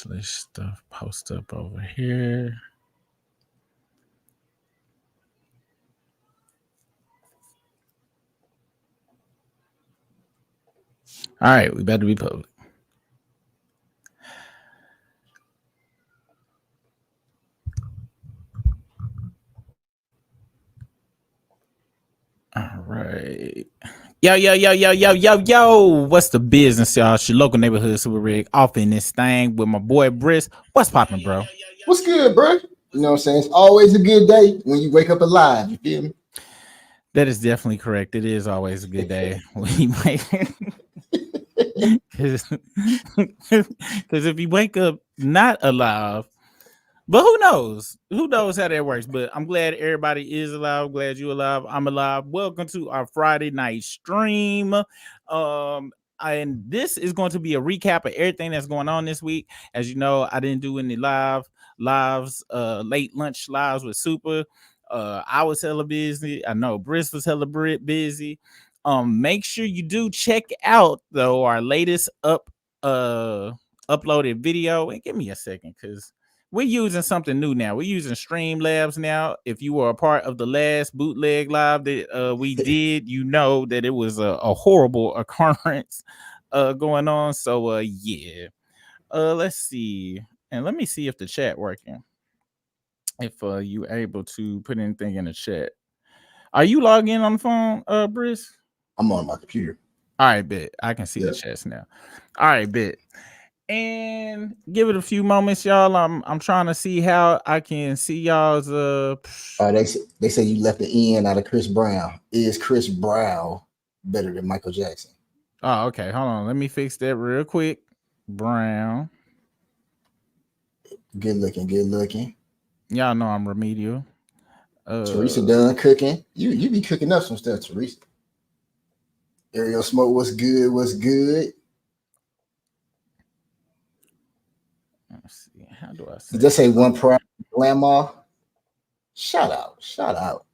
Let's stuff post up over here. All right, we better be public. All right. Yo. What's the business, y'all? It's your local neighborhood super rig off in this thing with my boy Briss. What's popping, bro? What's good, bro? You know what I'm saying? It's always a good day when you wake up alive. You feel me? That is definitely correct. It is always a good day when you might. Because if you wake up not alive, but who knows? Who knows how that works? But I'm glad everybody is alive. Glad you alive. I'm alive. Welcome to our Friday night stream. And this is going to be a recap of everything that's going on this week. As you know, I didn't do any lives, late lunch lives with Super. I was hella busy. I know Briss was hella busy. Make sure you do check out though our latest uploaded video. And give me a second, because we're using something new now. We're using Streamlabs now. If you were a part of the last bootleg live that we did, you know that it was a horrible occurrence going on. So yeah. Let's see. And let me see if the chat working. If you able to put anything in the chat. Are you logged in on the phone, Briss? I'm on my computer. All right, bet. I can see the chats now. All right, bet. And give it a few moments, y'all. I'm trying to see how I can see y'all's they say you left the N out of Chris Brown. Is Chris Brown better than Michael Jackson? Oh, okay. Hold on. Let me fix that real quick. Brown. Good looking. Y'all know I'm remedial. Teresa done cooking. You be cooking up some stuff, Teresa. Ariel Smoke, what's good? Let's see. How do I say? Just say one prior grandma. Shout out.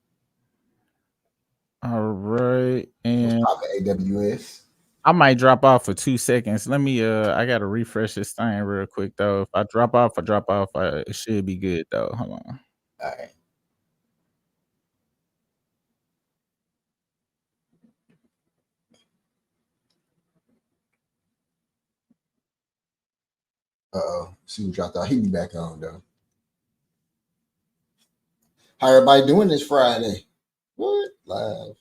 All right. And AWS. I might drop off for 2 seconds. Let me I gotta refresh this thing real quick though. If I drop off, it should be good though. Hold on. All right. See what y'all thought. He'd be back on though. How everybody doing this Friday? What? Live.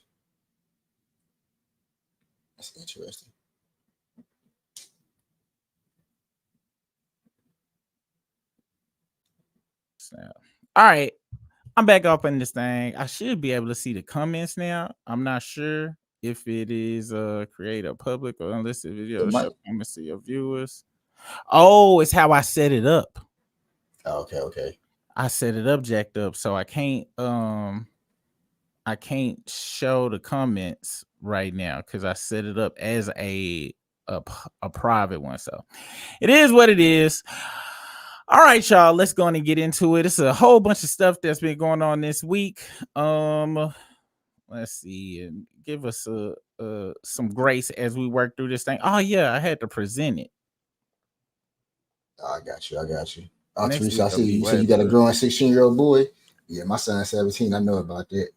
That's interesting. All right. I'm back up in this thing. I should be able to see the comments now. I'm not sure if it is create a public or unlisted video. Show comments to your viewers. Oh, it's how I set it up. Okay. I set it up jacked up, so I can't show the comments right now because I set it up as a private one. So it is what it is. All right, y'all, let's go on and get into it. It's a whole bunch of stuff that's been going on this week. Let's see, and give us some grace as we work through this thing. Oh yeah, I had to present it. I got you. Oh, Teresa, I see you said you got a growing 16-year-old boy. Yeah, my son's 17. I know about that.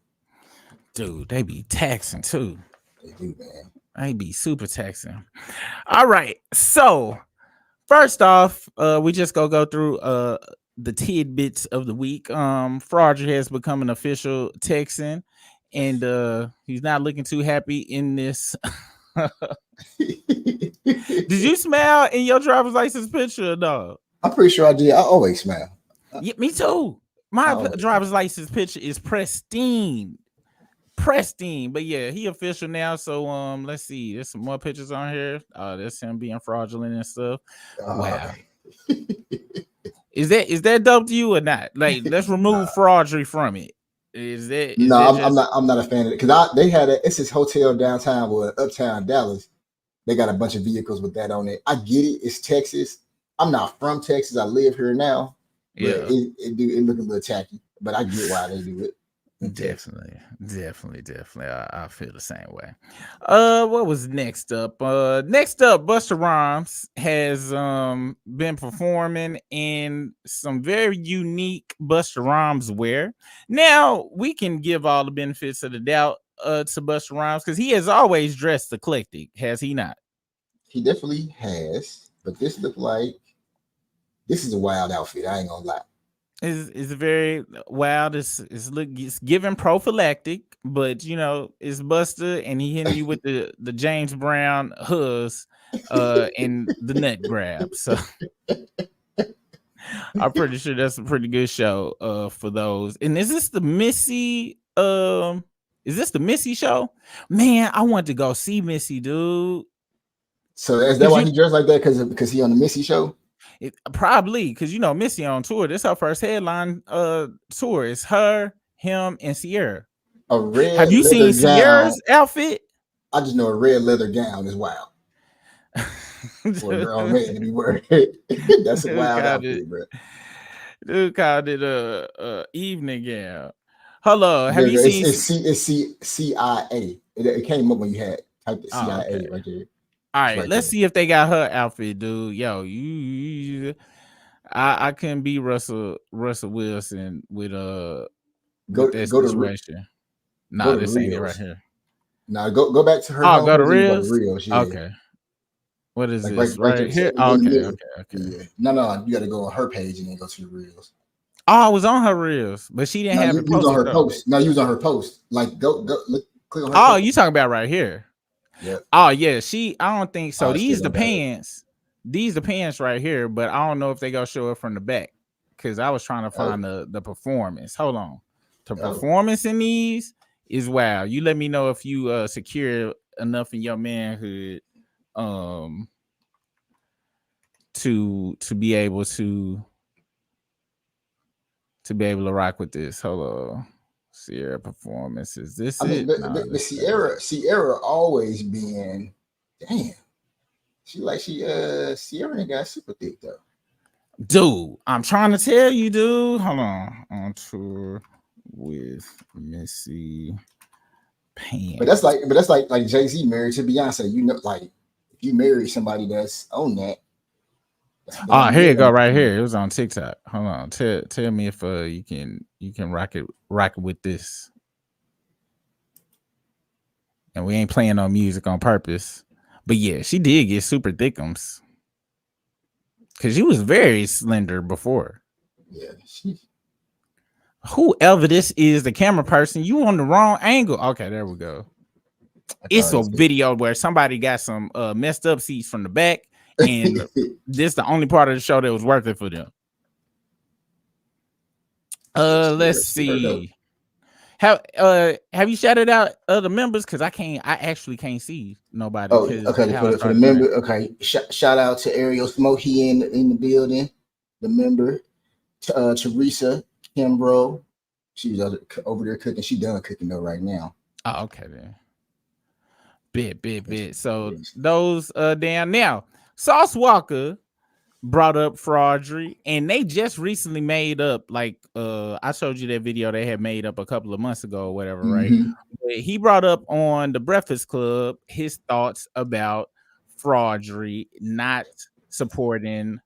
Dude, they be taxing too. They do, man. They be super taxing. All right, so first off, we just go through the tidbits of the week. Fraudry has become an official Texan, and he's not looking too happy in this. Did you smile in your driver's license picture or no? I'm pretty sure I did. I always smile. Yeah, me too. My driver's license picture is pristine. But yeah, he official now. So let's see. There's some more pictures on here. That's him being fraudulent and stuff. Wow. Is that dope to you or not? Like, let's remove fraudry from it. I'm not a fan of it because they had it's this hotel downtown or uptown Dallas. They got a bunch of vehicles with that on it. I get it. It's Texas. I'm not from Texas. I live here now. Yeah, it look a little tacky, but I get why they do it. Definitely. I feel the same way. What was next up? Next up, Busta Rhymes has been performing in some very unique Busta Rhymes wear. Now we can give all the benefits of the doubt to Busta Rhymes because he has always dressed eclectic, has he not? He definitely has, but this is a wild outfit. I ain't gonna lie. It's very wild. It's giving prophylactic, but you know it's Busta, and he hitting you with the James Brown huzz, and the nut grab. So I'm pretty sure that's a pretty good show, for those. And is this the Missy? Is this the Missy show? Man, I want to go see Missy, dude. So is that why he dressed like that? Because he on the Missy show? Probably because you know Missy on tour. This her first headline tour. It's her, him, and Ciara. A red Have you seen Ciara's outfit? I just know a red leather gown is wild. For a girl man to be wearing that's a wild outfit, bro. Dude called it a evening gown. Hello, have you seen? It's CIA. It came up when you had typed the CIA right there. All right, let's see if they got her outfit, dude. Yo, I couldn't be Russell Wilson with that situation. Nah, this ain't it right here. Nah, go back to her. Oh, go to Reels. Yeah. Okay. What is this right here? Okay. Yeah. No, you got to go on her page and then go to the Reels. Oh, I was on her Reels, but she didn't have it posted. On her post. No, you was on her post. Like go look, click on her. Oh, post. you talking about right here? Yeah. Oh yeah, I don't think so. These the pants. These the pants right here, but I don't know if they gonna show it from the back because I was trying to find the performance. Hold on, the performance in these is wow. You let me know if you secure enough in your manhood, to be able to rock with this. Hold on. Ciara performances. Ciara always been damn. Ciara ain't got super thick though. Dude, I'm trying to tell you, dude. Hold on tour with Missy Pants. But that's like Jay-Z married to Beyonce. You know, like if you marry somebody that's on that. Oh, here you go, right here. It was on TikTok. Hold on. Tell me if you can rock it with this. And we ain't playing no music on purpose. But yeah, she did get super thickums. Cause she was very slender before. Yeah. Whoever this is, the camera person, you on the wrong angle. Okay, there we go. It's a video where somebody got some messed up seats from the back. And this the only part of the show that was worth it for them. Let's see. Have you shouted out other members? Because I actually can't see nobody. Oh, okay. For the member, okay. Shout out to Ariel Smoke. He in the building. The member, Teresa Kimbrough. She was over there cooking. She done cooking though right now. Oh, okay then. Bit. So those down now. Sauce Walker brought up Fraudry, and they just recently made up, like I showed you that video they had made up a couple of months ago or whatever, right? But he brought up on the Breakfast Club his thoughts about Fraudry not supporting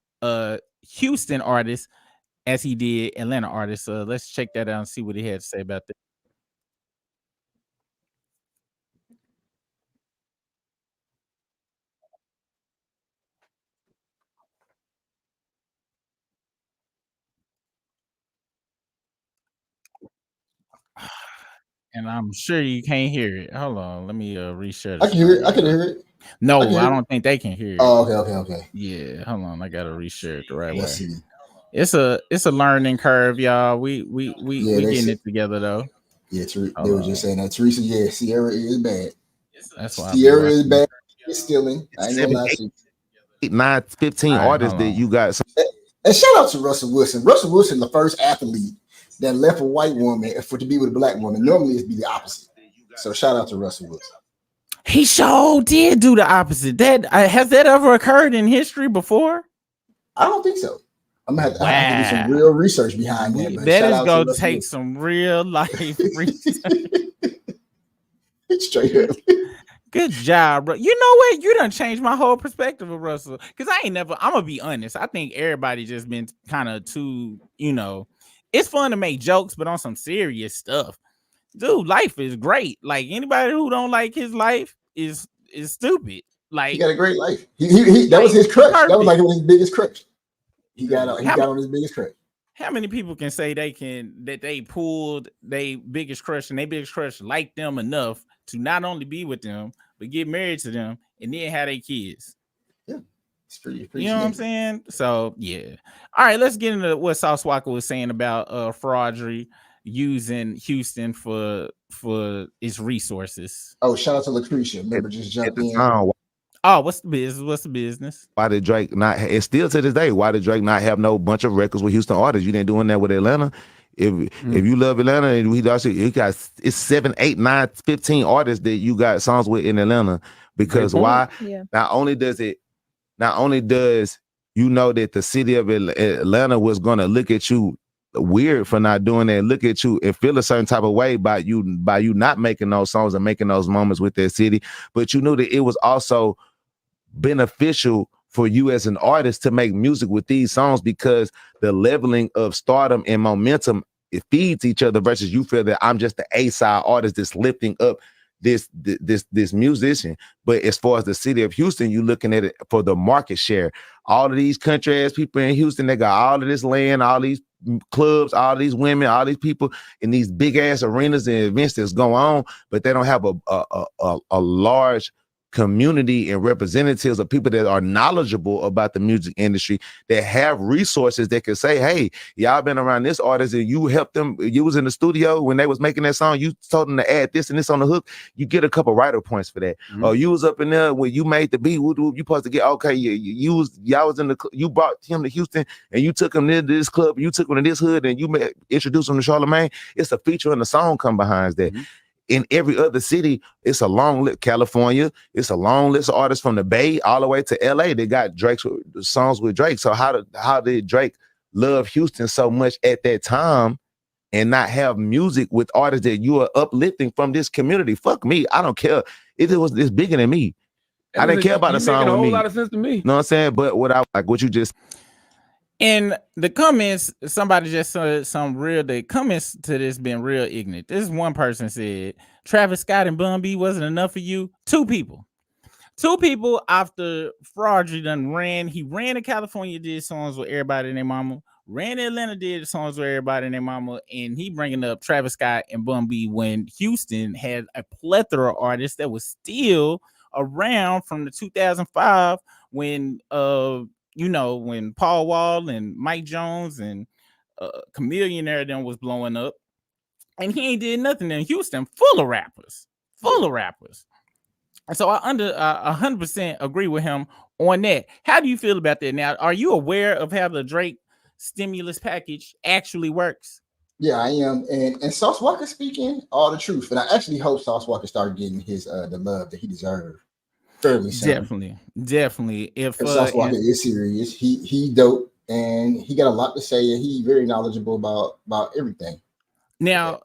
Houston artists as he did Atlanta artists. Let's check that out and see what he had to say about that. And I'm sure you can't hear it. Hold on, let me reshare. I can hear it. I can hear it. No, I don't think they can hear it. Oh, okay. Yeah, hold on. I gotta reshare it the right way. See. It's a learning curve, y'all. We getting it together though. Yeah, they were just saying that Teresa. Yeah, Ciara is bad. That's why Ciara is bad. It's stealing. I ain't gonna lie to you. 8, 9, 15 artists that you got. And shout out to Russell Wilson. Russell Wilson, the first athlete that left a white woman to be with a black woman. Normally, it's be the opposite. So shout out to Russell Wilson. He sure did do the opposite. That has that ever occurred in history before? I don't think so. I'm gonna have to do some real research behind that. But that shout is out gonna to take some real life research. Straight up. Good job, bro. You know what? You done changed my whole perspective of Russell. Cause I'm gonna be honest. I think everybody just been kind of too, it's fun to make jokes, but on some serious stuff. Dude, life is great. Like anybody who don't like his life is stupid. Like he got a great life. He that was his crush. Perfect. That was like his biggest crush. He got on his biggest crush. How many people can say that they pulled their biggest crush and their biggest crush liked them enough to not only be with them, but get married to them and then have their kids? Yeah. It's pretty you know what I'm saying? So yeah. All right, let's get into what Sauce Walker was saying about Fraudry using Houston for its resources. Oh, shout out to Lucretia. Remember, just jumped in. Oh, what's the business? Why did Drake not? It's still to this day. Why did Drake not have no bunch of records with Houston artists? You didn't doing that with Atlanta. If you love Atlanta, and it's 7, 8, 9, 15 artists that you got songs with in Atlanta. Because why? Yeah. Not only does you know that the city of Atlanta was gonna look at you weird for not doing that, look at you and feel a certain type of way by you not making those songs and making those moments with that city, but you knew that it was also beneficial for you as an artist to make music with these songs because the leveling of stardom and momentum, it feeds each other versus you feel that I'm just the A-side artist that's lifting up this musician. But as far as the city of Houston, you looking at it for the market share. All of these country ass people in Houston, they got all of this land, all these clubs, all these women, all these people in these big ass arenas and events that's going on, but they don't have a large community and representatives of people that are knowledgeable about the music industry, that have resources that can say, hey, y'all been around this artist and you helped them. You was in the studio when they was making that song. You told them to add this and this on the hook. You get a couple writer points for that. Or you was up in there when you made the beat. You supposed to get, okay, y'all was in you brought him to Houston and you took him to this club. You took him to this hood and you introduced him to Charlamagne. It's a feature in the song come behind that. In every other city, it's a long list. California, it's a long list of artists from the Bay all the way to LA. They got Drake's songs with Drake. So how did Drake love Houston so much at that time and not have music with artists that you are uplifting from this community? Fuck me, I don't care. It's bigger than me. I didn't care about the song. Making a whole with me. lot of sense to me. You know what I'm saying? But what you just. In the comments, somebody just said some real. The comments to this been real ignorant. This one person said Travis Scott and Bun B wasn't enough for you. Two people after Fraudry done ran. He ran to California, did songs with everybody and their mama. Ran to Atlanta, did songs with everybody and their mama. And he bringing up Travis Scott and Bun B when Houston had a plethora of artists that was still around from the 2005 when when Paul Wall and Mike Jones and Chameleon there then was blowing up, and he ain't did nothing in Houston, full of rappers. And so I 100% agree with him on that. How do you feel about that? Now, are you aware of how the Drake stimulus package actually works? Yeah, I am, and Sauce Walker speaking all the truth, and I actually hope Sauce Walker started getting his the love that he deserved. Definitely. If Sauce Walker is serious, he dope, and he got a lot to say, and he very knowledgeable about everything. Now,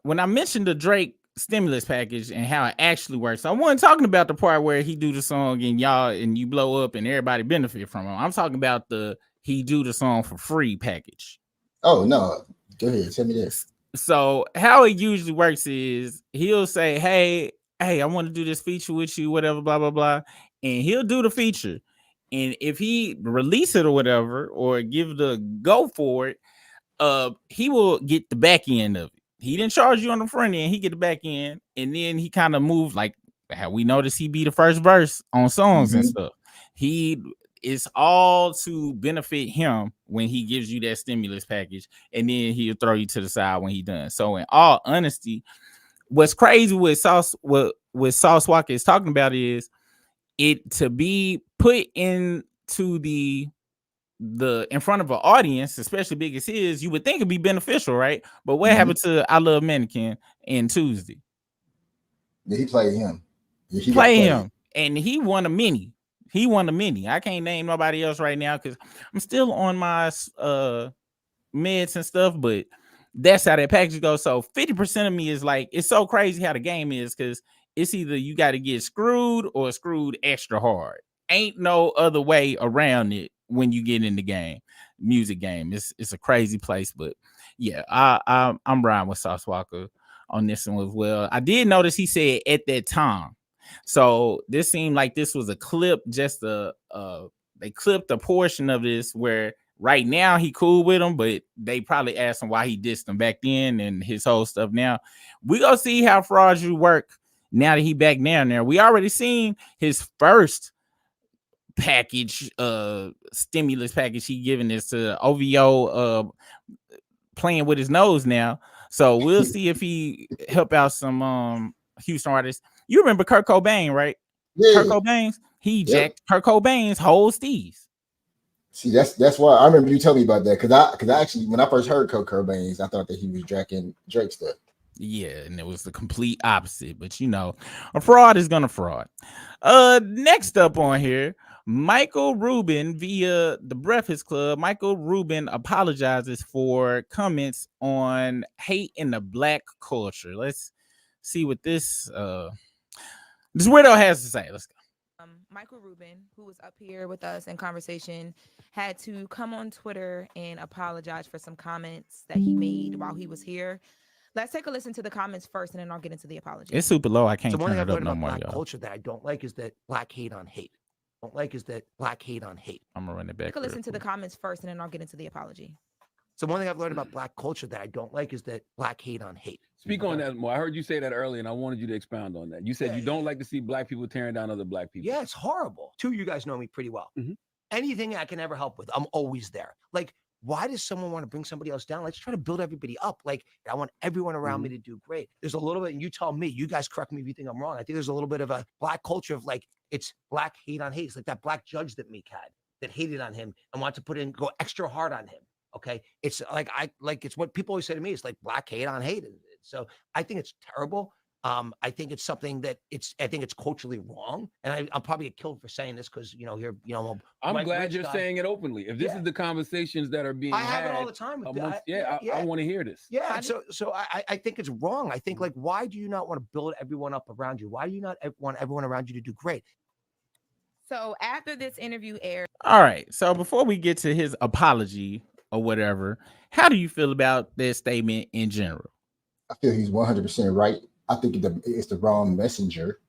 when I mentioned the Drake stimulus package and how it actually works, I wasn't talking about the part where he do the song and you blow up and everybody benefit from him. I'm talking about he do the song for free package. Oh no, go ahead, tell me this. So how it usually works is he'll say, hey, I want to do this feature with you, whatever, blah, blah, blah. And he'll do the feature. And if he release it or whatever, or give the go for it, he will get the back end of it. He didn't charge you on the front end. He get the back end. And then he kind of moved like how we noticed he be the first verse on songs and stuff. It's all to benefit him when he gives you that stimulus package. And then he'll throw you to the side when he done. So in all honesty, what's crazy with Sauce Walker is talking about is it to be put into the in front of an audience, especially big as his, you would think it'd be beneficial, right? But what happened to I Love Mannequin in Tuesday? Yeah, he played him. Play him, and he won a mini. He one of many. I can't name nobody else right now because I'm still on my meds and stuff, but that's how that package goes. So 50% of me is like, it's so crazy how the game is because it's either you got to get screwed or screwed extra hard. Ain't no other way around it when you get in the game, music game. It's a crazy place, but yeah, I'm riding with Sauce Walker on this one as well. I did notice he said at that time, so this seemed like this was a clip, just they clipped a portion of this where right now he cool with him, but they probably asked him why he dissed him back then and his whole stuff. Now we gonna see how fraudulent work now that he back down there. We already seen his first package, stimulus package he giving this to OVO, playing with his nose now. So we'll see if he help out some Houston artists. You remember Kurt Cobain, right? Yeah. Kurt Cobain's he jacked Kurt Cobain's whole steez. See, that's why I remember you telling me about that because I actually, when I first heard Kurt Cobain's, I thought that he was jacking Drake stuff. Yeah, and it was the complete opposite. But you know, a fraud is gonna fraud. Next up on here, Michael Rubin via the Breakfast Club. Michael Rubin apologizes for comments on hate in the black culture. Let's see what this weirdo has to say. Let's go. Michael Rubin, who was up here with us in conversation, had to come on Twitter and apologize for some comments that he made while he was here. Let's take a listen to the comments first, and then I'll get into the apology. It's super low. I can't turn it up no more, black y'all. Culture that I don't like is that black hate on hate. Don't like is that black hate on hate. I'm gonna run it back. Take a listen to the comments first, and then I'll get into the apology. So one thing I've learned about black culture that I don't like is that black hate on hate. Speak on that more. I heard you say that earlier, and I wanted you to expound on that. You said you don't like to see black people tearing down other black people. Yeah, it's horrible. Two of you guys know me pretty well. Anything I can ever help with, I'm always there. Like, why does someone want to bring somebody else down? Let's try to build everybody up. Like, I want everyone around me to do great. There's a little bit, and you tell me, you guys correct me if you think I'm wrong. I think there's a little bit of a black culture of like, it's black hate on hate. It's like that black judge that Meek had that hated on him and wanted to go extra hard on him. Okay. It's like, it's what people always say to me. It's like black hate on hate. So I think it's terrible. I think it's something that I think it's culturally wrong. And I'll probably get killed for saying this because, I'm glad you're saying it openly. If this is the conversations that are being had, have it all the time. I want to hear this. Yeah. So I think it's wrong. I think like, why do you not want to build everyone up around you? Why do you not want everyone around you to do great? So after this interview aired. All right. So before we get to his apology or whatever, how do you feel about that statement in general? I feel he's 100% right. I think it's the wrong messenger,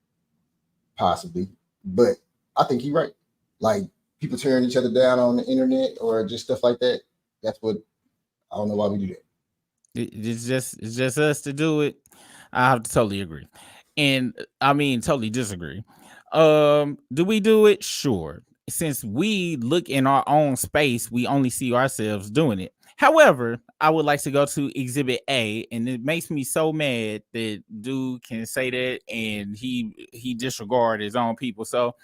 possibly, but I think he's right. Like people tearing each other down on the internet or just stuff like that. That's what I don't know why we do that. It's just us to do it. I have to totally agree, and I mean totally disagree. Do we do it? Sure. Since we look in our own space, we only see ourselves doing it. However, I would like to go to Exhibit A, and it makes me so mad that dude can say that and he disregard his own people. So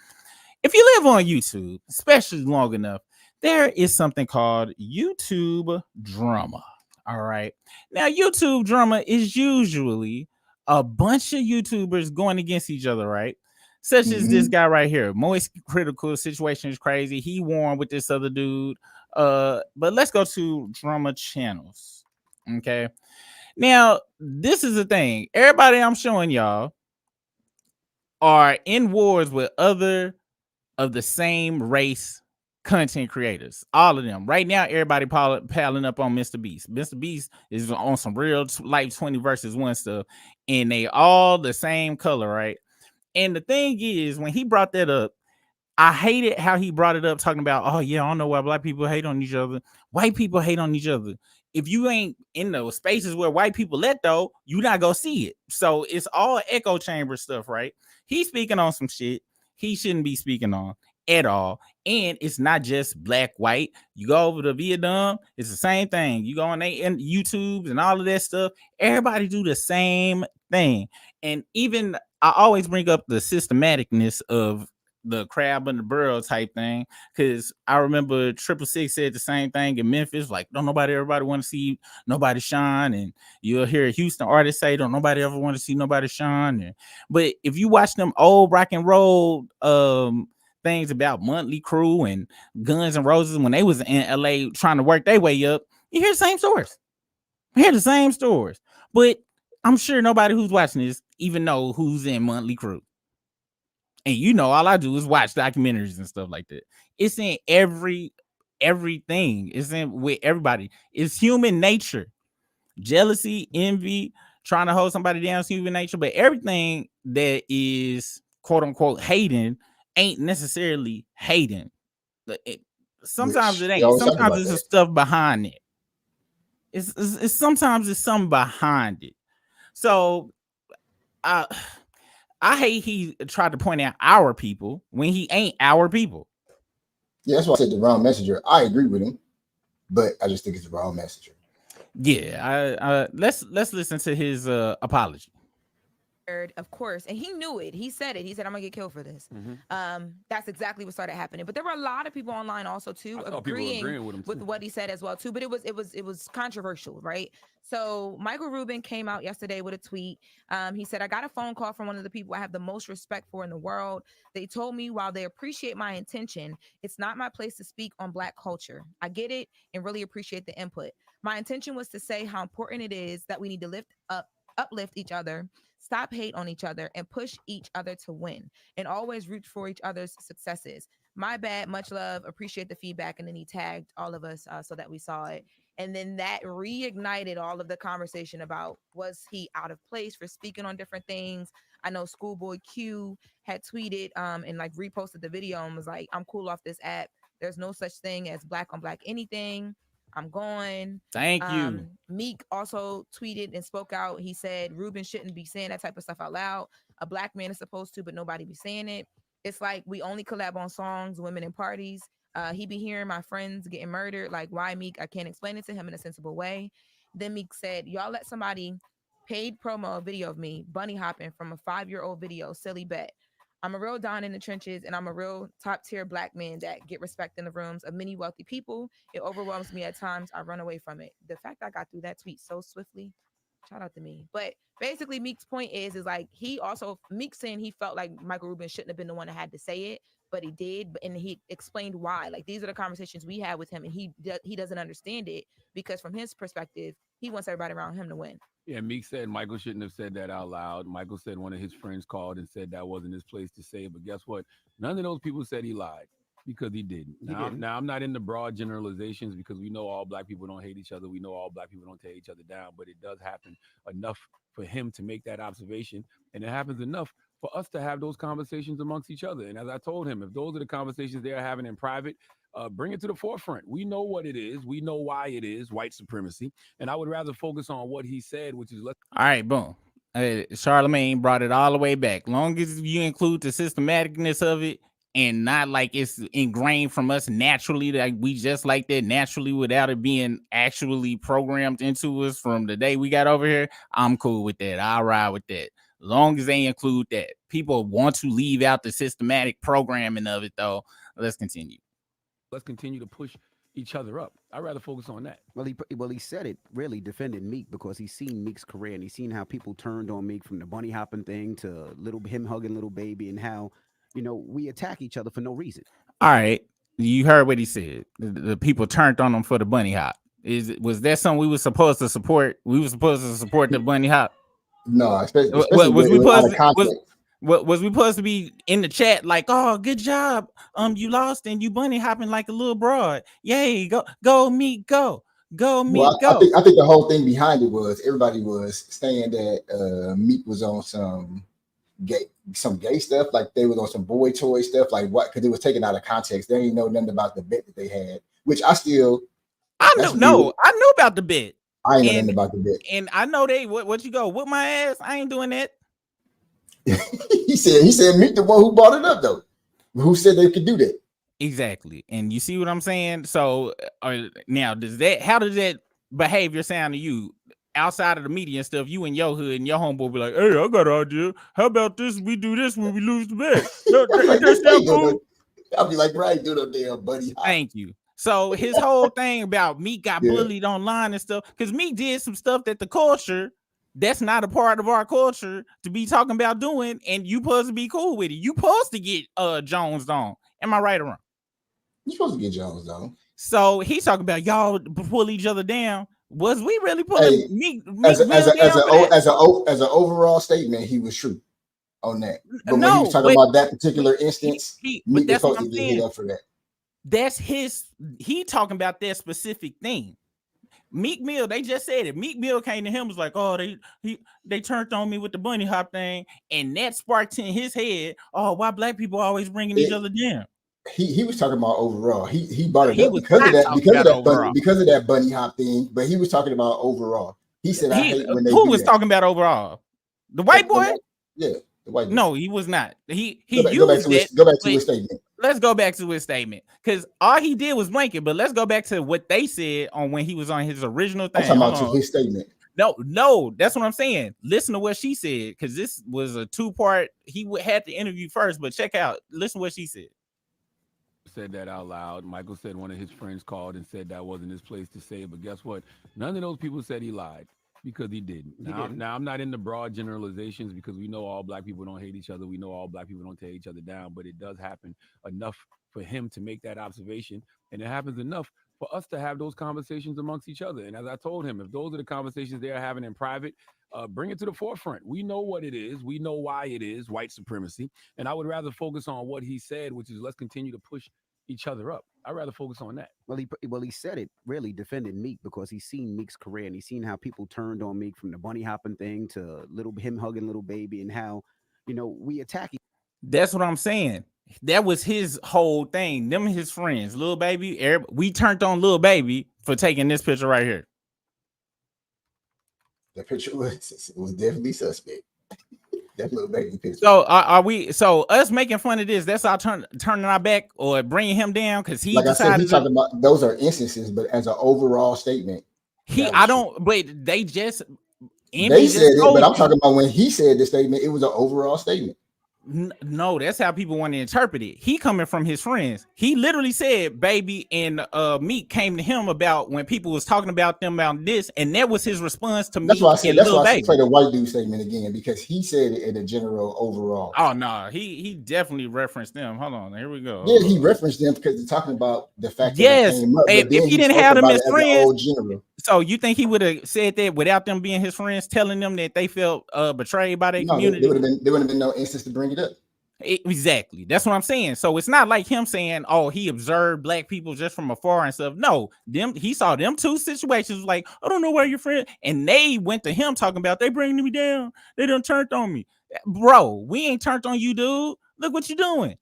if you live on YouTube, especially long enough, there is something called YouTube drama. All right. Now, YouTube drama is usually a bunch of YouTubers going against each other, right? Such as this guy right here. Moist Critical situation is crazy. He won with this other dude. But let's go to drama channels. Okay. Now, this is the thing. Everybody I'm showing y'all are in wars with other of the same race content creators. All of them. Right now, everybody piling up on Mr. Beast. Mr. Beast is on some real life 20 versus 1 stuff. And they all the same color, right? And the thing is, when he brought that up, I hated how he brought it up, talking about, oh, yeah, I don't know why black people hate on each other. White people hate on each other. If you ain't in those spaces where white people let, though, you not go see it. So it's all echo chamber stuff, right? He's speaking on some shit he shouldn't be speaking on at all. And it's not just black, white. You go over to Vietnam, it's the same thing. You go on YouTube and all of that stuff. Everybody do the same thing. And even I always bring up the systematicness of the crab and the burrow type thing, because I remember 666 said the same thing in Memphis, like, don't everybody want to see nobody shine. And you'll hear a Houston artist say, don't nobody ever want to see nobody shine. But if you watch them old rock and roll things about Monthly Crew and Guns N' Roses when they was in LA trying to work their way up, you hear the same stories. You hear the same stories. But I'm sure nobody who's watching this even know who's in Monthly Crew. And you know, all I do is watch documentaries and stuff like that. It's in everything. It's in with everybody. It's human nature. Jealousy, envy, trying to hold somebody down is human nature. But everything that is quote unquote hating ain't necessarily hating. Sometimes it ain't. Sometimes there's some stuff behind it. It's sometimes it's something behind it. So I hate he tried to point out our people when he ain't our people. Yeah, that's why I said the wrong messenger. I agree with him, but I just think it's the wrong messenger. Yeah, let's listen to his apology. Of course, and he knew it. He said it. He said, "I'm gonna get killed for this." That's exactly what started happening. But there were a lot of people online also too agreeing with what he said as well too. But it was controversial, right? So Michael Rubin came out yesterday with a tweet. He said, "I got a phone call from one of the people I have the most respect for in the world. They told me while they appreciate my intention, it's not my place to speak on Black culture. I get it and really appreciate the input. My intention was to say how important it is that we need to uplift each other, stop hate on each other, and push each other to win, and always root for each other's successes. My bad, much love, appreciate the feedback." And then he tagged all of us so that we saw it. And then that reignited all of the conversation about, was he out of place for speaking on different things? I know Schoolboy Q had tweeted and like reposted the video and was like, "I'm cool off this app. There's no such thing as Black on Black anything. I'm going." Thank you. Meek also tweeted and spoke out. He said Rubin shouldn't be saying that type of stuff out loud. A Black man is supposed to, but nobody be saying it. It's like we only collab on songs, women, and parties. He be hearing my friends getting murdered. Like, why, Meek? I can't explain it to him in a sensible way. Then Meek said, "Y'all let somebody paid promo a video of me bunny hopping from a 5-year-old video. Silly bet. I'm a real Don in the trenches, and I'm a real top tier Black man that get respect in the rooms of many wealthy people. It overwhelms me at times. I run away from it." The fact I got through that tweet so swiftly, shout out to me. But basically, Meek's point is like Meek saying he felt like Michael Rubin shouldn't have been the one that had to say it, but he did, and he explained why. Like, these are the conversations we had with him, and he doesn't understand it because from his perspective, he wants everybody around him to win. Yeah, Meek said Michael shouldn't have said that out loud. Michael said one of his friends called and said that wasn't his place to say it. But guess what? None of those people said he lied because he didn't. Now I'm not into broad generalizations because we know all Black people don't hate each other. We know all Black people don't tear each other down. But it does happen enough for him to make that observation. And it happens enough for us to have those conversations amongst each other. And as I told him, if those are the conversations they're having in private, bring it to the forefront. We know what it is. We know why it is white supremacy. And I would rather focus on what he said, which is all right, boom. Charlamagne brought it all the way back. Long as you include the systematicness of it and not like it's ingrained from us naturally, like we just like that naturally without it being actually programmed into us from the day we got over here, I'm cool with that. I'll ride with that. Long as they include that. People want to leave out the systematic programming of it, though. Let's continue. Let's continue to push each other up. I'd rather focus on that. Well, he said it really defended Meek because he's seen Meek's career and he's seen how people turned on Meek from the bunny hopping thing to him hugging little baby and how, we attack each other for no reason. All right. You heard what he said. The people turned on him for the bunny hop. Was that something we were supposed to support? We were supposed to support the bunny hop? No, especially was we supposed to be in the chat like, "Oh, good job. You lost and you bunny hopping like a little broad. Yay, go Meek, go Meek, go." I think the whole thing behind it was everybody was saying that Meek was on some gay stuff, like they was on some boy toy stuff, like what? Because it was taken out of context. They didn't know nothing about the bet that they had, which I knew about the bet. I ain't know nothing about the bet, and I know they what you go with my ass. I ain't doing that. he said Meek the one who brought it up though. Who said they could do that? Exactly. And you see what I'm saying? So now how does that behavior sound to you outside of the media and stuff? You in your hood and your homeboy be like, "Hey, I got an idea. How about this? We do this when we lose the bet." I'll be like, "Right, do no damn buddy." Thank you. So his whole thing about Meek got bullied online and stuff, because Meek did some stuff that the culture that's not a part of our culture to be talking about doing, and you supposed to be cool with it. You supposed to get Jones on. Am I right or wrong? You're supposed to get Jones though. So he's talking about y'all pull each other down. Was we really pulling Meek as Mill down for that? an overall statement? He was true on that. But when he No, was talking about that particular instance, but Meek was that's what supposed I'm to get hit saying. up for that. That's he talking about that specific thing. Meek Mill, they just said it. Meek Mill came to him, was like, oh, they turned on me with the bunny hop thing, and that sparked in his head, oh, why black people always bringing each other down? He was talking about overall. He brought it He up was because of not that talking about overall. because of that bunny hop thing, but he was talking about overall. He said, I hate when they who do was that. talking about overall? The white boy? Yeah, the white boy. No, he was not. He go back used to it. Go back to his statement. Let's go back to his statement, because all he did was blanket. But let's go back to what they said on when he was on his original thing. I'm talking about his statement. No, that's what I'm saying. Listen to what she said, because this was a 2-part. He had the interview first, but check out. Listen to what she said. Said that out loud. Michael said one of his friends called and said that wasn't his place to say it. But guess what? None of those people said he lied, because he didn't. Now I'm not into broad generalizations, because we know all black people don't hate each other. We know all black people don't tear each other down, but it does happen enough for him to make that observation. And it happens enough for us to have those conversations amongst each other. And as I told him, if those are the conversations they're having in private, bring it to the forefront. We know what it is. We know why it is white supremacy. And I would rather focus on what he said, which is let's continue to push each other up. I'd rather focus on that. Well, he said it really defending Meek, because he's seen Meek's career and he's seen how people turned on Meek from the bunny hopping thing to him hugging little baby, and how, we attack. That's what I'm saying. That was his whole thing. Them his friends, little baby. We turned on little baby for taking this picture right here. The picture was definitely suspect. That little baby picture. So are we? So us making fun of this? That's our turning our back or bringing him down because he decided. I said, he's talking about those are instances, but as an overall statement, But they just. They said it, but I'm talking about when he said the statement. It was an overall statement. No, that's how people want to interpret it. He coming from his friends. He literally said Baby and Meek came to him about when people was talking about them about this, and that was his response to Meek. That's why I said. That's why I play the white dude statement again, because he said it in a general overall. Oh no, he definitely referenced them. Hold on, here we go. Yeah, he referenced them because they're talking about the fact that yes, they came up, if he didn't have them as friends, general. So you think he would have said that without them being his friends, telling them that they felt betrayed by their community? There would have been no instance to bring it up. Exactly. That's what I'm saying. So it's not like him saying, oh, he observed black people just from afar and stuff. No, he saw them two situations like, I don't know where your friend, and they went to him talking about they bringing me down. They done turned on me. Bro, we ain't turned on you, dude. Look what you doing.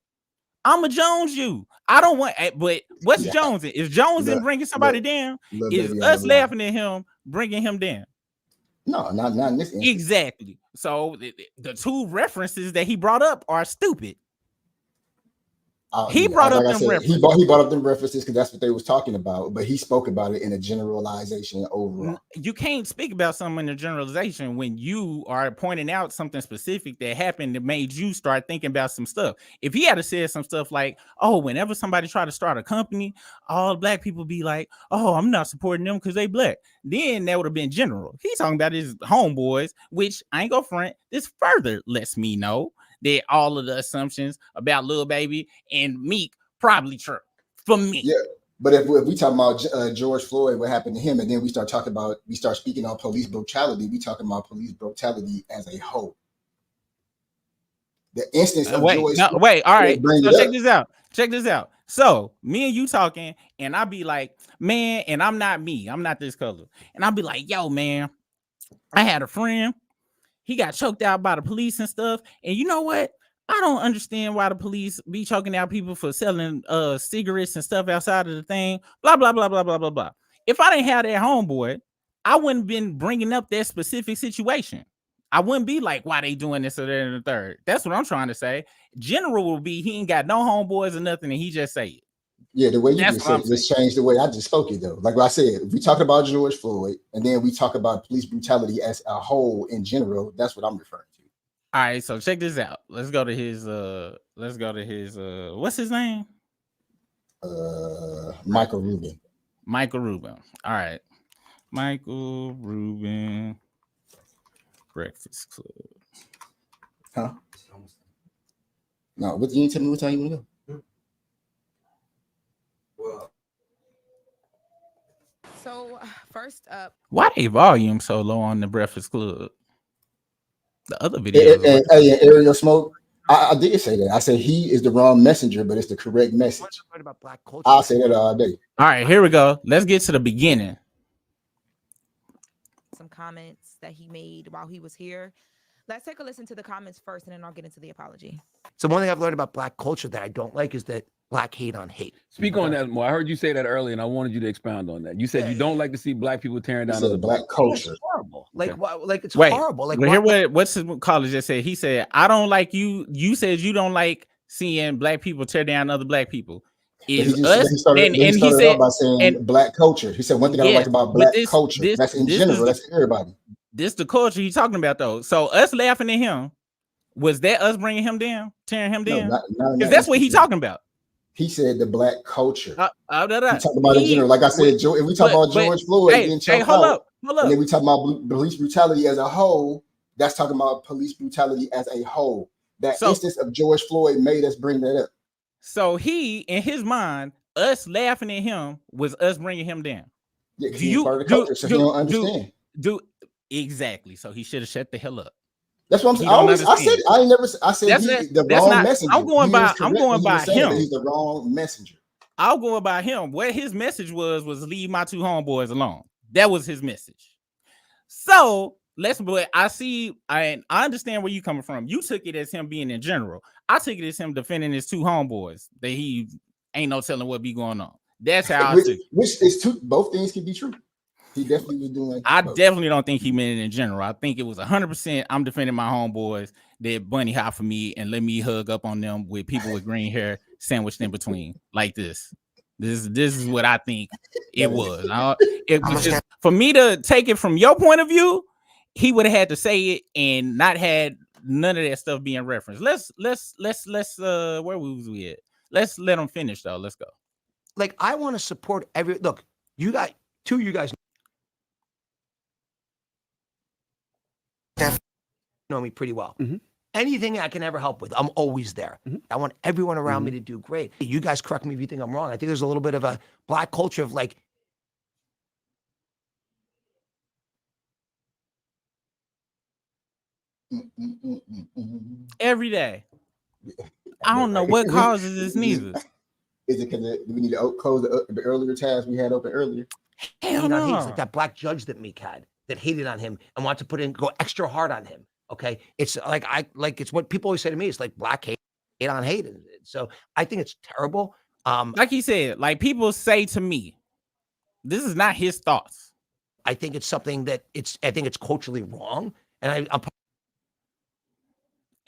I'm a Jones you. I don't want, but what's Jones in? Is Jones in bringing somebody down? Is us laughing at him bringing him down? No, not in this instance. Exactly. So the two references that he brought up are stupid. He brought up them references. He brought up them references because that's what they was talking about, but he spoke about it in a generalization overall. You can't speak about something in a generalization when you are pointing out something specific that happened that made you start thinking about some stuff. If he had said some stuff like, oh, whenever somebody try to start a company, all black people be like, oh, I'm not supporting them because they black. Then that would have been general. He's talking about his homeboys, which I ain't go front. This further lets me know that all of the assumptions about Lil Baby and Meek probably true for me. Yeah, but if we talk about George Floyd, what happened to him, and then we start speaking on police brutality, we talking about police brutality as a whole. The instance of George. All right. So check this out. So me and you talking, and I'll be like, man, and I'm not me. I'm not this color. And I'll be like, yo, man, I had a friend. He got choked out by the police and stuff. And you know what? I don't understand why the police be choking out people for selling cigarettes and stuff outside of the thing. Blah, blah, blah, blah, blah, blah, blah. If I didn't have that homeboy, I wouldn't have been bringing up that specific situation. I wouldn't be like, why they doing this or that and the third. That's what I'm trying to say. General will be, he ain't got no homeboys or nothing, and he just say it. Yeah, the way you just said it just changed the way I just spoke it, though. Like I said, if we talk about George Floyd and then we talk about police brutality as a whole in general, that's what I'm referring to. All right, so check this out. Let's go to his what's his name? Michael Rubin. Michael Rubin. All right. Michael Rubin Breakfast Club. Huh? No, but you didn't tell me what time you want to go. So first up, Why they volume so low on the Breakfast Club? The other videos. And Ariel Smoke, I did say that. I said he is the wrong messenger, but it's the correct message. What about black culture? I'll say that all day. All right, here we go. Let's get to the beginning. some comments that he made while he was here. Let's take a listen to the comments first, and then I'll get into the apology. So one thing I've learned about black culture that I don't like is that black hate on hate. Speak on that more. I heard you say that earlier, and I wanted you to expound on that. You said you don't like to see black people tearing down other black culture. It's horrible. Like, like it's Wait, horrible. Like, hear what's his college just said? He said, "I don't like you. You said you don't like seeing black people tear down other black people." Is he us started off by saying black culture. He said one thing I don't like about black culture. That's in general. That's everybody. This the culture he's talking about though. So us laughing at him, was that us bringing him down, tearing him down? Because that's what he's talking about. He said the black culture. He talking about in general. Like I said, if we talk about George Floyd getting choked out, and then we talk about police brutality as a whole, that's talking about police brutality as a whole. That instance of George Floyd made us bring that up. So he, in his mind, us laughing at him was us bringing him down. Yeah, he's part of the culture, so he don't understand. Exactly. So he should have shut the hell up. That's what I'm saying. I said he's the wrong messenger. I'm going by him. He's the wrong messenger. I'll go by him. What his message was leave my two homeboys alone. That was his message. So I understand where you coming from. You took it as him being in general. I took it as him defending his two homeboys that he ain't no telling what be going on. That's how I took it. Which is two. Both things can be true. He definitely was doing. I definitely don't think he meant it in general. I think it was 100%. I'm defending my homeboys that bunny hop for me and let me hug up on them with people with green hair sandwiched in between like this. This is what I think it was. It was just, for me to take it from your point of view, he would have had to say it and not had none of that stuff being referenced. Let's where was we at? Let's let him finish though. Let's go. Like, I want to support look, you guys know me pretty well. Mm-hmm. Anything I can ever help with, I'm always there. Mm-hmm. I want everyone around me to do great. You guys correct me if you think I'm wrong. I think there's a little bit of a black culture of like, every day. I don't know what causes this neither. Is it because we need to close the earlier tabs we had open earlier? Hell no. It's like that black judge that Meek had that hated on him and wanted to go extra hard on him. Okay, it's it's what people always say to me. It's like black hate on hate. So I think it's terrible. Like he said, like people say to me, this is not his thoughts. I think it's something that I think it's culturally wrong, and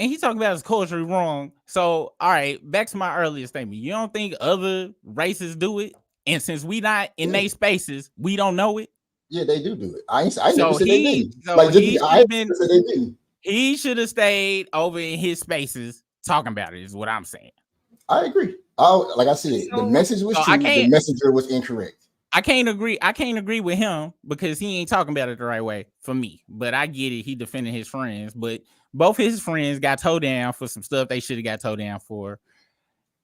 and he's talking about it's culturally wrong. So, all right, back to my earlier statement. You don't think other races do it? And since we not in their spaces, we don't know it? Yeah, they do it. I never said they didn't. Like, I said they didn't. He should have stayed over in his spaces talking about it, is what I'm saying. I agree. Like I said, the message was true. The messenger was incorrect. I can't agree with him because he ain't talking about it the right way for me. But I get it. He defending his friends, but both his friends got towed down for some stuff they should have got towed down for,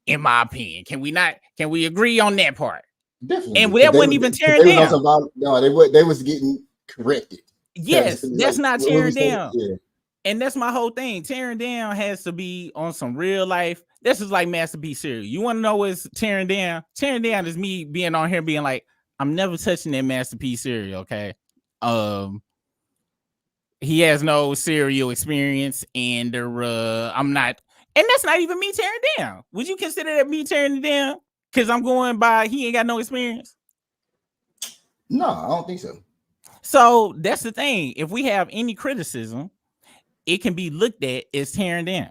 in my opinion. Can we agree on that part? Definitely. And that wasn't even tearing down. No, they was getting corrected. Yes, that's not tearing down. Yeah. And that's my whole thing. Tearing down has to be on some real life. This is like Master P cereal. You want to know what's tearing down? Tearing down is me being on here being like, I'm never touching that Master P cereal, okay? He has no cereal experience, and I'm not, and that's not even me tearing down. Would you consider that me tearing it down? Because I'm going by he ain't got no experience. No, I don't think so. So that's the thing. If we have any criticism, it can be looked at as tearing down.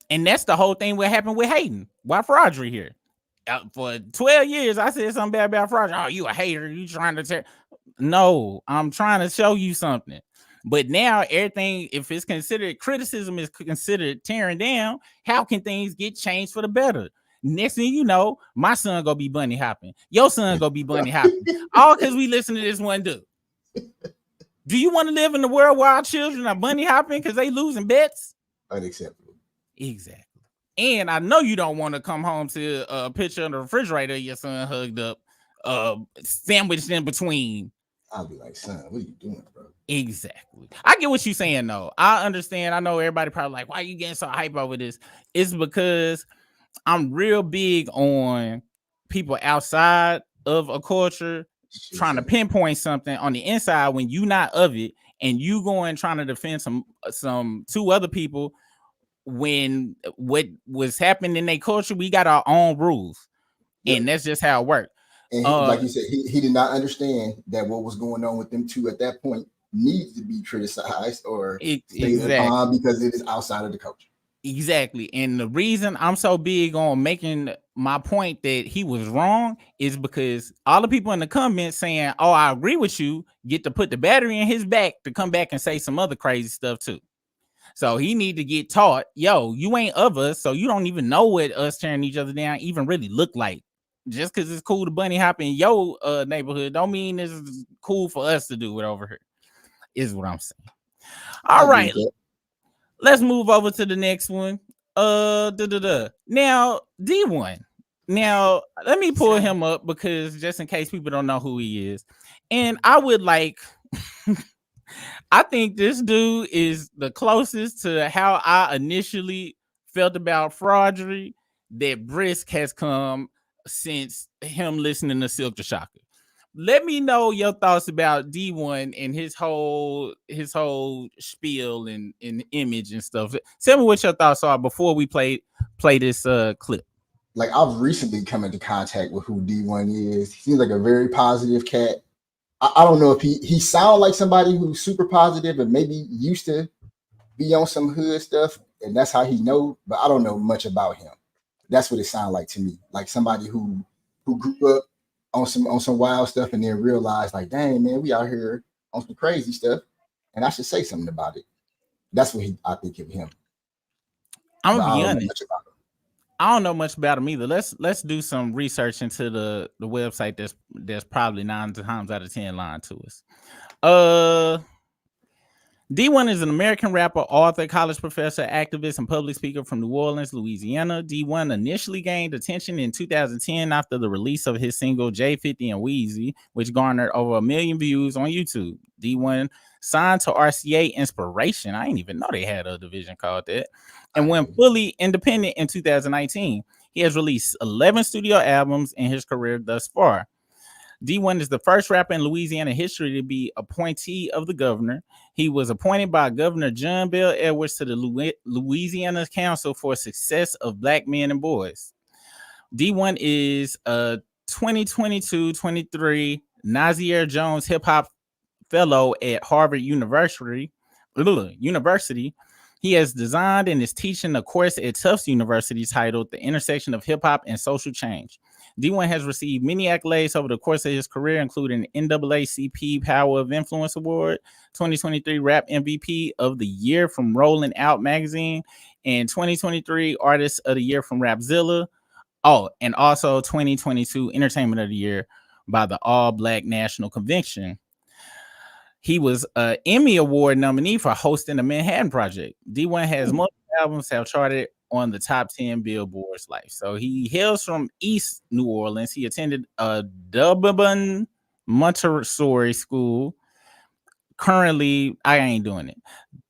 And that's the whole thing what happened with Hayden. Why Fraudry here? For 12 years, I said something bad about Fraudry. Oh, you a hater. You trying to tear. No, I'm trying to show you something. But now everything, if it's considered criticism is considered tearing down, how can things get changed for the better? Next thing you know, my son gonna be bunny hopping. Your son gonna be bunny hopping. All because we listen to this one dude. Do you want to live in the world where our children are bunny hopping because they losing bets? Unacceptable. Exactly. And I know you don't want to come home to a picture in the refrigerator of your son hugged up, sandwiched in between. I'll be like, son, what are you doing, bro? Exactly. I get what you're saying, though. I understand. I know everybody probably like, why are you getting so hype over this? It's because I'm real big on people outside of a culture trying to pinpoint something on the inside when you not of it, and you going trying to defend some two other people when what was happening in their culture, we got our own rules. Yep. And that's just how it worked. And like you said, he did not understand that what was going on with them two at that point needs to be criticized or stayed upon because it is outside of the culture. Exactly. And the reason I'm so big on making my point that he was wrong is because all the people in the comments saying, oh, I agree with you, get to put the battery in his back to come back and say some other crazy stuff too. So he need to get taught, yo, you ain't of us, so you don't even know what us tearing each other down even really look like. Just because it's cool to bunny hop in your neighborhood don't mean it's cool for us to do it over here, is what I'm saying. All right. Let's move over to the next one. Now, D-1. Now, let me pull him up because just in case people don't know who he is. And I would like... I think this dude is the closest to how I initially felt about Fraudry that Brisk has come since him listening to Silk the Shocker. Let me know your thoughts about D-1 and his whole spiel and image and stuff. Tell me what your thoughts are before we play this clip. Like, I've recently come into contact with who D-1 is. He seems like a very positive cat. I don't know if he sounds like somebody who's super positive and maybe used to be on some hood stuff, and that's how he know, but I don't know much about him. That's what it sounds like to me. Like somebody who grew up on some wild stuff and then realized, like, dang, man, we out here on some crazy stuff, and I should say something about it. That's what I think of him. I'm gonna be honest. I don't know much about him either. Let's do some research into the website that's probably 9 times out of 10 lying to us. D-1 is an American rapper, author, college professor, activist, and public speaker from New Orleans, Louisiana. D-1 initially gained attention in 2010 after the release of his single J50 and Wheezy, which garnered over 1 million views on YouTube. D-1 signed to RCA Inspiration. I didn't even know they had a division called that. And went fully independent in 2019. He has released 11 studio albums in his career thus far. D-1 is the first rapper in Louisiana history to be appointee of the governor. He was appointed by Governor John Bell Edwards to the Louisiana Council for Success of Black Men and Boys. D-1 is a 2022-23 Nazier Jones Hip Hop Fellow at Harvard University. He has designed and is teaching a course at Tufts University titled The Intersection of Hip Hop and Social Change. D-1 has received many accolades over the course of his career, including NAACP Power of Influence Award, 2023 Rap MVP of the Year from Rolling Out Magazine, and 2023 Artist of the Year from Rapzilla. Oh, and also 2022 Entertainment of the Year by the All Black National Convention. He was an Emmy Award nominee for hosting the Manhattan Project. D-1 has multiple albums have charted on the top 10 Billboard's life. So he hails from East New Orleans. He attended a Dublin Montessori school. Currently, I ain't doing it.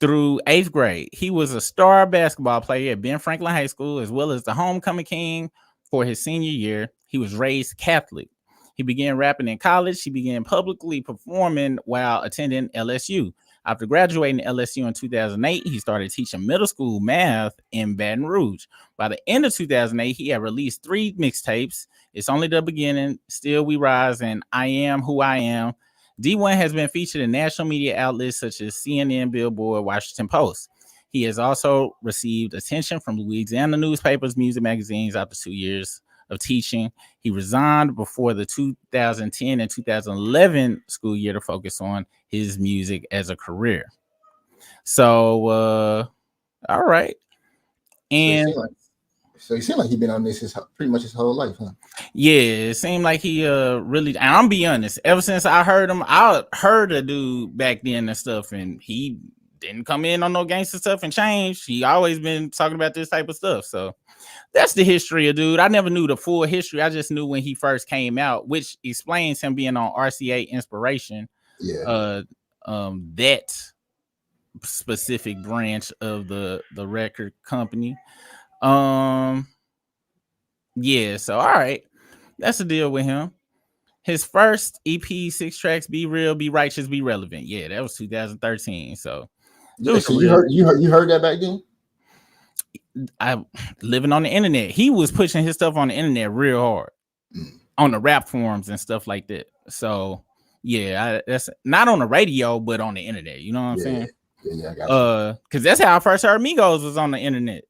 Through 8th grade, he was a star basketball player at Ben Franklin High School, as well as the homecoming king for his senior year. He was raised Catholic. He began rapping in college. He began publicly performing while attending LSU. After graduating LSU in 2008, he started teaching middle school math in Baton Rouge. By the end of 2008, he had released 3 mixtapes. It's Only the Beginning, Still We Rise, and I Am Who I Am. D-1 has been featured in national media outlets such as CNN, Billboard, Washington Post. He has also received attention from Louisiana newspapers, music magazines after 2 years of teaching. He resigned before the 2010 and 2011 school year to focus on his music as a career. So, all right. And so he seemed like he's been on this pretty much his whole life, huh? Yeah, it seemed like he really, and I'm be honest, ever since I heard him, I heard a dude back then and stuff, and he didn't come in on no gangster stuff and change. He always been talking about this type of stuff. So that's the history of dude. I never knew the full history. I just knew when he first came out, which explains him being on RCA Inspiration. Yeah. That specific branch of the record company. Yeah, so all right. That's the deal with him. His first EP, 6 tracks, Be Real, Be Righteous, Be Relevant. Yeah, that was 2013. So, yeah, so you heard that back then? I living on the internet. He was pushing his stuff on the internet real hard on the rap forums and stuff like that. So yeah, that's not on the radio, but on the internet. You know what I'm saying? Yeah, I got you. Because that's how I first heard Migos was on the internet.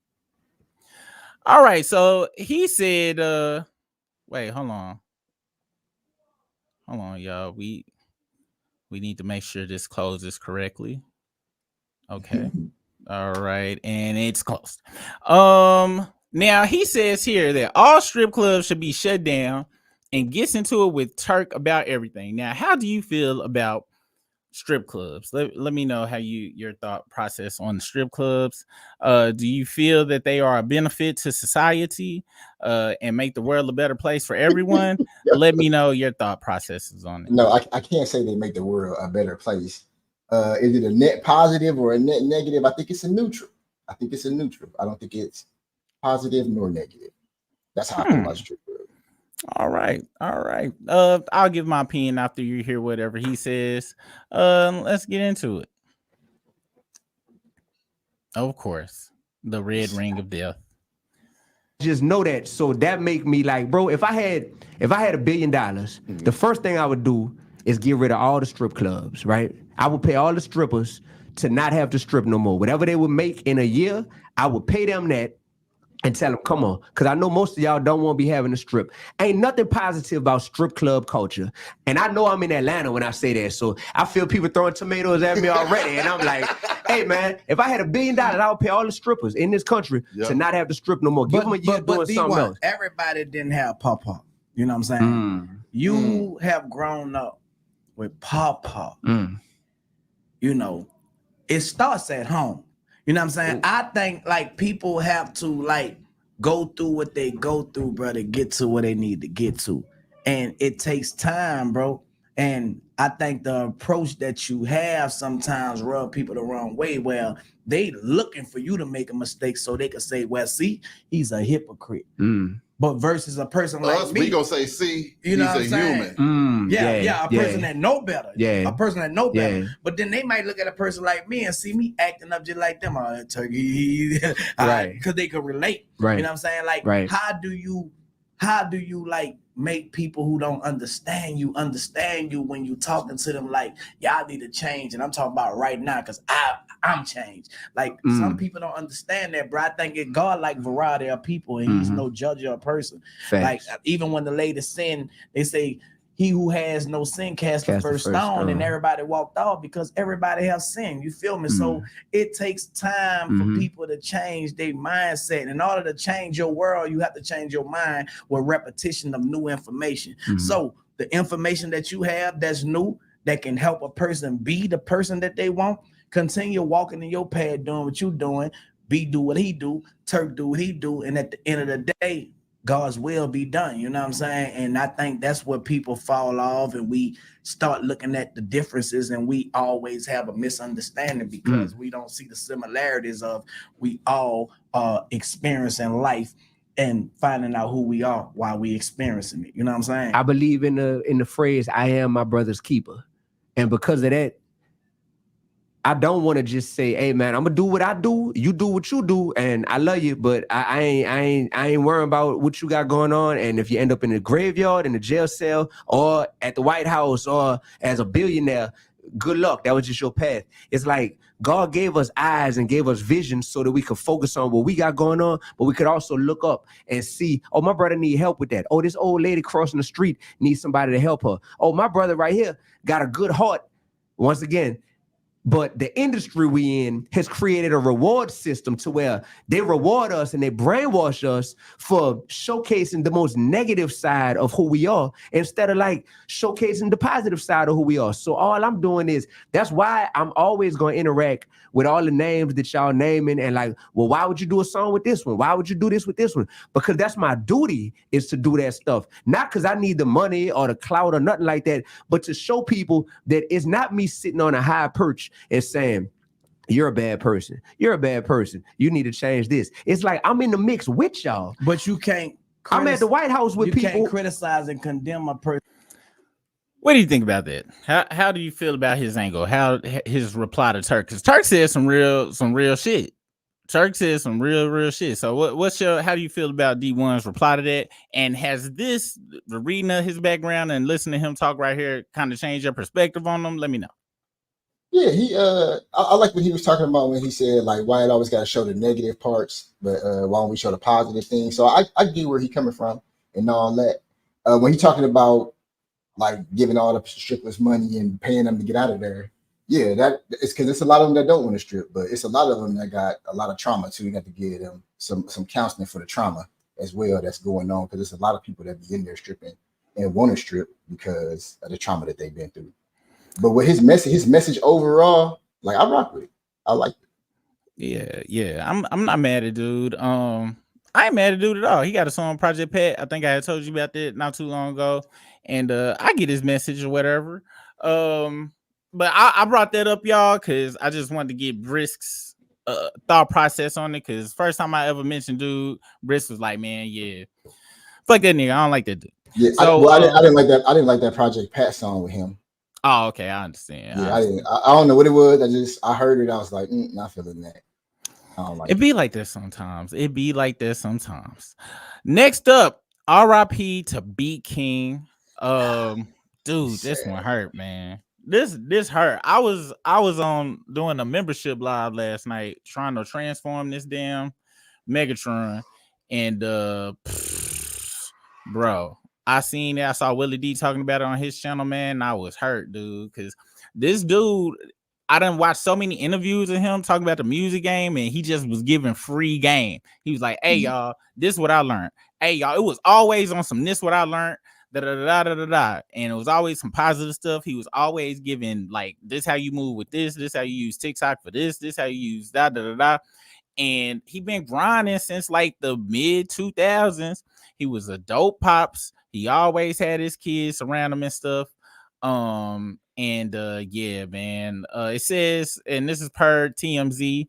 All right, so he said, wait, hold on, y'all. We need to make sure this closes correctly. Okay. All right, and it's closed. Now he says here that all strip clubs should be shut down and gets into it with Turk about everything. Now, how do you feel about strip clubs? Let me know how your thought process on the strip clubs. Do you feel that they are a benefit to society and make the world a better place for everyone? Let me know your thought processes on it. No, I can't say they make the world a better place. Is it a net positive or a net negative? I think it's a neutral. I don't think it's positive nor negative. That's how I feel about strip club. All right. I'll give my opinion after you hear whatever he says. Let's get into it. Of course, the red ring of death. Just know that. So that make me like, bro, if I had $1 billion, the first thing I would do is get rid of all the strip clubs, right? I would pay all the strippers to not have to strip no more. Whatever they would make in a year, I would pay them that and tell them, come on. Because I know most of y'all don't want to be having a strip. Ain't nothing positive about strip club culture. And I know I'm in Atlanta when I say that. So I feel people throwing tomatoes at me already. And I'm like, hey, man, if I had $1 billion, I would pay all the strippers in this country to not have to strip no more. Give them a year doing something else. Everybody didn't have pop-pop. You know what I'm saying? You have grown up with pop-pop. You know, it starts at home. You know what I'm saying? I think like people have to like go through what they go through, bro, to get to where they need to get to. And it takes time, bro. And I think the approach that you have sometimes rub people the wrong way. Well, they looking for you to make a mistake so they can say, well, see, he's a hypocrite. But versus a person like me, we gonna say, see, you know he's what a I'm human. A person that know better. A person that know better. But then they might look at a person like me and see me acting up just like them. Turkey, right? Because they could relate. Right. You know what I'm saying? Like, how do you like make people who don't understand you when you talking to them like y'all need to change? And I'm talking about right now because I'm changed. Like some people don't understand that, bro. I think it God like variety of people, and he's no judge of a person. Facts. Like even when the lady sinned, they say he who has no sin cast the first stone, and everybody walked off because everybody has sin. You feel me? So it takes time for people to change their mindset. And in order to change your world, you have to change your mind with repetition of new information. So the information that you have that's new, that can help a person be the person that they want, continue walking in your path, doing what you're doing. B do what he do, Turk do what he do, and at the end of the day, God's will be done. You know what I'm saying? And I think that's where people fall off, and we start looking at the differences, and we always have a misunderstanding because we don't see the similarities of we all are experiencing life and finding out who we are while we experiencing it. You know what I'm saying? I believe in the phrase, I am my brother's keeper. And because of that, I don't want to just say, hey man, I'm gonna do what I do, you do what you do, and I love you, but I ain't worrying about what you got going on. And if you end up in the graveyard, in the jail cell, or at the White House, or as a billionaire, good luck. That was just your path. It's like God gave us eyes and gave us vision so that we could focus on what we got going on, but we could also look up and see, oh, my brother need help with that. Oh, this old lady crossing the street needs somebody to help her. Oh, my brother right here got a good heart. Once again, But the industry we in has created a reward system to where they reward us and they brainwash us for showcasing the most negative side of who we are instead of like showcasing the positive side of who we are. So all I'm doing is, that's why I'm always going to interact with all the names that y'all naming and like, well, why would you do a song with this one? Why would you do this with this one? Because that's my duty, is to do that stuff. Not because I need the money or the clout or nothing like that, but to show people that it's not me sitting on a high perch and saying, you're a bad person. You're a bad person. You need to change this. It's like I'm in the mix with y'all. But you can't. I'm at the White House with people. You can't criticize and condemn a person. What do you think about that? How do you feel about his angle? How his reply to Turk? Because Turk said some real shit. Turk said some real shit. So how do you feel about D1's reply to that? And has this, the reading of his background and listening to him talk right here, kind of changed your perspective on him? Let me know. Yeah, I like what he was talking about when he said like, why it always got to show the negative parts, but why don't we show the positive things? So I get where he coming from and all that. When he talking about like giving all the strippers money and paying them to get out of there, yeah, that it's because it's a lot of them that don't want to strip, but it's a lot of them that got a lot of trauma too. You got to give them some counseling for the trauma as well that's going on, because there's a lot of people that be in there stripping and want to strip because of the trauma that they've been through. But with his message overall, like, I rock with it. I like it. Yeah. I'm not mad at dude. I ain't mad at dude at all. He got a song, Project Pat. I think I had told you about that not too long ago. And I get his message or whatever. But I brought that up, y'all, because I just wanted to get Brisk's thought process on it. Because first time I ever mentioned dude, Brisk was like, man, yeah, fuck that nigga. I don't like that dude. Yeah, so, I didn't like that. I didn't like that Project Pat song with him. Oh, okay, I understand. Yeah, I don't know what it was. I heard it. I was like, not feeling that. I don't like it. Be like that sometimes. Next up, R.I.P. to BeatKing. Dude, this one hurt, man. This hurt. I was on doing a membership live last night, trying to transform this damn Megatron, and bro, I seen it. I saw Willie D talking about it on his channel, man. And I was hurt, dude, because this dude, I done watched so many interviews of him talking about the music game, and he just was giving free game. He was like, hey, y'all, this is what I learned. Hey, y'all, it was always on some this what I learned. And it was always some positive stuff. He was always giving like, this how you move with this how you use TikTok for this how you use and he been grinding since like the mid 2000s. He was a dope pops. He always had his kids around him and stuff. Yeah, man. It says, and this is per TMZ.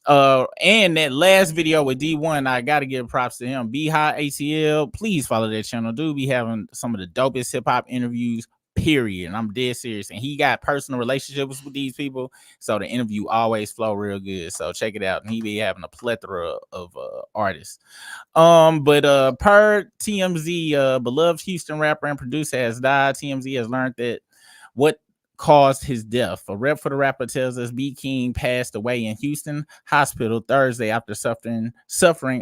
And that last video with D1, I gotta give props to him. Be High ATL, please follow that channel. Dude be having some of the dopest hip-hop interviews, period. And I'm dead serious. And he got personal relationships with these people, so the interview always flow real good. So check it out. And he be having a plethora of artists. But per TMZ, beloved Houston rapper and producer has died. TMZ has learned that what caused his death. A rep for the rapper tells us BeatKing passed away in Houston hospital Thursday after suffering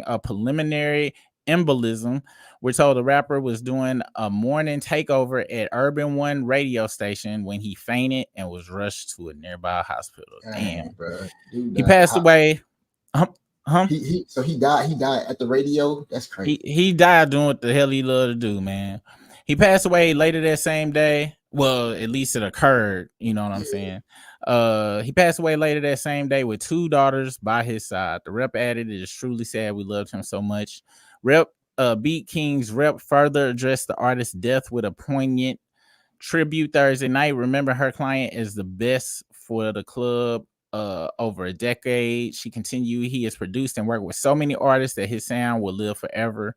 a preliminary embolism. We're told the rapper was doing a morning takeover at Urban One radio station when he fainted and was rushed to a nearby hospital. Damn, bro. He passed away. So he died at the radio. That's crazy. He died doing what the hell he loved to do, man. He passed away later that same day. Well, at least it occurred. You know what I'm saying? He passed away later that same day with 2 daughters by his side. The rep added, "It is truly sad. We loved him so much." BeatKing's rep further addressed the artist's death with a poignant tribute Thursday night. Remember her client is the best for the club over a decade. She continued, "He has produced and worked with so many artists that his sound will live forever.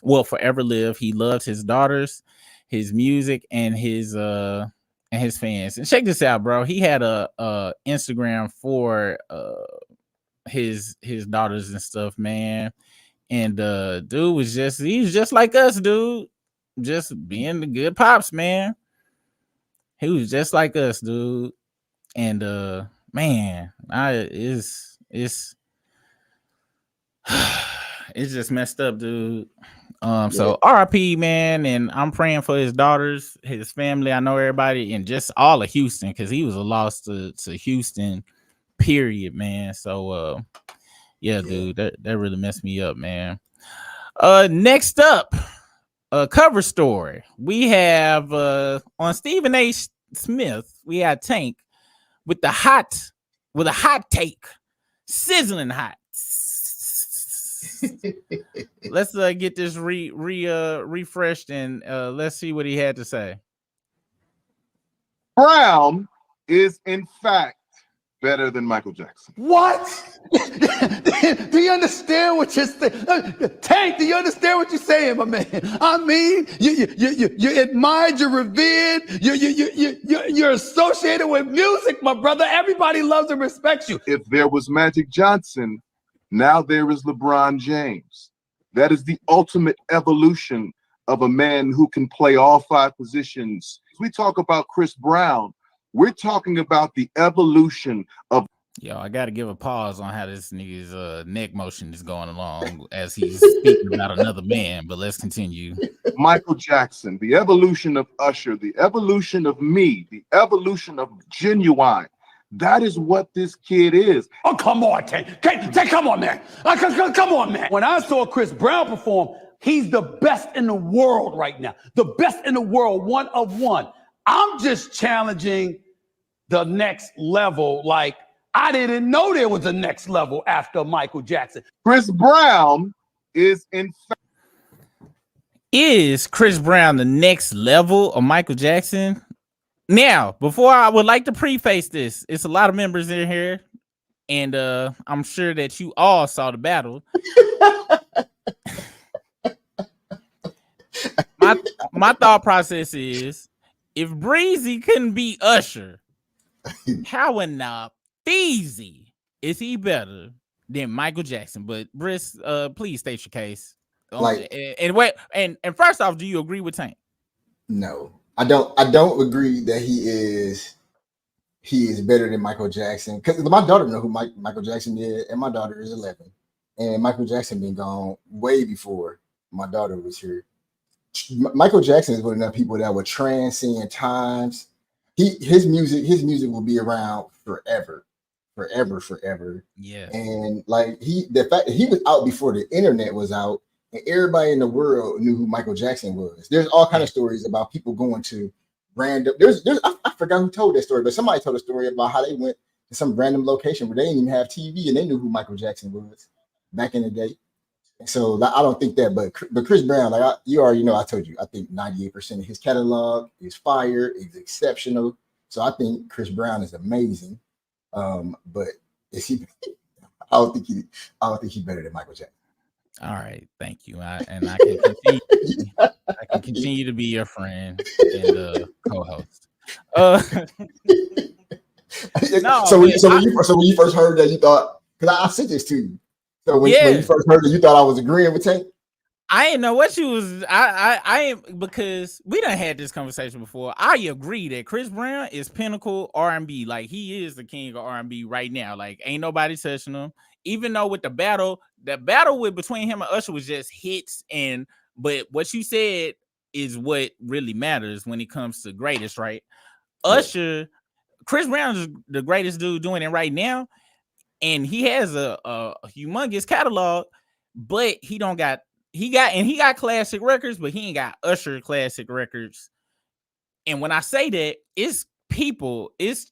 Will forever live. He loved his daughters, his music, and his fans." And check this out, bro. He had a Instagram for his daughters and stuff, man. And dude was he's just like us, dude. Just being the good pops, man. He was just like us, dude. And man, it's just messed up, dude. So RIP, man, and I'm praying for his daughters, his family. I know everybody, and just all of Houston, because he was a loss to Houston, period, man. So yeah, dude, that really messed me up, man. Next up, cover story. We have on Stephen A. Smith, we had Tank with a hot take, sizzling hot. Let's get this refreshed and let's see what he had to say. Brown is in fact better than Michael Jackson. What? Do you understand what you're saying? Tank, do you understand what you're saying, my man? I mean, you admired, you're revered, you're associated with music, my brother. Everybody loves and respects you. If there was Magic Johnson, now there is LeBron James. That is the ultimate evolution of a man who can play all 5 positions. We talk about Chris Brown. We're talking about the evolution of. Yo, I got to give a pause on how this nigga's neck motion is going along as he's speaking about another man, but let's continue. Michael Jackson, the evolution of Usher, the evolution of me, the evolution of Genuine. That is what this kid is. Oh, come on, Tank. Come on, man. Come on, man. When I saw Chris Brown perform, he's the best in the world right now. The best in the world, one of one. I'm just challenging the next level. Like, I didn't know there was a next level after Michael Jackson. Chris Brown is in fact. Is Chris Brown the next level of Michael Jackson? Now, before I would like to preface this, it's a lot of members in here, and I'm sure that you all saw the battle. my thought process is, if Breezy couldn't beat Usher, how in the feezy is he better than Michael Jackson? But Briss, please state your case. Like, and first off, do you agree with Tank? No, I don't agree that he is better than Michael Jackson, because my daughter know who Michael Jackson is, and my daughter is 11, and Michael Jackson been gone way before my daughter was here. Michael Jackson is one of the people that would transcend times. His music will be around forever. Yeah. And like the fact that he was out before the internet was out, and everybody in the world knew who Michael Jackson was. There's all kind of stories about people going to random. I forgot who told that story, but somebody told a story about how they went to some random location where they didn't even have TV and they knew who Michael Jackson was back in the day. So I don't think that, but Chris Brown, like you already know, I told you, I think 98% of his catalog is fire, is exceptional. So I think Chris Brown is amazing. But is he? I don't think he's better than Michael Jackson. All right, thank you. I can continue to be your friend and co-host. No, so when you first heard that, you thought, because I sent this to you. So when you first heard it, you thought I was agreeing with Tank? I didn't know what you was. I because we done had this conversation before. I agree that Chris Brown is pinnacle R&B. Like, he is the king of R&B right now. Like, ain't nobody touching him. Even though with the battle with between him and Usher was just hits, but what you said is what really matters when it comes to greatest, right? Usher, Chris Brown is the greatest dude doing it right now, and he has a humongous catalog, but he got classic records, but he ain't got Usher classic records. And when I say that, it's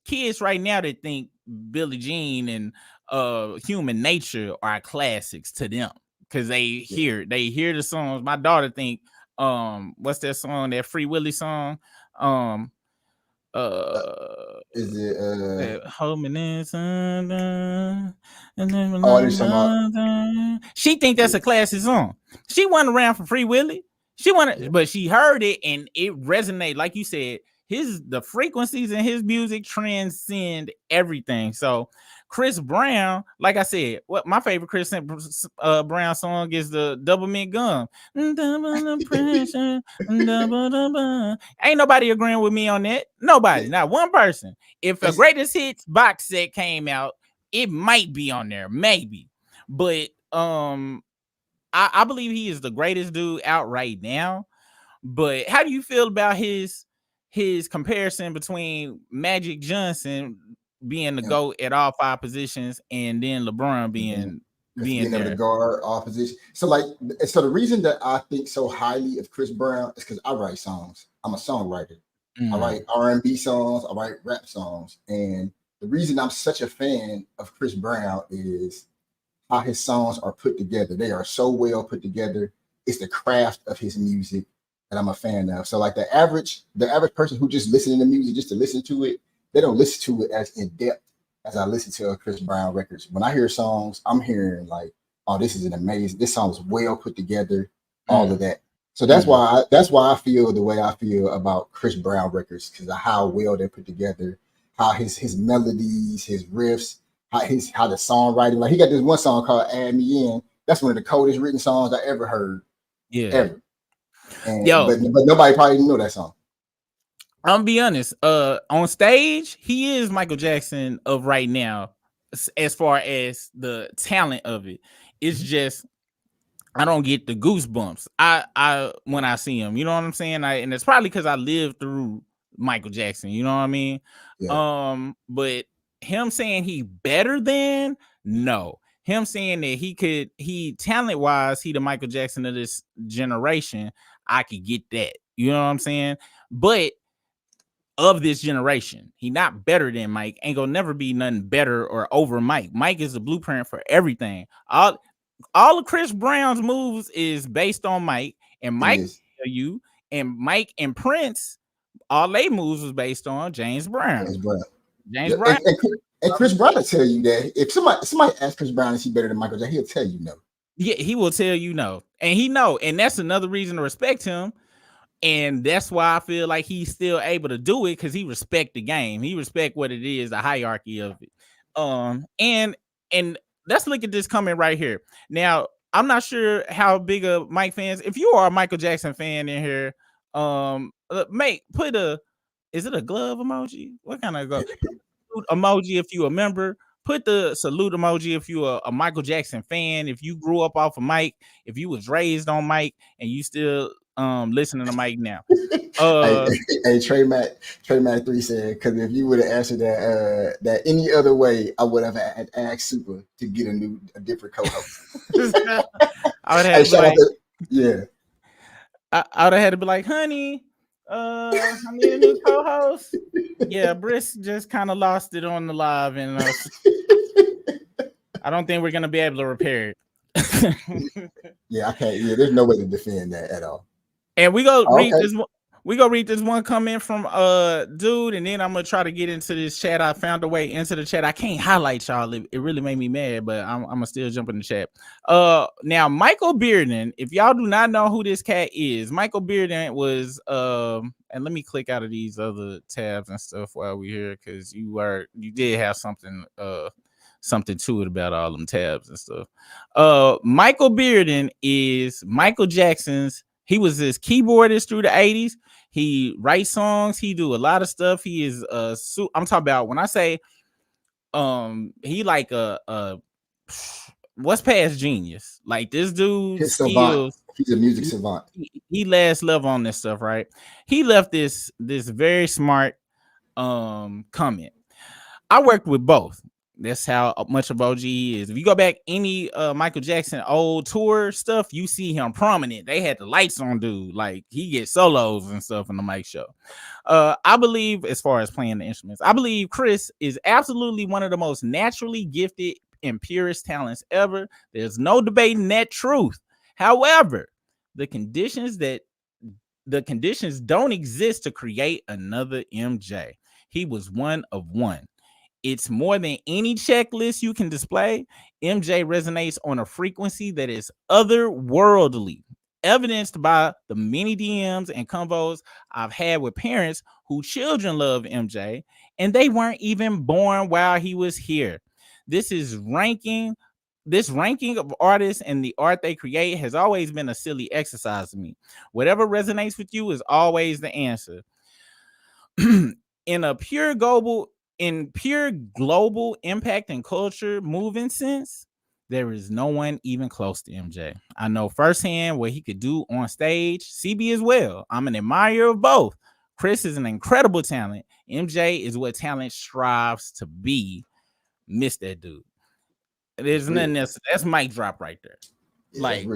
kids right now that think Billie Jean and Human Nature are classics to them because they hear the songs. My daughter think what's that song, that Free Willy song? Is it Hold Me This Under? She think that's a classic song. She wasn't around for Free Willy. But she heard it and it resonated. Like you said, the frequencies in his music transcend everything. So Chris Brown, like I said, what my favorite Chris Brown song is the Double Mint Gum. Double pressure, ain't nobody agreeing with me on that. Nobody, not one person. If a greatest hits box set came out, it might be on there, maybe. But I believe he is the greatest dude out right now. But how do you feel about his comparison between Magic Johnson being the GOAT at all 5 positions and then LeBron being able there to guard all positions? So the reason that I think so highly of Chris Brown is because I write songs. I'm a songwriter. I write R&B songs. I write rap songs. And the reason I'm such a fan of Chris Brown is how his songs are put together. They are so well put together. It's the craft of his music that I'm a fan of. So like the average person who just listening to music just to listen to it, they don't listen to it as in depth as I listen to Chris Brown records. When I hear songs, I'm hearing like, oh, this song is well put together, all of that. So that's why I feel the way I feel about Chris Brown records, because of how well they're put together, how his melodies, his riffs, how the songwriting. Like he got this one song called "Add Me In." That's one of the coldest written songs I ever heard. Yeah. Ever. And, but nobody probably knew that song. I'm gonna be honest. On stage, he is Michael Jackson of right now, as far as the talent of it. It's just I don't get the goosebumps. I when I see him, you know what I'm saying? And it's probably because I lived through Michael Jackson, you know what I mean? Yeah. But him saying he better than, no. Him saying that he talent wise, he the Michael Jackson of this generation, I could get that. You know what I'm saying? But of this generation, he not better than Mike. Ain't gonna never be nothing better or over Mike. Mike is the blueprint for everything. All of Chris Brown's moves is based on Mike, and Mike tell you, and Mike and Prince, all they moves was based on James Brown. James Brown. And Chris Brown will tell you that if somebody asks Chris Brown is he better than Michael Jackson, he'll tell you no. Yeah, he will tell you no, and he know, and that's another reason to respect him. And that's why I feel like he's still able to do it, because he respect the game. He respect what it is, the hierarchy of it. And let's look at this comment right here. Now, I'm not sure how big of Mike fans. If you are a Michael Jackson fan in here, is it a glove emoji? What kind of glove? Emoji if you a member. Put the salute emoji if you a Michael Jackson fan. If you grew up off of Mike, if you was raised on Mike and you still listening to Mike now. Hey, Trey Mac 3 said, because if you would have answered that any other way, I would have asked Super to get a different co-host. I would have I would have had to be like, honey, I need a new co-host. Yeah, Briss just kind of lost it on the live, and I don't think we're gonna be able to repair it. Yeah, I can't. Yeah, there's no way to defend that at all. And we go read this one. We gonna read this one comment from dude, and then I'm gonna try to get into this chat. I found a way into the chat. I can't highlight y'all. It really made me mad, but I'm gonna still jump in the chat. Now Michael Bearden, if y'all do not know who this cat is, Michael Bearden was and let me click out of these other tabs and stuff while we're here, because you did have something to it about all them tabs and stuff. Michael Bearden is Michael Jackson's. He was his keyboardist through the 80s. He writes songs. He do a lot of stuff. He is I'm talking about, when I say he like a what's past genius. Like this dude skills. He's a music savant. He last level on this stuff, right? He left this very smart comment. I worked with both. That's how much of OG he is. If you go back any Michael Jackson old tour stuff, you see him prominent. They had the lights on dude. Like he gets solos and stuff in the mic show. I believe, as far as playing the instruments, I believe Chris is absolutely one of the most naturally gifted and purest talents ever. There's no debating that truth. However, the conditions don't exist to create another MJ. He was one of one. It's more than any checklist you can display. MJ resonates on a frequency that is otherworldly, evidenced by the many DMs and convos I've had with parents whose children love MJ, and they weren't even born while he was here. This ranking of artists and the art they create has always been a silly exercise to me. Whatever resonates with you is always the answer. In pure global impact and culture moving sense, There is no one even close to MJ. I know firsthand what he could do on stage. CB as well. I'm an admirer of both. Chris is an incredible talent. MJ is what talent strives to be. Miss that dude. There's nothing else. That's mic drop right there. Yeah, like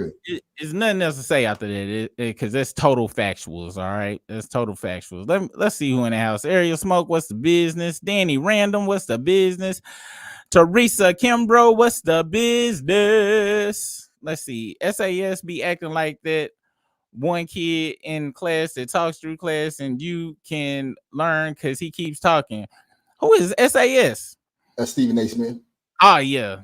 it's nothing else to say after that because that's total factuals. All right, that's total factuals. Let's see who in the house. Ariel Smoke, what's the business? Danny Random, what's the business? Teresa Kimbrough, what's the business? Let's see. SAS be acting like that one kid in class that talks through class and you can learn because he keeps talking. Who is SAS? Stephen A. Smith. Oh yeah.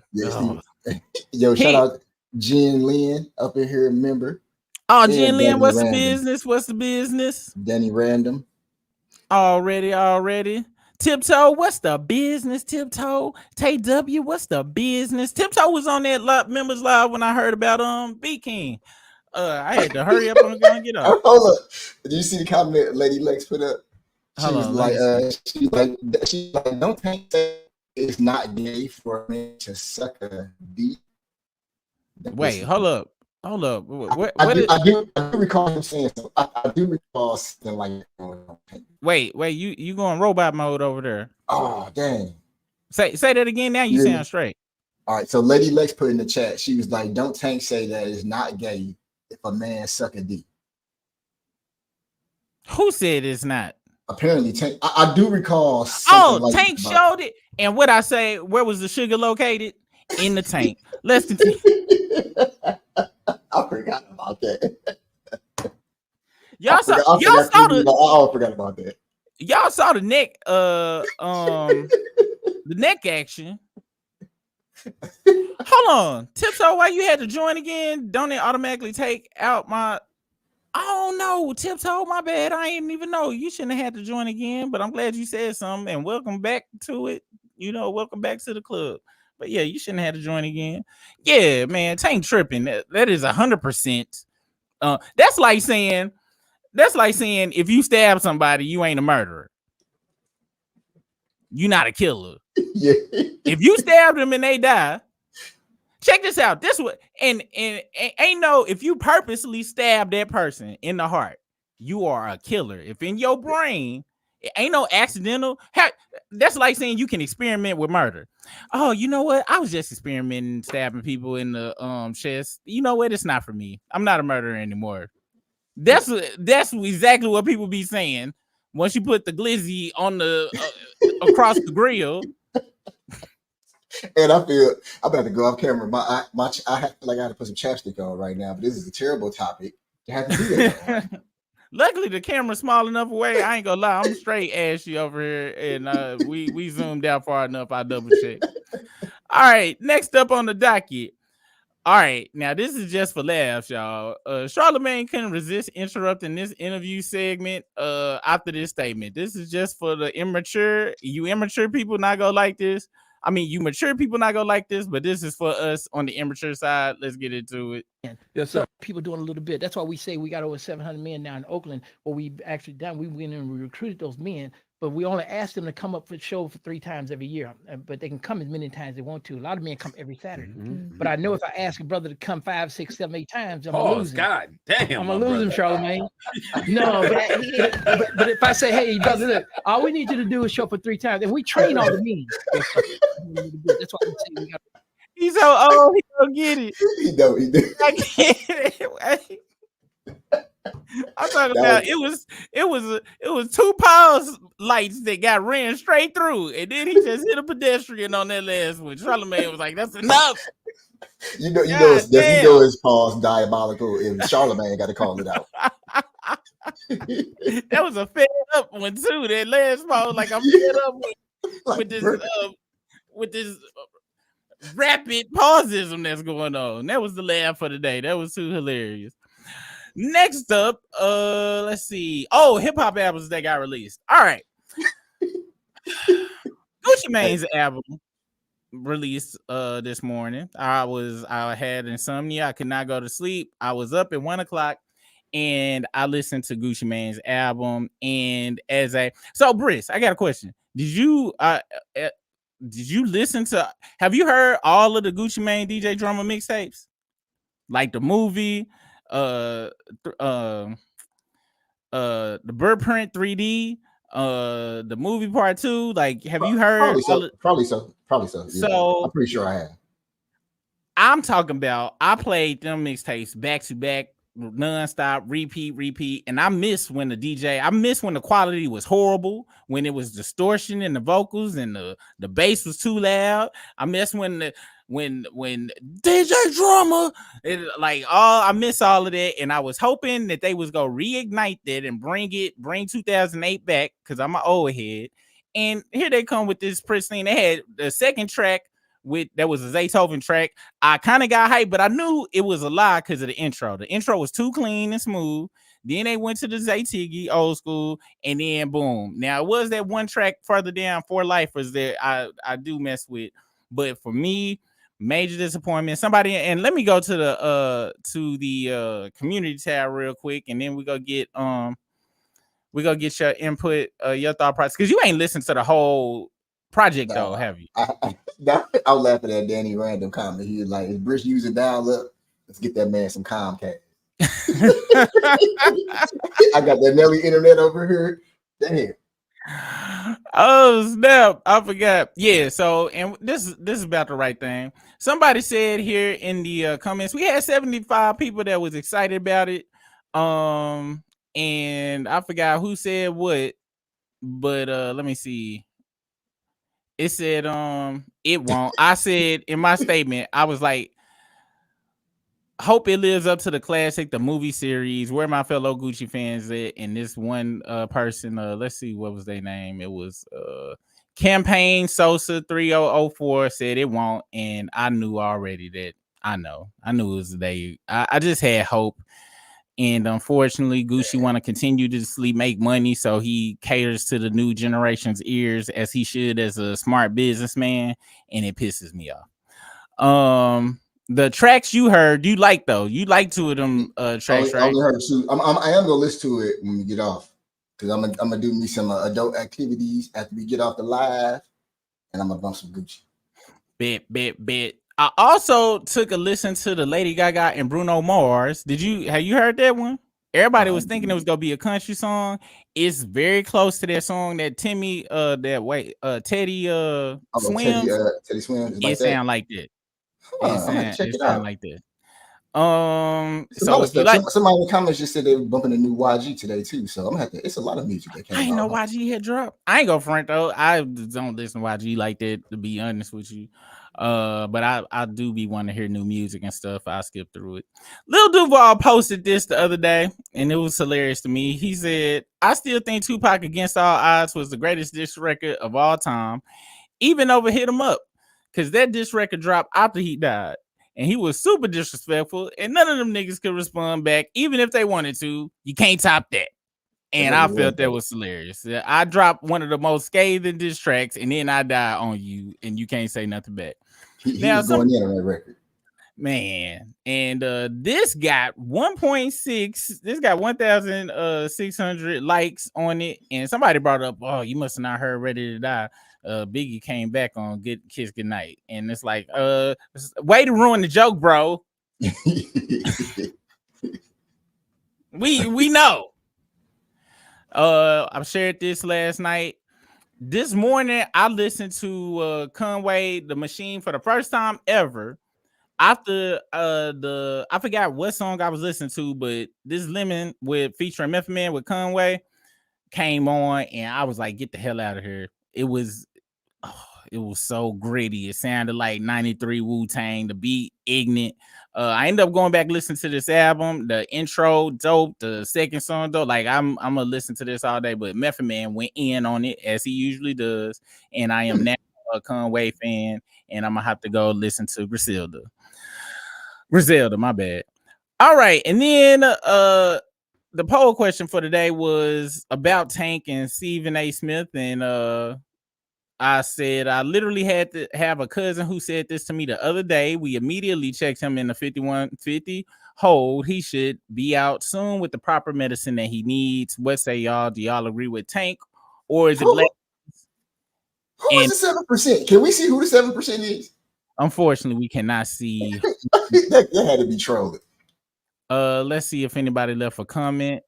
Yo, shout out Jen Lynn up in here, member. Oh, Jen Lynn, what's the business? What's the business? Danny Random. Already. Tiptoe, what's the business? Tiptoe. Tay W, what's the business? Tiptoe was on that members live when I heard about BeatKing. I had to hurry up and go and get up. Hold up. Did you see the comment Lady Lex put up? She was like, don't think it's not gay for a man to suck a D. Wait, hold up. I do recall him saying so. I do recall something like that. Wait, you going robot mode over there? Oh, dang. Say that again. Now you sound straight. All right, so Lady Lex put in the chat. She was like, "Don't Tank say that it's not gay if a man suck a D." Who said it's not? Apparently, Tank. I do recall. Tank showed it. And what I say? Where was the sugar located? In the tank. Let's continue. I forgot about that. I forgot about that. Y'all saw the neck, the neck action. Hold on, Tiptoe, why you had to join again? Don't it automatically take out my? Oh no, Tiptoe, my bad. I didn't even know. You shouldn't have had to join again. But I'm glad you said something and welcome back to it. Welcome back to the club. But yeah, you shouldn't have to join again. Yeah, man, Tank tripping. That is 100%. That's like saying if you stab somebody, you ain't a murderer. You're not a killer. Yeah. If you stab them and they die, check this out. This what and ain't no if you purposely stab that person in the heart, you are a killer. If in your brain, it ain't no accidental. That's like saying you can experiment with murder. Oh, you know what? I was just experimenting, stabbing people in the chest. You know what? It's not for me. I'm not a murderer anymore. That's exactly what people be saying once you put the glizzy on the across the grill. And I feel I'm about to go off camera. I feel like I have to put some chapstick on right now, but this is a terrible topic to have to do that. Luckily, the camera's small enough away. I ain't gonna lie, I'm straight ashy over here, and we zoomed out far enough. I double check. All right, next up on the docket. All right, now this is just for laughs, y'all. Charlamagne couldn't resist interrupting this interview segment after this statement. This is just for the immature. You immature people not gonna like this. I mean, you mature people not gonna like this, but this is for us on the immature side. Let's get into it. Yes, sir. People doing a little bit. That's why we say we got over 700 men now in Oakland. What we actually done, we went in and we recruited those men, but we only asked them to come up for the show for 3 times every year. But they can come as many times as they want to. A lot of men come every Saturday. But I know if I ask a brother to come 5, 6, 7, 8 times, I'm gonna lose him. God damn, I'm gonna lose him, Charlamagne. No, but if I say, hey, brother, look, all we need you to do is show up for 3 times, and we train all the men. That's why we say we got. He's so old, he don't get it. He do. I can't. I'm talking about it was 2 pause lights that got ran straight through, and then he just hit a pedestrian on that last one. Charlamagne was like, "That's enough." You know his pause diabolical. If Charlamagne got to call it out. That was a fed up one too. That last pause, like I'm fed up with this rapid pausism that's going on. That was the laugh for the day. That was too hilarious. Next up, let's see. Oh, hip hop albums that got released. All right. Gucci Mane's album released this morning. I had insomnia. I could not go to sleep. I was up at 1:00 and I listened to Gucci Mane's album. And so Briss, I got a question. Did you did you listen to? Have you heard all of the Gucci Mane DJ Drama mixtapes? Like the movie, the Bird Print 3D, the movie part 2. Like, have you heard? Probably so. Yeah. So I'm pretty sure I have. I'm talking about. I played them mixtapes back to back, nonstop, repeat, and I miss when the quality was horrible, when it was distortion in the vocals and the bass was too loud. I miss when DJ Drama, I miss all of that, and I was hoping that they was gonna reignite that and bring 2008 back, because I'm an old head. And here they come with this pristine. They had the second track that was a Zaytoven track. I kind of got hyped, but I knew it was a lie because of the intro. The intro was too clean and smooth. Then they went to the Zaytigi old school, and then boom. Now it was that one track further down, For Lifers, that I do mess with, but for me, major disappointment. Somebody, and let me go to the community tab real quick, and then we go get your input, your thought process, because you ain't listened to the whole project though, have you? I was laughing at Danny random comment. He was like, "Is Brish using dial up? Let's get that man some Comcast." I got that Nelly internet over here. Damn. Oh snap! I forgot. Yeah. So, and this is about the right thing. Somebody said here in the comments, we had 75 people that was excited about it. And I forgot who said what, but let me see. It said it won't. I said in my statement, I was like, hope it lives up to the classic, the movie series. Where my fellow Gucci fans at? And this one person, let's see, what was their name? It was Campaign Sosa 3004 said it won't, and I knew already that I knew it was they. I just had hope. And unfortunately, Gucci want to continue to make money, so he caters to the new generation's ears as he should, as a smart businessman, and it pisses me off. The tracks you heard, you like though? You like two of them tracks, right? I only heard two. I am gonna listen to it when we get off, because I'm gonna do me some adult activities after we get off the live, and I'm gonna bump some Gucci. Bet. I also took a listen to the Lady Gaga and Bruno Mars. Have you heard that one? Everybody was thinking it was gonna be a country song. It's very close to that song that Teddy Swims. Teddy Swims. It sound like that. Check it out. Like that. So if you like, somebody in the comments just said they were bumping a new YG today too. So I'm gonna have to. It's a lot of music that came out. I ain't know YG had dropped. I ain't go front though. I don't listen to YG like that, to be honest with you. But I do be wanting to hear new music and stuff. I skip through it. Lil Duval posted this the other day, and it was hilarious to me. He said, "I still think Tupac Against All Odds was the greatest diss record of all time, even over Hit 'Em Up, because that diss record dropped after he died. And he was super disrespectful, and none of them niggas could respond back, even if they wanted to. You can't top that." And I felt that was hilarious. I dropped one of the most scathing diss tracks, and then I die on you, and you can't say nothing back. He was going in on that record. Man, and this got 1.6. This got 1,600 likes on it, and somebody brought up, "Oh, you must have not heard Ready to Die." Biggie came back on Good Kiss Goodnight, and it's like, way to ruin the joke, bro. we know. I shared this last night. This morning, I listened to Conway the Machine for the first time ever. After I forgot what song I was listening to, but this Lemon featuring Method Man with Conway came on, and I was like, "Get the hell out of here!" It was so gritty. It sounded like 93 Wu-Tang. The beat ignorant. I ended up going back listening to this album. The intro dope. The second song dope. Like I'm gonna listen to this all day. But Method Man went in on it as he usually does, and I am now a Conway fan, and I'm gonna have to go listen to Griselda. My bad. All right, and then the poll question for today was about Tank and Stephen A. Smith, and I said I literally had to have a cousin who said this to me the other day. We immediately checked him in the 5150 hold. He should be out soon with the proper medicine that he needs. What say y'all? Do y'all agree with Tank, or is it Black? Who is the 7%? Can we see who the 7% is? Unfortunately, we cannot see. that had to be trolling. Let's see if anybody left a comment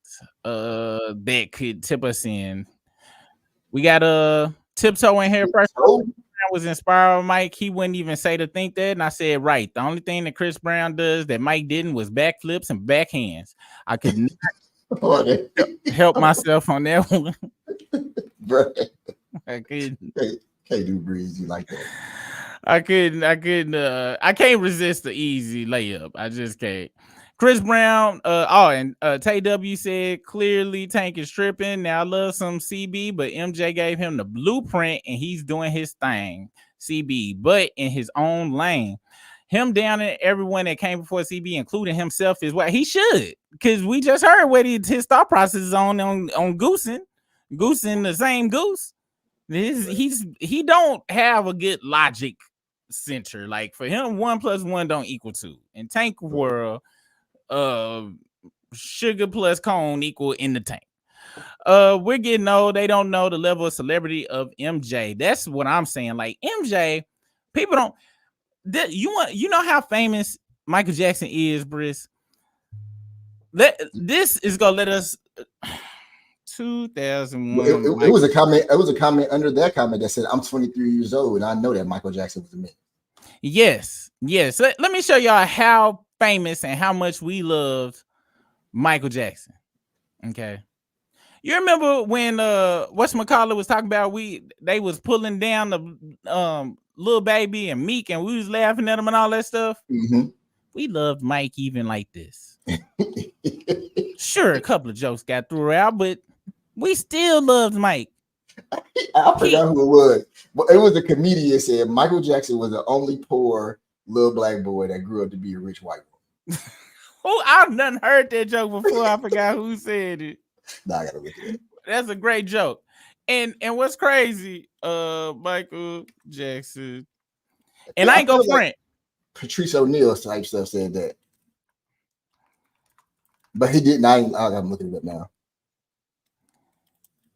that could tip us in. We got Tiptoe in here first. I was inspired by Mike. He wouldn't even say to think that, and I said, right. The only thing that Chris Brown does that Mike didn't was backflips and backhands. I could not help myself on that one. Bro, I couldn't. Can't do breezy like that. I can't resist the easy layup. I just can't. Chris Brown, and Tay W said clearly Tank is tripping. Now I love some CB, but MJ gave him the blueprint and he's doing his thing. CB, but in his own lane. Him down and everyone that came before CB, including himself, is what he should. Because we just heard what his thought process is on Goosen. Goosen, the same goose. He don't have a good logic center. Like for him, 1 + 1 don't equal 2. In Tank world, sugar plus cone equal in the tank. We're getting old. They don't know the level of celebrity of MJ. That's what I'm saying. Like MJ, people don't. You know how famous Michael Jackson is, Briss. This is gonna let us. 2001. It was a comment. It was a comment under that comment that said, "I'm 23 years old and I know that Michael Jackson was a man." Yes. Let me show y'all how famous and how much we loved Michael Jackson. Okay. You remember when whatchamacallit was talking about they was pulling down the Lil Baby and Meek and we was laughing at them and all that stuff? Mm-hmm. We loved Mike even like this. Sure, a couple of jokes got thrown out, but we still loved Mike. I forgot who it was. But it was a comedian said Michael Jackson was the only poor little black boy that grew up to be a rich white boy. Oh, I've done heard that joke before. I forgot who said it. Nah, I gotta look at it. That's a great joke. And what's crazy, Michael Jackson. And I ain't gonna front. Patrice O'Neal type stuff said that. But he didn't. I'm looking it up now.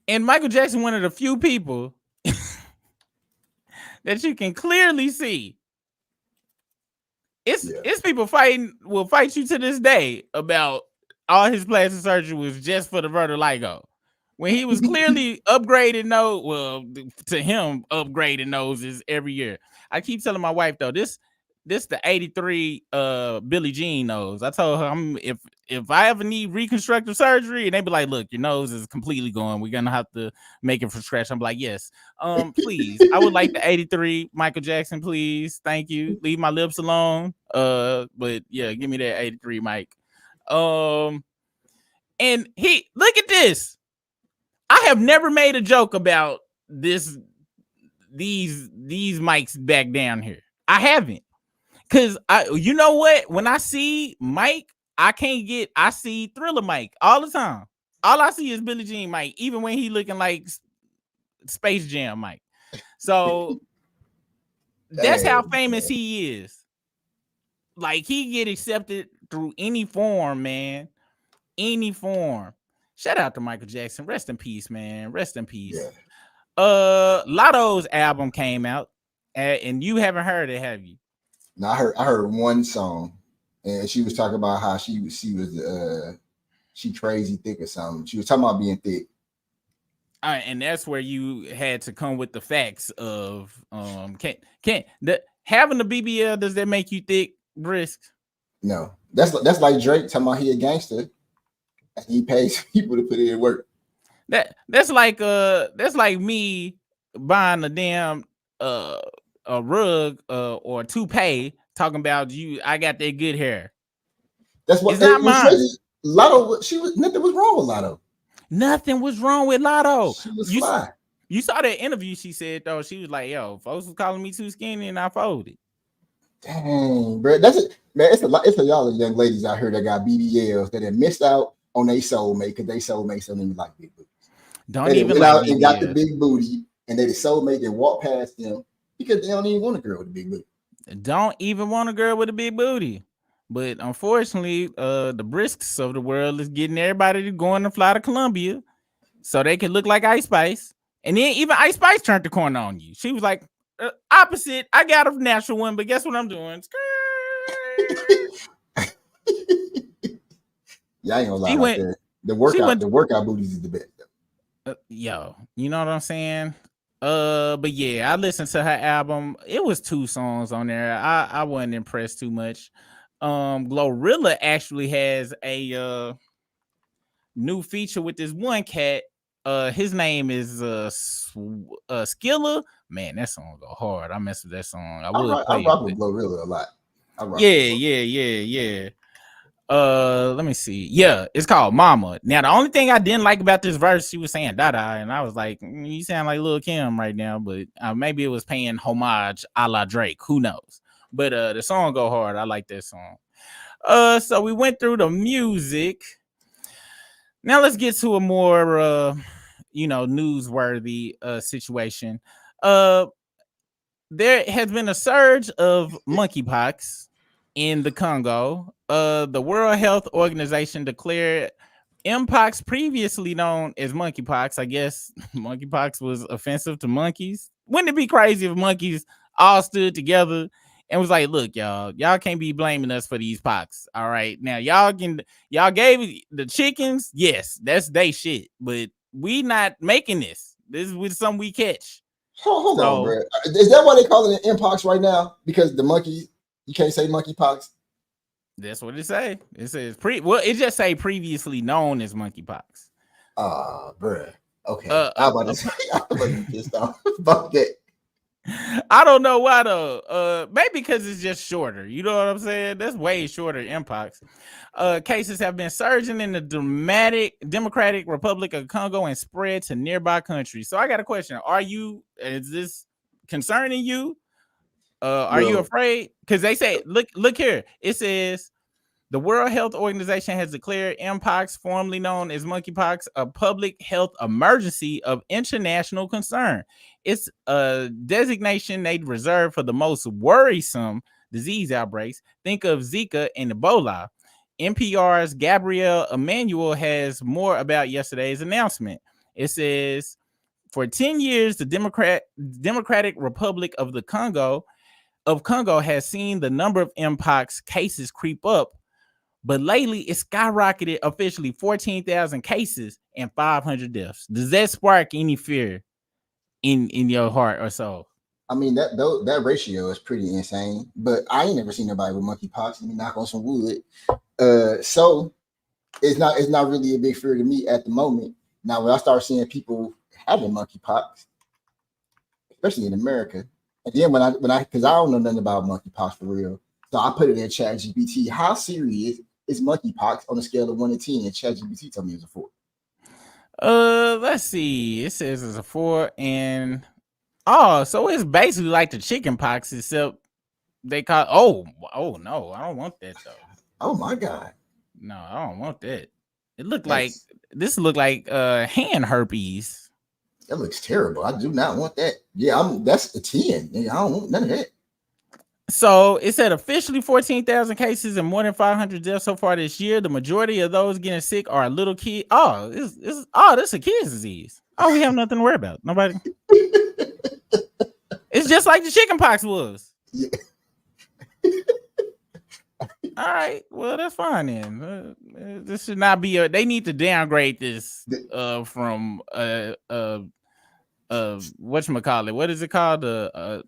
And Michael Jackson, one of the few people that you can clearly see. It's people will fight you to this day about all his plastic surgery was just for the vertigo. When he was clearly upgraded to him, upgraded noses every year. I keep telling my wife though, this the 83 Billie Jean nose. I told her if I ever need reconstructive surgery and they be like, look, your nose is completely gone. We're gonna have to make it from scratch. I'm like, yes. Please. I would like the 83 Michael Jackson, please. Thank you. Leave my lips alone. But yeah, give me that 83 Mike. And he look at this. I have never made a joke about these mics back down here. I haven't. Cause you know what? When I see Mike, I see Thriller Mike all the time. All I see is Billie Jean Mike, even when he looking like Space Jam Mike. So that's how famous he is. Like he get accepted through any form, man. Any form. Shout out to Michael Jackson. Rest in peace, man. Rest in peace. Yeah. Lotto's album came out, and you haven't heard it, have you? No, I heard one song, and she was talking about how she was crazy thick or something. She was talking about being thick. And that's where you had to come with the facts of having the BBL, does that make you thick, brisk? No, that's like Drake talking about he a gangster. He pays people to put in work. That's like me buying a damn a rug or a toupee talking about I got that good hair. That's what it's not mine. Lotto, nothing was wrong with Lotto. Nothing was wrong with Lotto. She was fly. You saw that interview she said though. She was like, yo, folks was calling me too skinny and I folded. Dang, bro. That's it, man. It's a y'all young ladies out here that got BBLs that have missed out on their soulmate because they soulmates don't even like big booties. Don't even like out and got the big booty, and they the soulmate that walk past them because they don't even want a girl with a big booty. Don't even want a girl with a big booty. But unfortunately, the brisks of the world is getting everybody to go and fly to Colombia so they can look like Ice Spice And then even Ice Spice turned the corner on you. She was like, opposite. I got a natural one, but guess what I'm doing? Yeah, I ain't gonna lie like that. The workout booties is the best. Yo, you know what I'm saying? But yeah, I listened to her album. It was 2 songs on there. I wasn't impressed too much. Glorilla actually has a new feature with this one cat. His name is Skilla. Man, that song go hard. I mess with that song. I rock with Glorilla a lot. Yeah. Let me see. Yeah, it's called Mama. Now, the only thing I didn't like about this verse, she was saying Dada, and I was like, you sound like Lil' Kim right now, but maybe it was paying homage a la Drake. Who knows? But the song go hard. I like that song. So we went through the music. Now let's get to a more newsworthy situation. There has been a surge of monkeypox in the Congo. The World Health Organization declared mpox, previously known as monkeypox. I guess monkeypox was offensive to monkeys. Wouldn't it be crazy if monkeys all stood together and was like, look, y'all can't be blaming us for these pox. All right. Now y'all gave the chickens, yes, that's they shit, but we not making this. This is with something we catch. Hold on, bro. Is that why they call it an mpox right now? Because the monkeys, you can't say monkeypox. That's what it say. It says it just say previously known as monkeypox. Bro. Okay. I'm about to be pissed off about that. I don't know why though. Maybe because it's just shorter. You know what I'm saying? That's way shorter mpox. Cases have been surging in the Democratic Republic of Congo and spread to nearby countries. So I got a question. Is this concerning you? Are you afraid? Because they say, look here. It says the World Health Organization has declared mpox, formerly known as monkeypox, a public health emergency of international concern. It's a designation they reserve for the most worrisome disease outbreaks. Think of Zika and Ebola. NPR's Gabrielle Emanuel has more about yesterday's announcement. It says, for 10 years, the Democratic Republic of the Congo has seen the number of mpox cases creep up, but lately it skyrocketed, officially 14,000 cases and 500 deaths. Does that spark any fear in your heart or soul? I mean, that ratio is pretty insane, but I ain't never seen nobody with monkeypox. Let me knock on some wood. So it's not really a big fear to me at the moment. Now, when I start seeing people having monkeypox, especially in America, and then when I because I don't know nothing about monkeypox for real, so I put it in ChatGPT. How serious is monkeypox on a scale of 1 to 10? And ChatGPT told me it's a 4. Let's see. It says it's a 4, and so it's basically like the chicken pox, except they call. Oh no, I don't want that though. Oh my god, no, I don't want that. It looked like hand herpes. That looks terrible. I do not want that. Yeah, that's a 10. I don't want none of that. So it said officially 14,000 cases and more than 500 deaths so far this year. The majority of those getting sick are little kids. This is a kid's disease. We have nothing to worry about. Nobody. It's just like the chicken pox was. Yeah. All right, well that's fine then. This should not be they need to downgrade this from whatchamacallit, what is it called, a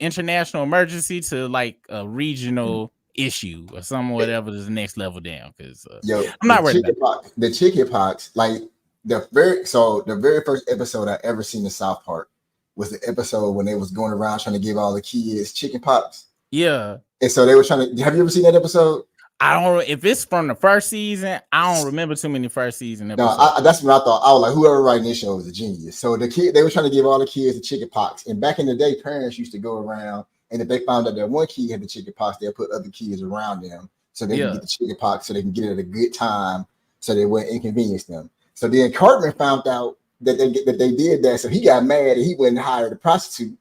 international emergency to like a regional issue or something, whatever is the next level down. Because I'm not worried about the chicken pox. Like the very first episode I ever seen in South Park was the episode when they was going around trying to give all the kids chicken pox. Yeah. And so they were trying to. Have you ever seen that episode? I don't know if it's from the first season. I don't remember too many first season episodes. No, that's what I thought. I was like, whoever writing this show is a genius. So they were trying to give all the kids the chicken pox. And back in the day, parents used to go around, and if they found out that one kid had the chicken pox, they'll put other kids around them so they can get the chicken pox, so they can get it at a good time, so they wouldn't inconvenience them. So then Cartman found out that they did that, so he got mad and he went and hired a prostitute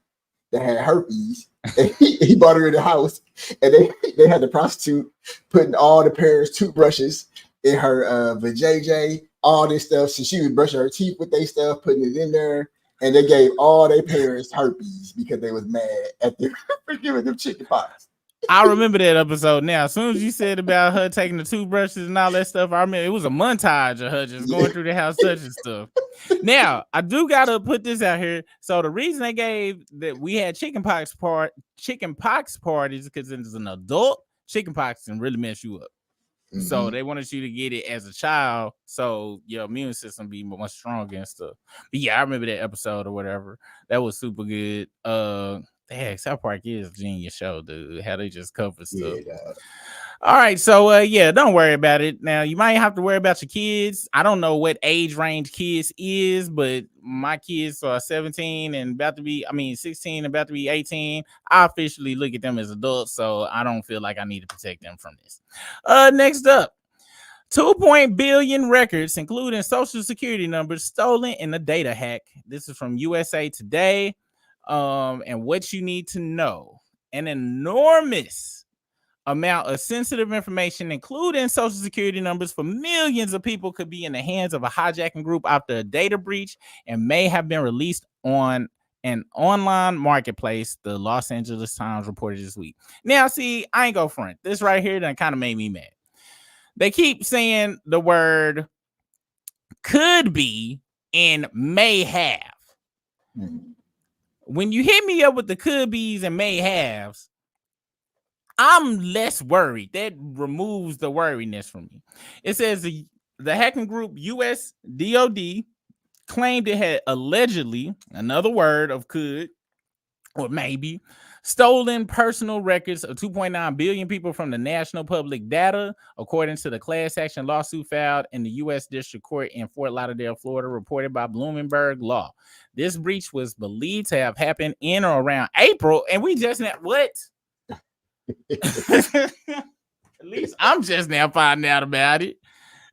that had herpes. And he brought her in the house, and they had the prostitute putting all the parents' toothbrushes in her vajayjay, all this stuff. So she was brushing her teeth with their stuff, putting it in there. and they gave all their parents herpes because they was mad at them for giving them chicken pox. I remember that episode now. As soon as you said about her taking the toothbrushes and all that stuff, I remember it was a montage of her just going through the house touching stuff. Now, I do gotta put this out here. So the reason they gave that we had chicken pox parties because as an adult, chicken pox can really mess you up. So they wanted you to get it as a child, so your immune system be much stronger and stuff. But yeah, I remember that episode or whatever. That was super good. Yeah, South Park is a genius show, dude. How they just cover stuff. Yeah, all right, so yeah, don't worry about it. Now you might have to worry about your kids. I don't know what age range kids is, but my kids are 17 and about to be, 16 and about to be 18. I officially look at them as adults, so I don't feel like I need to protect them from this. Next up, 2 billion records, including social security numbers, stolen in a data hack. This is from USA Today. And what you need to know: an enormous amount of sensitive information, including social security numbers for millions of people, could be in the hands of a hijacking group after a data breach and may have been released on an online marketplace, the Los Angeles Times reported this week. Now, see, I ain't go front. This right here done kind of made me mad. They keep saying the word could be and may have. When you hit me up with the could be's and may haves, I'm less worried. That removes the worriness from me. It says the hacking group US DOD claimed it had allegedly, another word of could or maybe, stolen personal records of 2.9 billion people from the national public data, according to the class action lawsuit filed in the U.S. District Court in Fort Lauderdale, Florida, reported by Bloomberg Law. This breach was believed to have happened in or around April, and we just now, what? At least I'm just now finding out about it.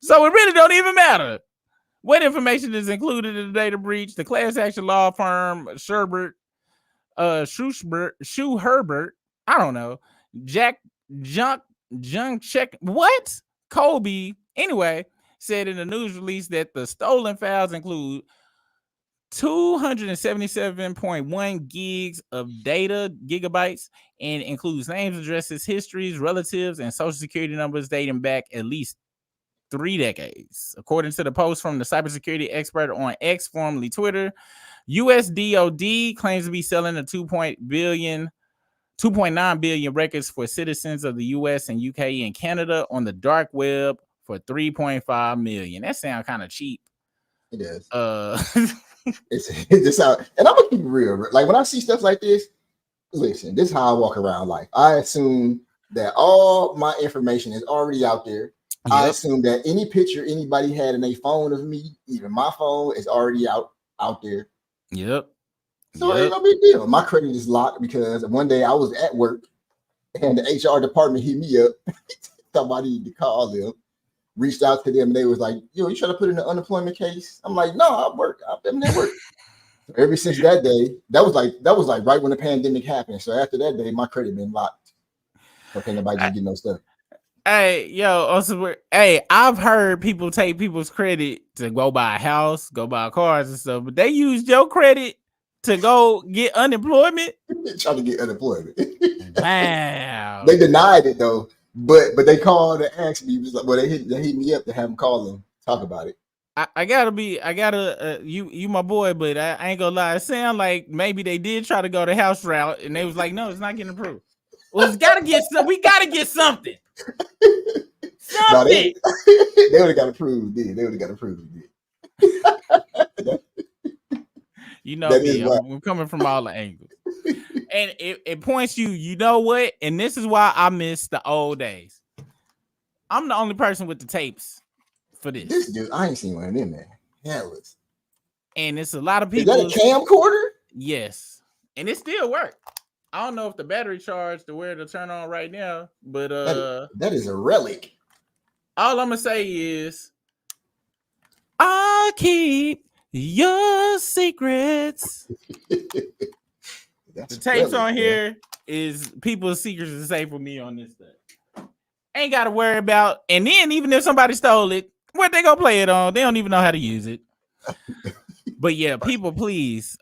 So it really don't even matter what information is included in the data breach. The class action law firm Shu Herbert, I don't know, Colby, anyway, said in the news release that the stolen files include 277.1 gigs of data, gigabytes, and includes names, addresses, histories, relatives, and social security numbers dating back at least 3 decades. According to the post from the cybersecurity expert on X, formerly Twitter, US DOD claims to be selling the 2.9 billion records for citizens of the US and UK and Canada on the dark web for 3.5 million. That sounds kind of cheap. It does. It's out, and I'm gonna keep it real. Like when I see stuff like this, listen, this is how I walk around life. I assume that all my information is already out there. Yep. I assume that any picture anybody had in a phone of me, even my phone, is already out there. Yep. So it ain't no big deal. My credit is locked because one day I was at work and the HR department hit me up. Somebody to call them, reached out to them, and they was like, "Yo, you trying to put in an unemployment case?" I'm like, "No, I work. I'm at work." So ever since that day, that was like right when the pandemic happened. So after that day, my credit been locked. Okay, nobody just get no stuff. Hey, yo, also, hey, I've heard people take people's credit to go buy a house, go buy cars and stuff, but they used your credit to go get unemployment. Trying to get unemployment. Wow. They denied it though, but they called and asked me. Like, well, they hit me up to have them call them, talk about it. You my boy, but I ain't gonna lie. It sound like maybe they did try to go the house route, and they was like, no, it's not getting approved. Well, we gotta get something. No, they would have got approved. They would have got approved. You know me, I'm coming from all the angles. And it points you know what? And this is why I miss the old days. I'm the only person with the tapes for this. This dude, I ain't seen one of them, man. Hell, and it's a lot of people. Is that a camcorder? Yes. And it still works. I don't know if the battery charged to where to turn on right now, but that is a relic. All I'm gonna say is I'll keep your secrets. The tapes on here is people's secrets are safe with me on this stuff. Ain't gotta worry about, and then even if somebody stole it, where they gonna play it on? They don't even know how to use it. But yeah, people, please,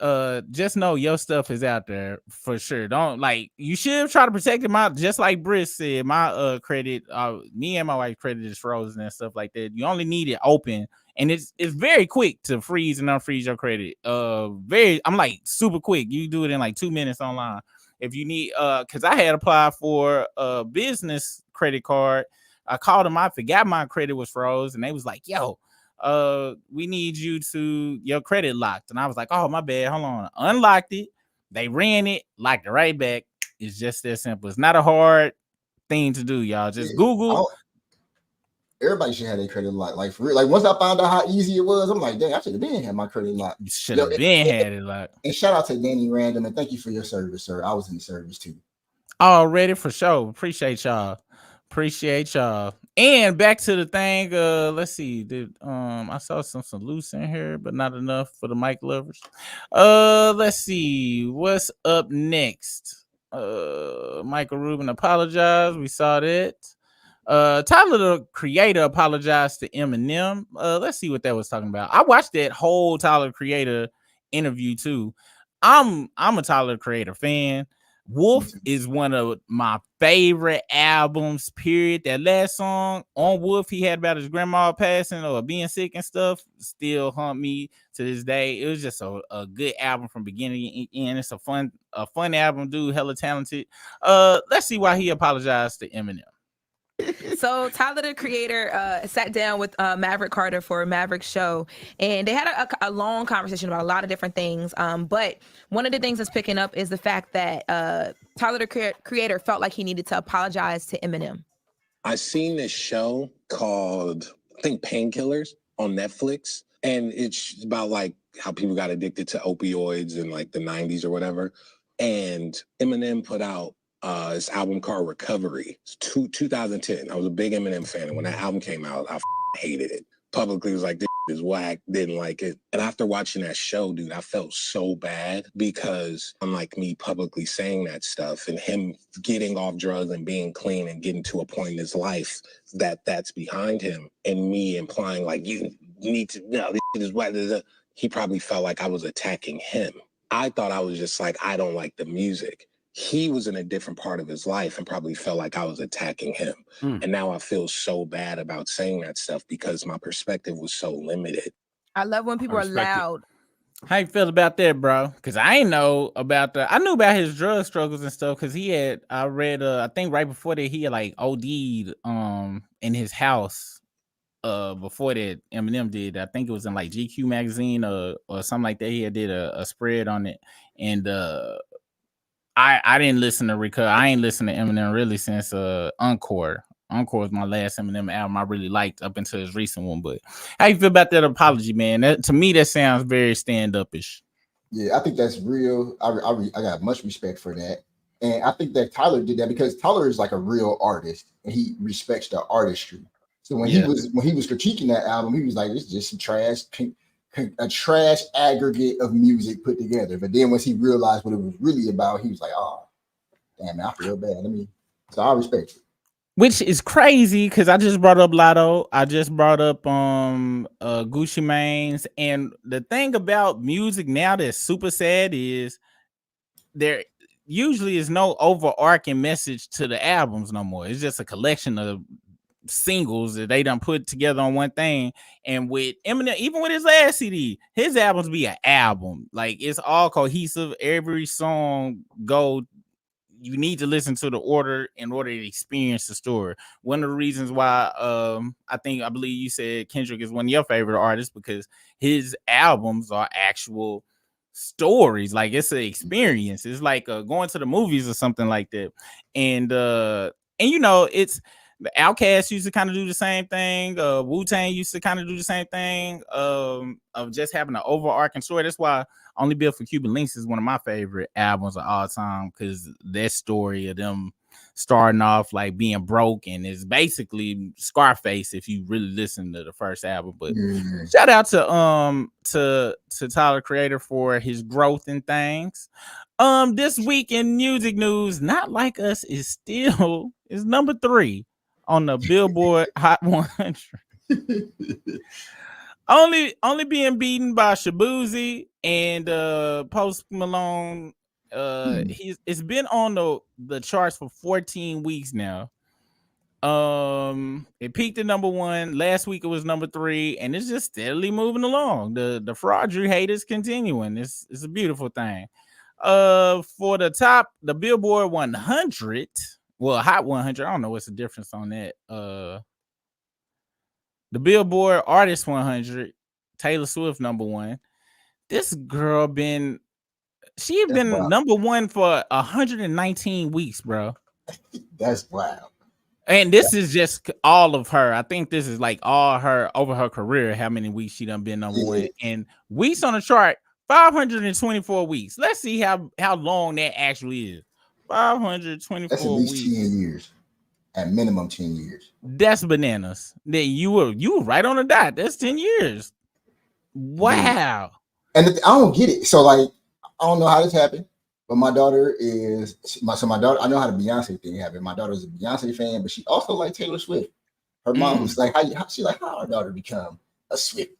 just know your stuff is out there for sure. Don't like you should try to protect it. Just like Briss said, my credit, me and my wife's credit is frozen and stuff like that. You only need it open, and it's very quick to freeze and unfreeze your credit. I'm like super quick. You do it in like 2 minutes online. If you need, because I had applied for a business credit card. I called them. I forgot my credit was froze, and they was like, "Yo, we need you to your credit locked." And I was like, "Oh, my bad. Hold on." Unlocked it. They ran it, locked it right back. It's just that simple. It's not a hard thing to do, y'all. Just Google. Everybody should have their credit locked. Like for real. Like once I found out how easy it was, I'm like, dang, I should have been had my credit locked. Should have been had it locked. And shout out to Danny Random and thank you for your service, sir. I was in the service too. Already for sure. Appreciate y'all. And back to the thing. Let's see. I saw some loose in here, but not enough for the mic lovers. Let's see what's up next. Michael Rubin apologized. We saw that. Tyler the Creator apologized to Eminem. Let's see what that was talking about. I watched that whole Tyler the Creator interview too. I'm a Tyler the Creator fan. Wolf is one of my favorite albums, period. That last song on Wolf he had about his grandma passing or being sick and stuff still haunt me to this day. It was just a good album from beginning to end. It's a fun album, dude, hella talented. Let's see why he apologized to Eminem. So Tyler the Creator sat down with Maverick Carter for a Maverick show, and they had a long conversation about a lot of different things. But one of the things that's picking up is the fact that Tyler the Creator felt like he needed to apologize to Eminem. I seen this show called, I think, Painkillers on Netflix, and it's about like how people got addicted to opioids in like the 90s or whatever. And Eminem put out this album called Recovery. It's 2010. I was a big Eminem fan, and when that album came out, I hated it. Publicly was like, this is whack, didn't like it. And after watching that show, dude, I felt so bad because unlike me publicly saying that stuff and him getting off drugs and being clean and getting to a point in his life that's behind him, and me implying like, you need to, no, this is whack. He probably felt like I was attacking him. I thought I was just like, I don't like the music. He was in a different part of his life and probably felt like I was attacking him. And now I feel so bad about saying that stuff because my perspective was so limited. I love when people are loud. How you feel about that, bro? Because I ain't know about I knew about his drug struggles and stuff because I read I think right before that he had like OD'd in his house before that Eminem did. I think it was in like GQ magazine or something like that. He had did a spread on it, and I didn't listen to Recover. I ain't listened to Eminem really since Encore. Encore was my last Eminem album I really liked up until his recent one. But how you feel about that apology, man? To me, that sounds very stand-up-ish. Yeah, I think that's real. I got much respect for that. And I think that Tyler did that because Tyler is like a real artist and he respects the artistry. So when he was critiquing that album, he was like, "It's just a trash aggregate of music put together." But then once he realized what it was really about, he was like, "Oh, damn, man, I feel bad." So I respect it. Which is crazy because I just brought up Lotto. I just brought up Gucci Mane's. And the thing about music now that's super sad is there usually is no overarching message to the albums no more. It's just a collection of singles that they done put together on one thing. And with Eminem, even with his last CD, his albums be an album. Like it's all cohesive. Every song you need to listen to the order in order to experience the story. One of the reasons why I believe you said Kendrick is one of your favorite artists because his albums are actual stories. Like it's an experience. It's like going to the movies or something like that. And you know, it's the Outkast used to kind of do the same thing. Wu-Tang used to kind of do the same thing of just having an overarching story. That's why Only Built for Cuban Links is one of my favorite albums of all time because that story of them starting off like being broke and is basically Scarface if you really listen to the first album. But shout out to Tyler Creator for his growth and things. This week in music news, Not Like Us is number 3 on the Billboard Hot 100. Only being beaten by Shabuzi and Post Malone. It's been on the charts for 14 weeks now. It peaked at number 1. Last week it was number 3, and it's just steadily moving along. The fraudry hate is continuing. It's a beautiful thing. For the Billboard 100, well, Hot 100. I don't know what's the difference on that. The Billboard Artist 100, Taylor Swift number 1. This girl been number 1 for 119 weeks, bro. That's wild. And this is just all of her. I think this is like all her over her career, how many weeks she done been number 1. And weeks on the chart, 524 weeks. Let's see how long that actually is. 524 That's at least weeks. 10 years. At minimum 10 years. That's bananas. That you were right on the dot. That's 10 years. Wow. And I don't get it. So like, I don't know how this happened, but my daughter is my daughter. I know how the Beyonce thing happened. My daughter's a Beyonce fan, but she also liked Taylor Swift. Her mom was like, how our daughter become a Swift?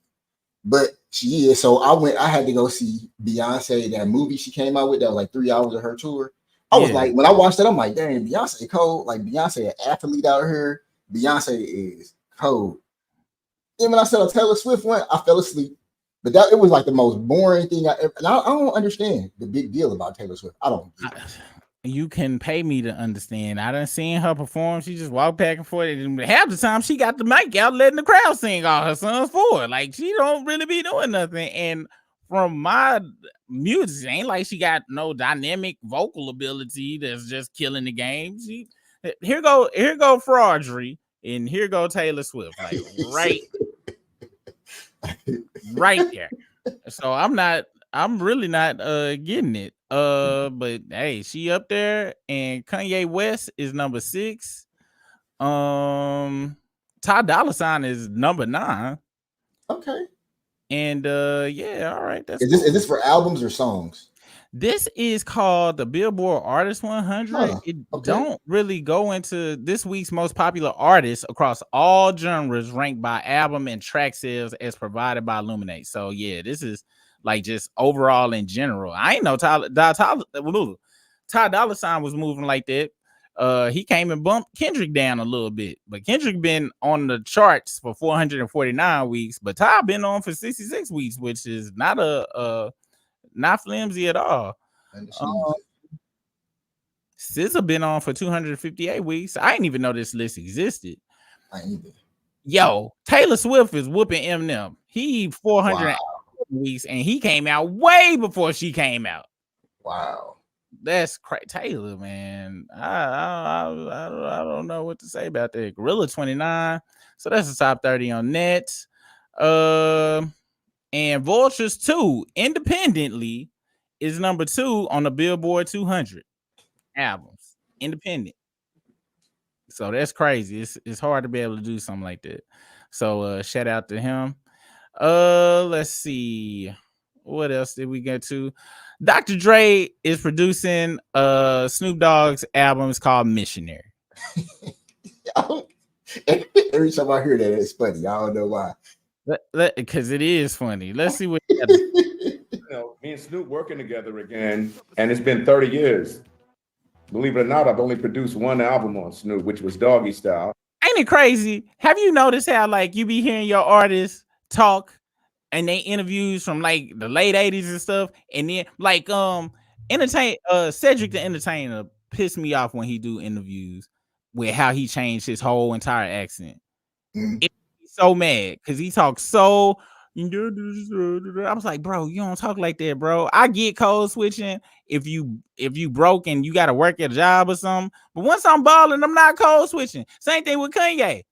But she is. So I had to go see Beyonce, that movie she came out with that was like 3 hours of her tour. I was like, when I watched it, I'm like, dang, Beyonce cold. Like Beyonce, an athlete out here. Beyonce is cold. Then when I saw Taylor Swift one, I fell asleep. But it was like the most boring thing I ever. And I don't understand the big deal about Taylor Swift. I don't get it. You can pay me to understand. I done seen her perform. She just walked back and forth. And half the time she got the mic out, letting the crowd sing all her songs for her. Like she don't really be doing nothing. And from my music, it ain't like she got no dynamic vocal ability that's just killing the game. Here go fraudry, and here go Taylor Swift. Like right there. So I'm really not getting it. But hey, she up there, and Kanye West is number 6. Ty Dolla $ign is number 9. Okay. And yeah, all right. That's is this for albums or songs? This is called the Billboard Artist 100. Don't really go into this week's most popular artists across all genres, ranked by album and track sales as provided by Illuminate. So yeah, this is like just overall in general. I ain't know Ty Dolla $ign was moving like that. He came and bumped Kendrick down a little bit, but Kendrick been on the charts for 449 weeks, but Ty been on for 66 weeks, which is not flimsy at all. SZA been on for 258 weeks. I didn't even know this list existed. I either. Yo, Taylor Swift is whooping Eminem. He 400 weeks, and he came out way before she came out. Wow. That's crazy. Taylor, man. I don't know what to say about that. Gorilla 29. So that's the top 30 on net. And Vultures 2 independently is number 2 on the Billboard 200 albums. Independent. So that's crazy. It's hard to be able to do something like that. So shout out to him. Let's see. What else did we get to? Dr. Dre is producing Snoop Dogg's album. It's called Missionary. Every time I hear that, it's funny. I don't know why. Because it is funny. Let's see what you know, me and Snoop working together again, and it's been 30 years. Believe it or not, I've only produced one album on Snoop, which was Doggy Style. Ain't it crazy? Have you noticed how like you be hearing your artists talk and they interviews from like the late 80s and stuff, and then like Cedric the Entertainer pissed me off when he do interviews with how he changed his whole entire accent. It so mad because he talks so. I was like, bro, you don't talk like that, bro. I get code switching if you broke and you got to work at a job or something. But once I'm balling, I'm not code switching. Same thing with Kanye.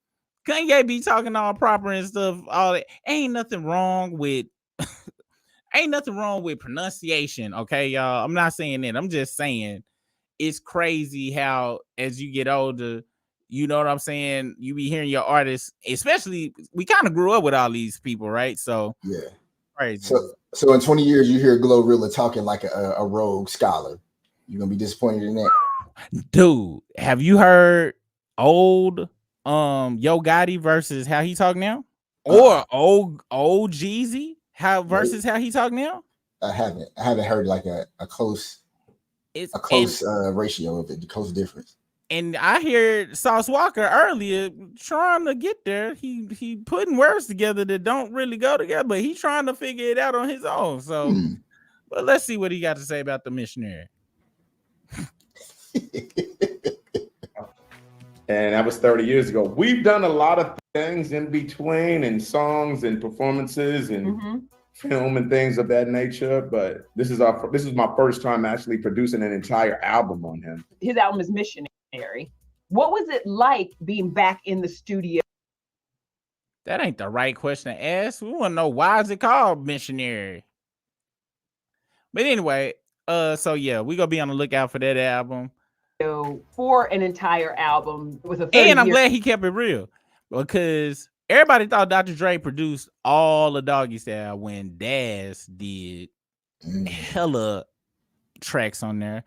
Kanye be talking all proper and stuff. All that ain't nothing wrong with pronunciation. Okay, y'all. I'm not saying that. I'm just saying it's crazy how as you get older. You know what I'm saying? You be hearing your artists, especially we kind of grew up with all these people, right? So yeah, crazy. So in 20 years, you hear Glorilla talking like a rogue scholar. You gonna be disappointed in that, dude? Have you heard old Yo Gotti versus how he talk now? Or old Jeezy? How versus how he talk now? I haven't heard like a close ratio of it, the close difference. And I hear Sauce Walker earlier trying to get there. He putting words together that don't really go together, but he's trying to figure it out on his own. So, but let's see what he got to say about the missionary. And that was 30 years ago. We've done a lot of things in between, and songs and performances and film and things of that nature. But this is my first time actually producing an entire album on him. His album is Missionary. What was it like being back in the studio? That ain't the right question to ask. We want to know, why is it called Missionary? But anyway, so yeah, we're gonna be on the lookout for that album. For an entire album with a and I'm glad he kept it real, because everybody thought Dr. Dre produced all the Doggy Style when Daz did hella tracks on there.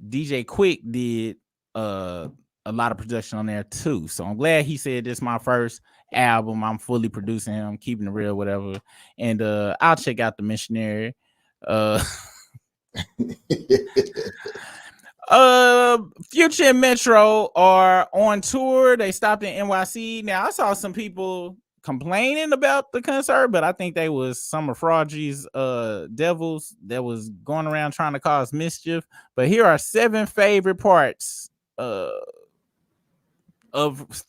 DJ Quick did a lot of production on there too. So I'm glad he said this is my first album. I'm fully producing him, keeping it real, whatever. And I'll check out the Missionary. Future and Metro are on tour. They stopped in NYC. Now I saw some people complaining about the concert, but I think they was some of Fraudry's devils that was going around trying to cause mischief. But here are 7 favorite parts of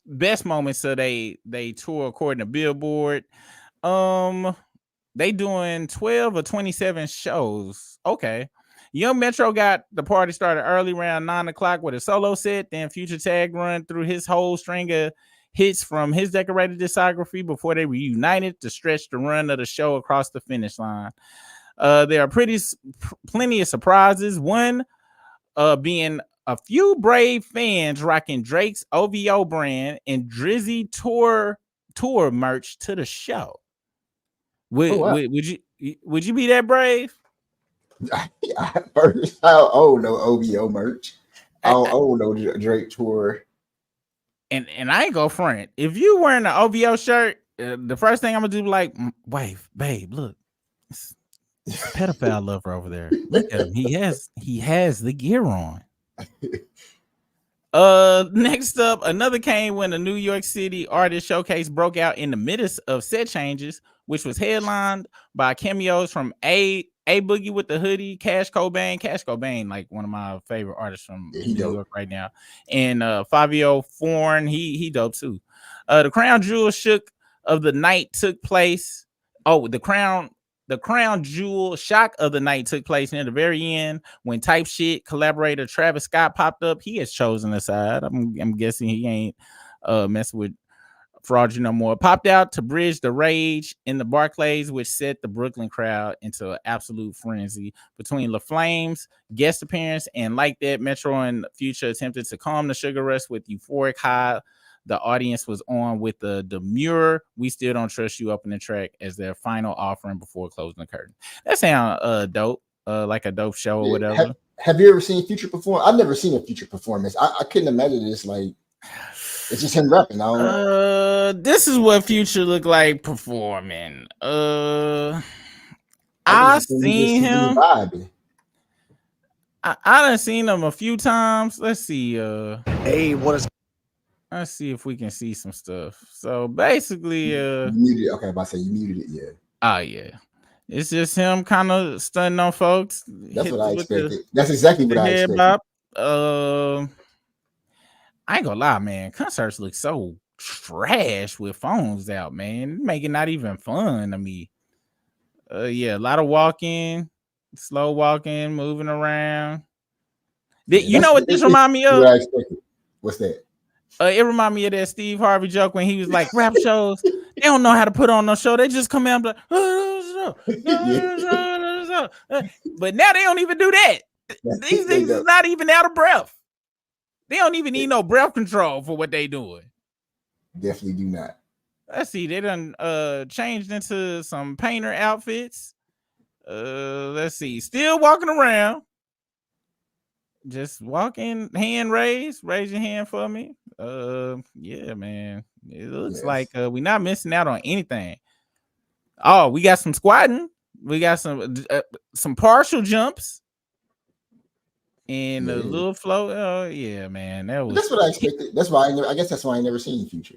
best moments of they tour according to Billboard. They doing 12 or 27 shows. Okay. Young Metro got the party started early around 9 o'clock with a solo set. Then Future tag run through his whole string of hits from his decorated discography before they reunited to stretch the run of the show across the finish line. There are plenty of surprises. One being a few brave fans rocking Drake's OVO brand and Drizzy tour merch to the show. Would you be that brave? First, I don't own no OVO merch. I don't own no Drake tour. And I ain't go front. If you wearing an OVO shirt, the first thing I'm gonna do, like, babe, look, it's a pedophile lover over there. Look at him. He has the gear on. Next up, another came when the New York City Artist Showcase broke out in the midst of set changes, which was headlined by cameos from A Boogie with the Hoodie, Cash Cobain, like one of my favorite artists from New York right now, and Fabio Foreign, he dope too. The crown jewel shook of the night took place. Oh, the crown jewel shock of the night took place near the very end when Type Shit collaborator Travis Scott popped up. He has chosen a side. I'm guessing he ain't messing with Fraud no more. Popped out to bridge the rage in the Barclays, which set the Brooklyn crowd into an absolute frenzy. Between La Flame's guest appearance and Like That, Metro and Future attempted to calm the sugar rush with euphoric high. The audience was on with the demure "We Still Don't Trust You" opening track as their final offering before closing the curtain. That sound dope, like a dope show or whatever. Have you ever seen Future perform? I've never seen a Future performance. I couldn't imagine this. Like, it's just him rapping. I don't know. This is what Future looked like performing. I seen him. I done seen him a few times. Let's see. Hey, what is? Let's see if we can see some stuff. So basically, you muted it. Okay, I'm about to say you muted it. Yeah. Oh yeah, it's just him kind of stunning on folks. That's what I expected. That's exactly what I expected. I ain't gonna lie, man. Concerts look so trash with phones out, man. Make it not even fun to me. Yeah, a lot of walking, slow walking, moving around. You know what this remind me of? What I expected. What's that? It remind me of that Steve Harvey joke when he was like, rap shows, they don't know how to put on no show. They just come out and be like, but now they don't even do that. These things is not even out of breath. They don't even need no breath control for what they doing. Definitely do not. Let's see. They done changed into some painter outfits. Let's see. Still walking around. just walk in, hand raised, raise your hand for me. Yeah, man. It looks like we're not missing out on anything. Oh, we got some squatting. We got some partial jumps. And a little flow. Oh, yeah, man. That's what I expected. That's why I guess that's why I never seen Future.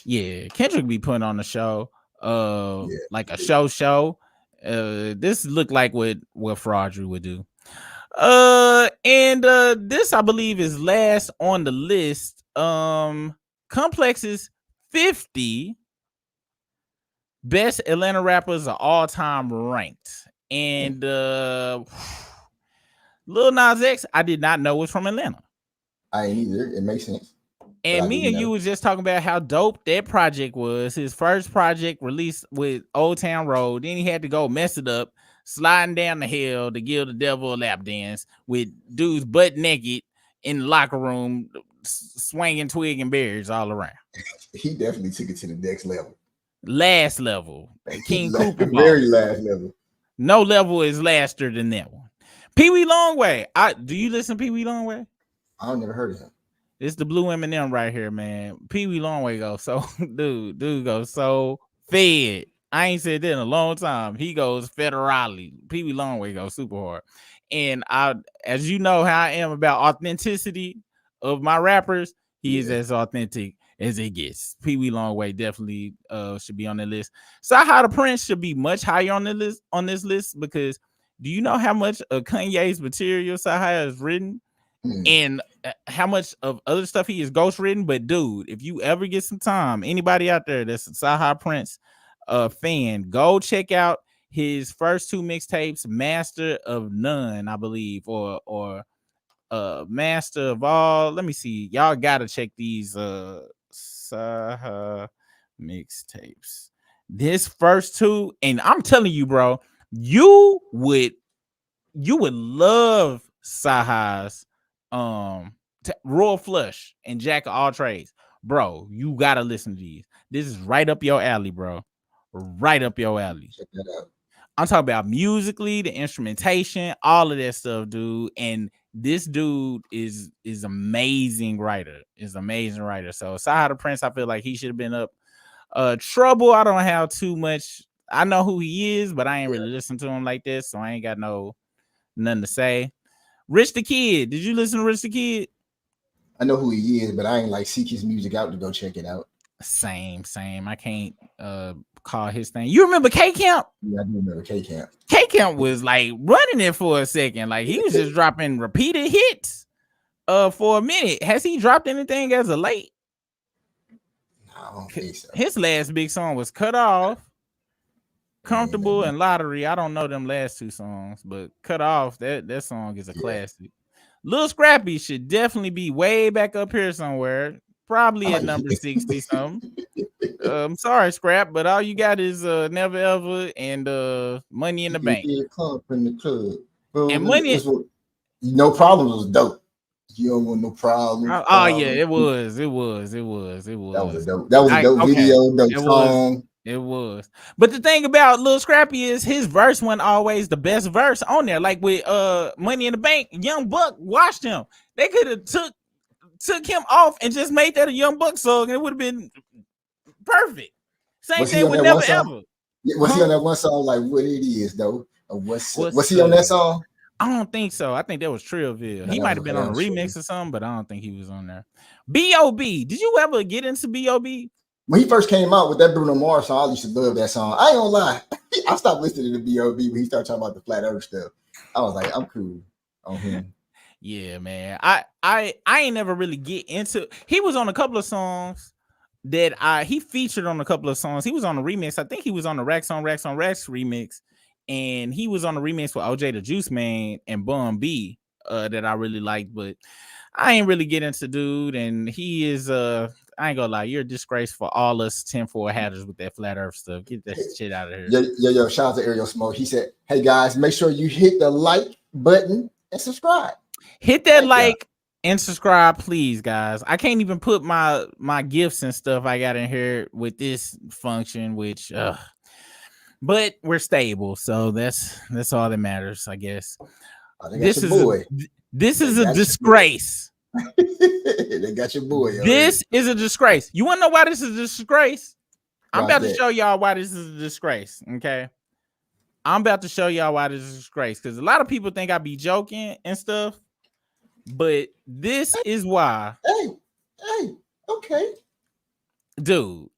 Yeah, Kendrick be putting on a show. Like a show. This looked like what Fraudry would do. And this I believe is last on the list. Complex's 50 best Atlanta rappers are all time ranked. And Lil Nas X, I did not know was from Atlanta. I ain't either. It makes sense. And me and you was just talking about how dope that project was. His first project released with Old Town Road. Then he had to go mess it up, sliding down the hill to give the devil a lap dance with dudes butt naked in the locker room, swinging twig and berries all around. He definitely took it to the next level. Last level. King Cooper. Very last level. No level is laster than that one. Pee Wee Longway. Do you listen to Pee Wee Longway? I've never heard of him. It's the Blue M&M right here, man. Pee Wee Longway goes so, dude goes so fed. I ain't said that in a long time. He goes federally. Pee Wee Longway goes super hard. And as you know how I am about authenticity of my rappers, he is as authentic as it gets. Pee Wee Longway definitely should be on the list. Saha the Prince should be much higher on this list because do you know how much of Kanye's material Saha has written? And how much of other stuff he is ghost written? But dude, if you ever get some time, anybody out there that's a Saha Prince fan, go check out his first two mixtapes, Master of None, I believe, or Master of All. Let me see. Y'all gotta check these Saha mixtapes. This first two, and I'm telling you, bro, you would love Saha's Royal Flush and Jack of All Trades. Bro, you gotta listen to these. This is right up your alley, bro. Right up your alley. Check that out. I'm talking about musically, the instrumentation, all of that stuff, dude. And this dude is amazing writer. Is amazing writer. So Saha the Prince, I feel like he should have been up. Trouble, I don't have too much. I know who he is, but I ain't really listen to him like this, so I ain't got nothing to say. Rich the Kid. Did you listen to Rich the Kid? I know who he is, but I ain't like seek his music out to go check it out. Same. I can't call his thing. You remember K Camp? Yeah, I do remember K Camp. K Camp was like running it for a second. Like he was just dropping repeated hits for a minute. Has he dropped anything as of late? I don't think so. His last big song was Cut Off, Comfortable, and Lottery. I don't know them last two songs, but Cut Off, that song is a classic. Lil Scrappy should definitely be way back up here somewhere, probably at number 60 something. I'm sorry, Scrap, but all you got is Never Ever and Money in the Bank. From the club. Bro, and Money. No Problems was dope. You don't want no problem. Oh yeah, it was. That was a dope video, dope song. It was. But the thing about Lil Scrappy is his verse wasn't always the best verse on there. Like with Money in the Bank, Young Buck watched him. They could have took him off and just made that a Young Buck song, and it would have been perfect. Same thing with Never Ever. Was he on that one song like What It Is though? Was he on that song? I don't think so. I think that was Trillville. He might have been on a remix or something, but I don't think he was on there. B.O.B. Did you ever get into B.O.B.? When he first came out with that Bruno Mars song, I used to love that song. I ain't gonna lie. I stopped listening to B.O.B. when he started talking about the Flat Earth stuff. I was like, I'm cool on him. Yeah, man. I ain't never really get into. He was on a couple of songs that he featured on a couple of songs. He was on a remix. I think he was on the Racks on Racks remix. And he was on the remix with OJ the Juice Man and Bun B that I really liked, but I ain't really get into dude. And he is I ain't gonna lie, you're a disgrace for all us 10-4 hatters with that Flat Earth stuff. Get that shit out of here. Yo, shout out to Ariel Smoke. He said, hey guys, make sure you hit the like button and subscribe. Hit that like and subscribe, please, guys. I can't even put my gifts and stuff I got in here with this function, which but we're stable, so that's all that matters, I guess. This is This is a disgrace. They got your boy. This is a disgrace. You want to know why this is a disgrace? I'm Why about to that? show y'all why this is a disgrace. Okay. I'm about to show y'all why this is a disgrace because a lot of people think I be joking and stuff, but this is why. Hey, okay. Dude,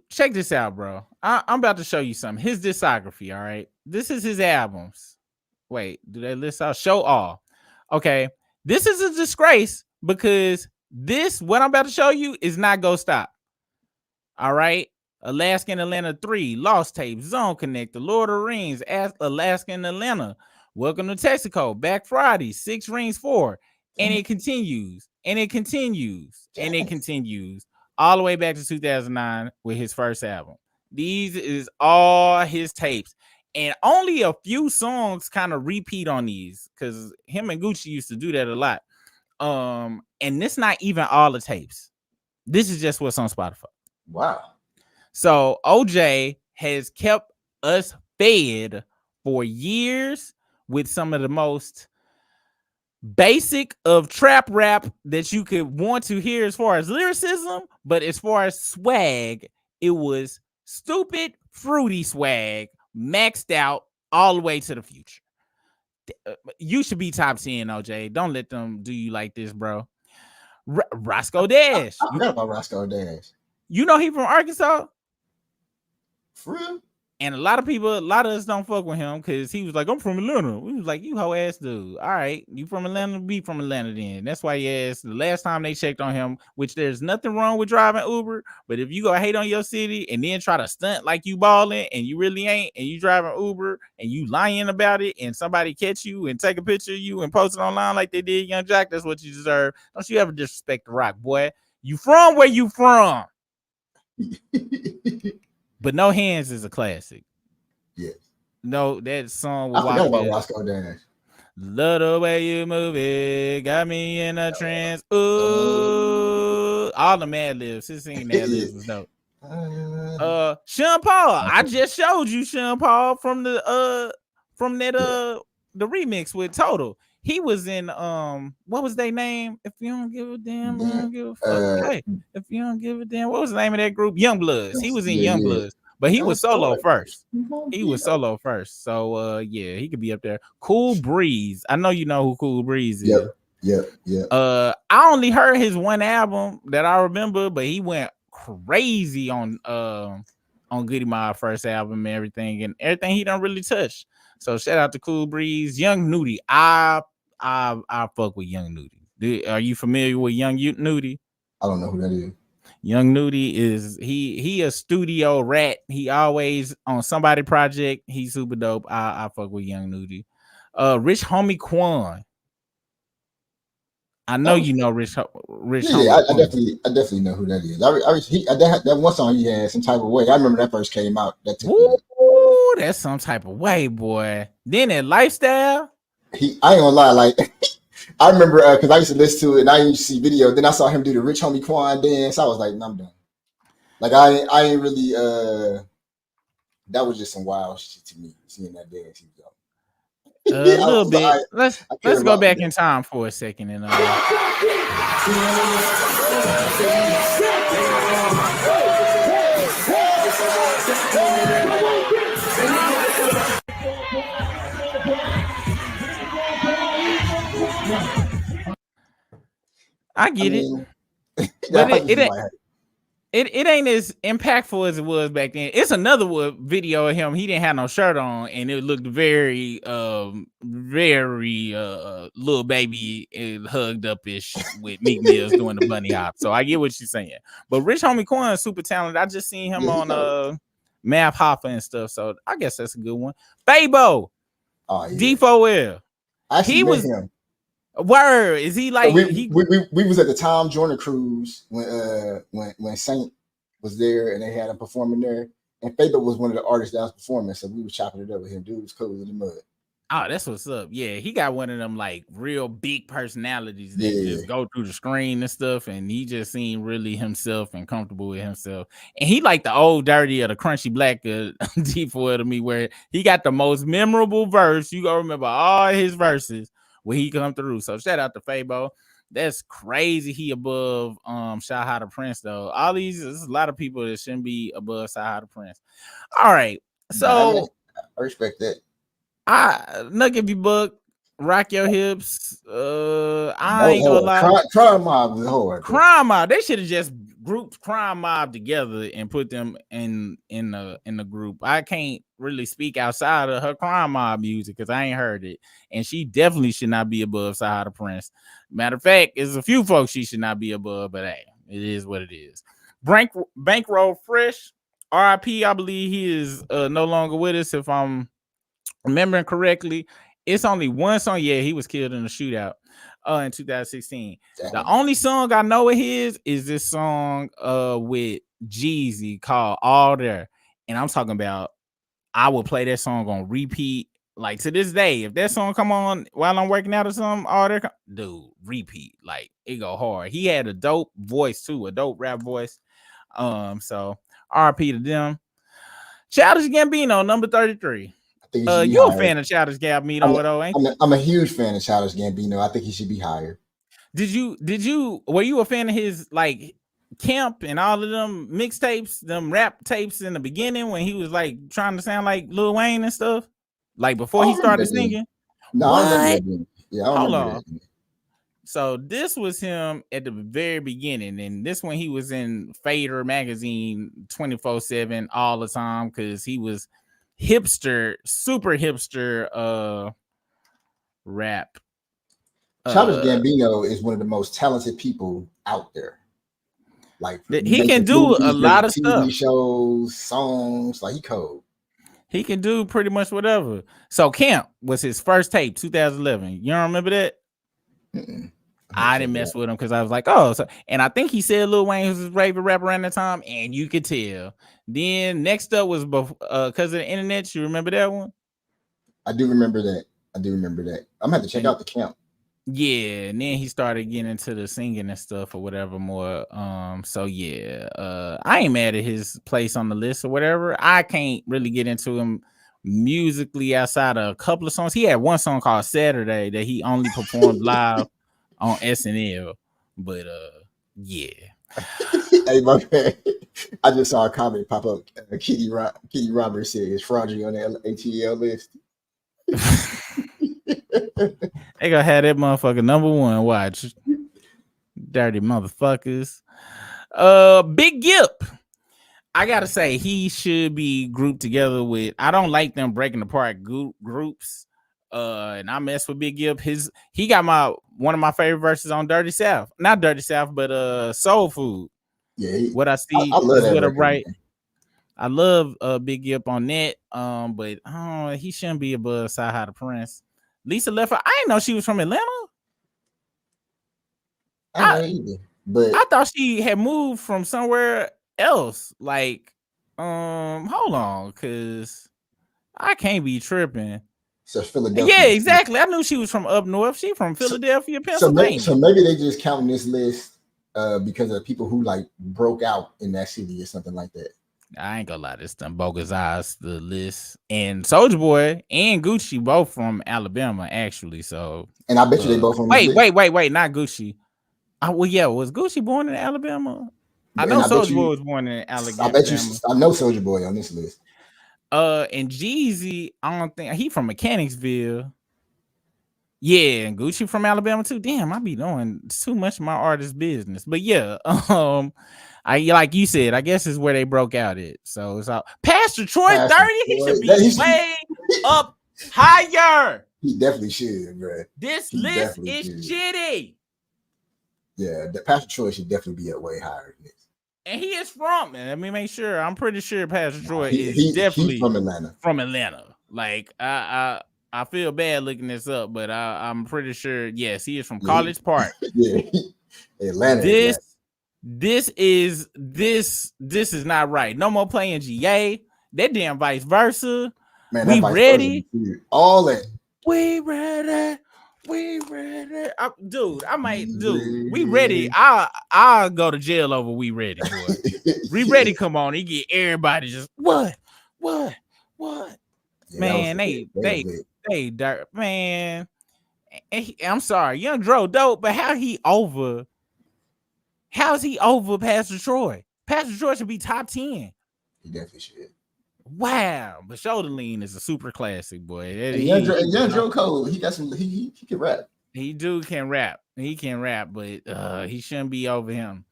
check this out, bro. I'm about to show you something. His discography, all right? This is his albums. Wait, do they list out? Show all. Okay. This is a disgrace because what I'm about to show you is not Go Stop. All right. Alaska and Atlanta 3, Lost Tapes, Zone Connect, The Lord of the Rings, Alaska and Atlanta, Welcome to Texaco, Back Friday, 6 Rings 4. And it continues, and it continues, and it continues all the way back to 2009 with his first album. These is all his tapes. And only a few songs kind of repeat on these because him and Gucci used to do that a lot. And this not even all the tapes. This is just what's on Spotify. Wow. So OJ has kept us fed for years with some of the most basic of trap rap that you could want to hear as far as lyricism, but as far as swag, it was stupid, fruity swag, maxed out all the way to the future. You should be top 10, OJ. Don't let them do you like this, bro. Roscoe Dash. I forgot about Roscoe Dash. You know he from Arkansas? For real? And a lot of us don't fuck with him because he was like, I'm from Atlanta. We was like, you hoe ass dude. All right, you from Atlanta, be from Atlanta then. That's why he asked the last time they checked on him, which there's nothing wrong with driving Uber, but if you go hate on your city and then try to stunt like you balling and you really ain't, and you driving Uber and you lying about it and somebody catch you and take a picture of you and post it online like they did Young Jock, that's what you deserve. Don't you ever disrespect the Rock, boy. You from where you from. But No Hands is a classic. Yes. No, that song. I forgot about Roscoe Dash. Love the way you move it, got me in a trance. Ooh, all the Mad Libs. His singing Mad Libs was dope. Sean Paul. I just showed you Sean Paul from the remix with Total. He was in what was their name? If you don't give a damn, I don't give a fuck. Hey, if you don't give a damn, what was the name of that group? Young Bloods. He was in Young Bloods, but he was solo first. He was solo first. So yeah, he could be up there. Cool Breeze. I know you know who Cool Breeze is. Yep. I only heard his one album that I remember, but he went crazy on Goody Mob first album and everything he don't really touch. So shout out to Cool Breeze. Young Nudie. I fuck with Young Nudie. Are you familiar with Young Nudie? I don't know who that is. Young Nudie is he a studio rat. He always on somebody project. He's super dope. I fuck with Young Nudie. Rich Homie Quan. I know you know Rich. Yeah, I definitely know who that is. That one song he had some type of way. I remember that first came out. Ooh, that's some type of way, boy. Then that Lifestyle. I ain't gonna lie, like I remember because I used to listen to it and I used to see video. Then I saw him do the Rich Homie Quan dance. I was like, I'm done. Like I ain't really. That was just some wild shit to me. Seeing that dance, he was a little bit. Let's go back in time for a second and I get it. But it ain't as impactful as it was back then. It's another video of him. He didn't have no shirt on, and it looked very little baby hugged up ish with Meek Mills doing the bunny hop. So I get what you're saying. But Rich Homie Quan is super talented. I just seen him on Math Hoffa and stuff. So I guess that's a good one. Fabo, D4L. He was him. Word, is he like we was at the Tom Joyner cruise when Saint was there and they had him performing there, and Fabo was one of the artists that was performing, so we was chopping it up with him. Dude was cool in the mud. Oh, that's what's up. Yeah, he got one of them like real big personalities that just go through the screen and stuff, and he just seemed really himself and comfortable with himself. And he like the old dirty or the crunchy black D4 to me, where he got the most memorable verse. You gonna remember all his verses. when he come through. So shout out to Fabo. That's crazy. He above Shy the Prince though. All these, there's a lot of people that shouldn't be above Shy the Prince. All right, so I respect that. Nugget be book. Rock your hips. I ain't gonna lie. Crime Mob is hard. Crime Mob. They should have just grouped Crime Mob together and put them in the group. I can't really speak outside of her Crime Mob music because I ain't heard it, and she definitely should not be above Sahara Prince. Matter of fact, there's a few folks she should not be above, but hey, it is what it is. Bankroll Fresh, RIP. I believe he is no longer with us. If I'm remembering correctly. It's only one song. Yeah, he was killed in a shootout in 2016. Damn. The only song I know of his is this song with Jeezy called All There. And I'm talking about, I will play that song on repeat. Like to this day, if that song come on while I'm working out or something, All There, dude, repeat. Like it go hard. He had a dope voice too, a dope rap voice. So RP to them. Childish Gambino, number 33. You a fan of Childish Gambino though, ain't you? I'm a huge fan of Childish Gambino. I think he should be higher. Were you a fan of his like Camp and all of them mixtapes, them rap tapes in the beginning when he was like trying to sound like Lil Wayne and stuff? Like before he started singing? No, I remember that. Hold on. So this was him at the very beginning, and this one he was in Fader magazine 24/7 all the time because he was super hipster rap. Childish Gambino is one of the most talented people out there. Like he can do a lot of TV stuff, shows, songs, like he cold. He can do pretty much whatever. So Camp was his first tape, 2011. You don't remember that? I didn't mess with him because I was like, oh, so, and I think he said Lil Wayne was his favorite rapper around the time, and you could tell. Then next up was because of the internet. You remember that one? I do remember that. I'm gonna have to check out the Camp. Yeah, and then he started getting into the singing and stuff or whatever more. So yeah, I ain't mad at his place on the list or whatever. I can't really get into him musically outside of a couple of songs. He had one song called Saturday that he only performed live on SNL, but yeah. Hey, my man, I just saw a comment pop up. Kitty Roberts said, "Is Fraudry on the ATL list?" They gonna have that motherfucker number one. Watch, dirty motherfuckers. Big Gip. I gotta say he should be grouped together with. I don't like them breaking apart groups. And I mess with Big Gip. He got one of my favorite verses on Dirty South. Not Dirty South, but Soul Food. Yeah, what I see I love is what I that write. I love Big Gip on that. But he shouldn't be above Sahara Prince. Lisa Leffer, I didn't know she was from Atlanta. I know either, but I thought she had moved from somewhere else. Like, hold on, cause I can't be tripping. So Philadelphia. Yeah, exactly. I knew she was from up north. She from Philadelphia, Pennsylvania. So maybe they just counting this list because of people who like broke out in that city or something like that. I ain't gonna lie, this done bogus eyes the list. And Soulja Boy and Gucci both from Alabama, actually. So, and I bet you they both from. Wait, not Gucci. Well, yeah, was Gucci born in Alabama? I know Soulja Boy was born in Alabama. I bet you. I know Soulja Boy on this list. And Jeezy, I don't think he from Mechanicsville. Yeah, and Gucci from Alabama too. Damn, I be knowing too much of my artist business. But yeah, I like you said, I guess is where they broke out at. So it's all Pastor Troy 30. He should be way up higher. He definitely should, bro. This list is shitty. Yeah, the Pastor Troy should definitely be up way higher than this. And he is from, man. Let me make sure. I'm pretty sure Pastor Troy is definitely from Atlanta. From Atlanta. Like I feel bad looking this up, but I'm pretty sure. Yes, he is from College Park. Yeah, Atlanta. This is not right. No more playing GA. That damn vice versa. Man, we ready? All that. We ready. We ready. We ready. I'll go to jail over we ready, boy. We ready, come on. He get everybody just what? Yeah, man, they dark, man. I'm sorry, Young Dro dope, but how's he over Pastor Troy? Pastor Troy should be top 10. He definitely should. Wow, but Shoulder Lean is a super classic, boy. And Young Dro Cole, he got some. He can rap. He can rap. He can rap, but he shouldn't be over him.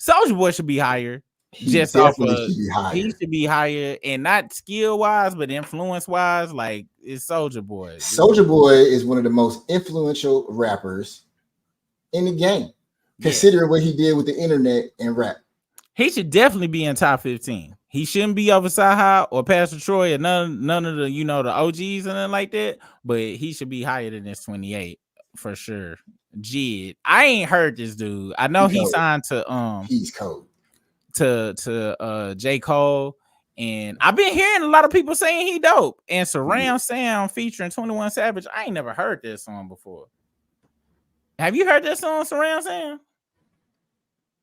Soulja Boy should be higher. He should be higher, and not skill wise, but influence wise. Like it's Soulja Boy. Soulja Boy is one of the most influential rappers in the game, considering what he did with the internet and rap. He should definitely be in top 15. He shouldn't be over Saha or Pastor Troy or none of the the OGs and nothing like that. But he should be higher than this 28 for sure. Jid, I ain't heard this dude. I know he signed to he's cold to J. Cole, and I've been hearing a lot of people saying he dope. And Surround Sound featuring 21 Savage. I ain't never heard this song before. Have you heard this song, Surround Sound?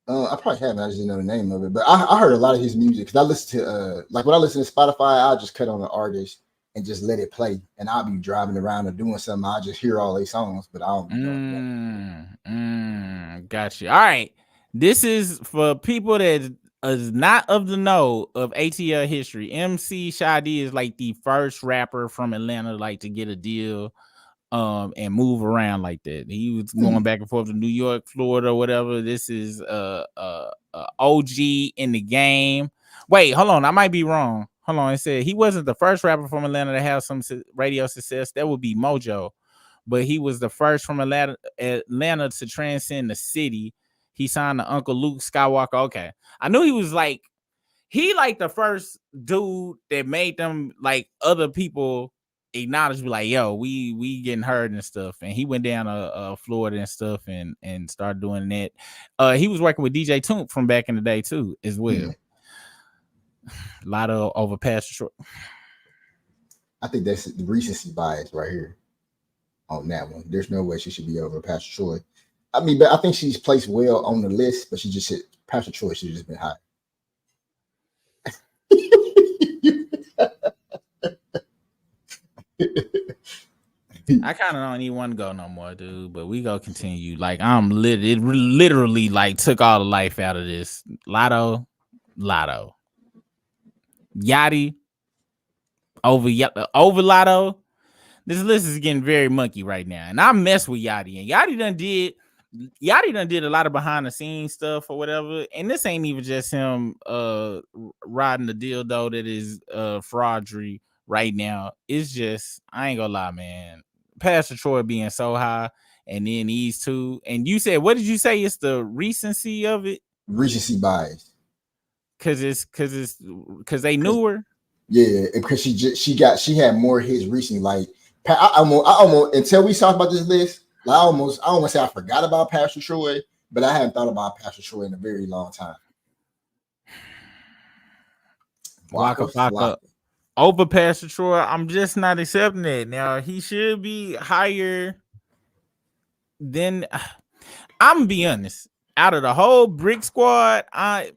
I probably haven't. I just didn't know the name of it, but I heard a lot of his music because I listen to like when I listen to Spotify, I'll just cut on the artist and just let it play, and I'll be driving around or doing something. I just hear all these songs, but I don't know. Gotcha. All right, this is for people that is not of the know of ATL history. MC Shadi is like the first rapper from Atlanta like to get a deal. And move around like that. He was going back and forth to New York, Florida, whatever. This is OG in the game. Wait, hold on, I might be wrong. Hold on, it said he wasn't the first rapper from Atlanta to have some radio success. That would be Mojo, but he was the first from Atlanta to transcend the city. He signed to Uncle Luke Skywalker. Okay, I knew he was like the first dude that made them like other people acknowledge, be like, yo, we getting heard and stuff. And he went down to Florida and stuff and started doing that. He was working with DJ Toomp from back in the day too, as well. Lotto over Pastor Troy. I think that's the recency bias right here on that one. There's no way she should be over Pastor Troy. I mean, but I think she's placed well on the list, but she just said Pastor Troy should have just been high. I kind of don't even want to go no more, dude. But we go continue. Like I'm literally like took all the life out of this. Lotto, Yachty, over Lotto. This list is getting very monkey right now, and I mess with Yachty. And Yachty done did a lot of behind the scenes stuff or whatever. And this ain't even just him riding the dildo that is fraudery right now. It's just, I ain't gonna lie, man. Pastor Troy being so high, and then these two. And you said, what did you say? It's the recency of it? Recency bias. Cause they knew her. Yeah, because she had more hits recently. Like I almost until we talked about this list, like I almost say I forgot about Pastor Troy, but I hadn't thought about Pastor Troy in a very long time. Waka over Pastor Troy, I'm just not accepting it. Now he should be higher than. I'm gonna be honest. Out of the whole Brick Squad, I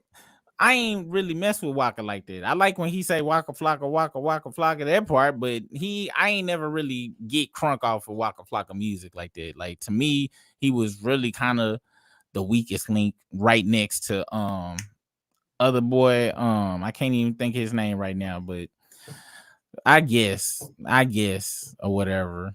ain't really mess with Waka like that. I like when he say Waka Flocka that part, but I ain't never really get crunk off of Waka Flocka music like that. Like to me, he was really kind of the weakest link right next to other boy. I can't even think his name right now, but I guess or whatever.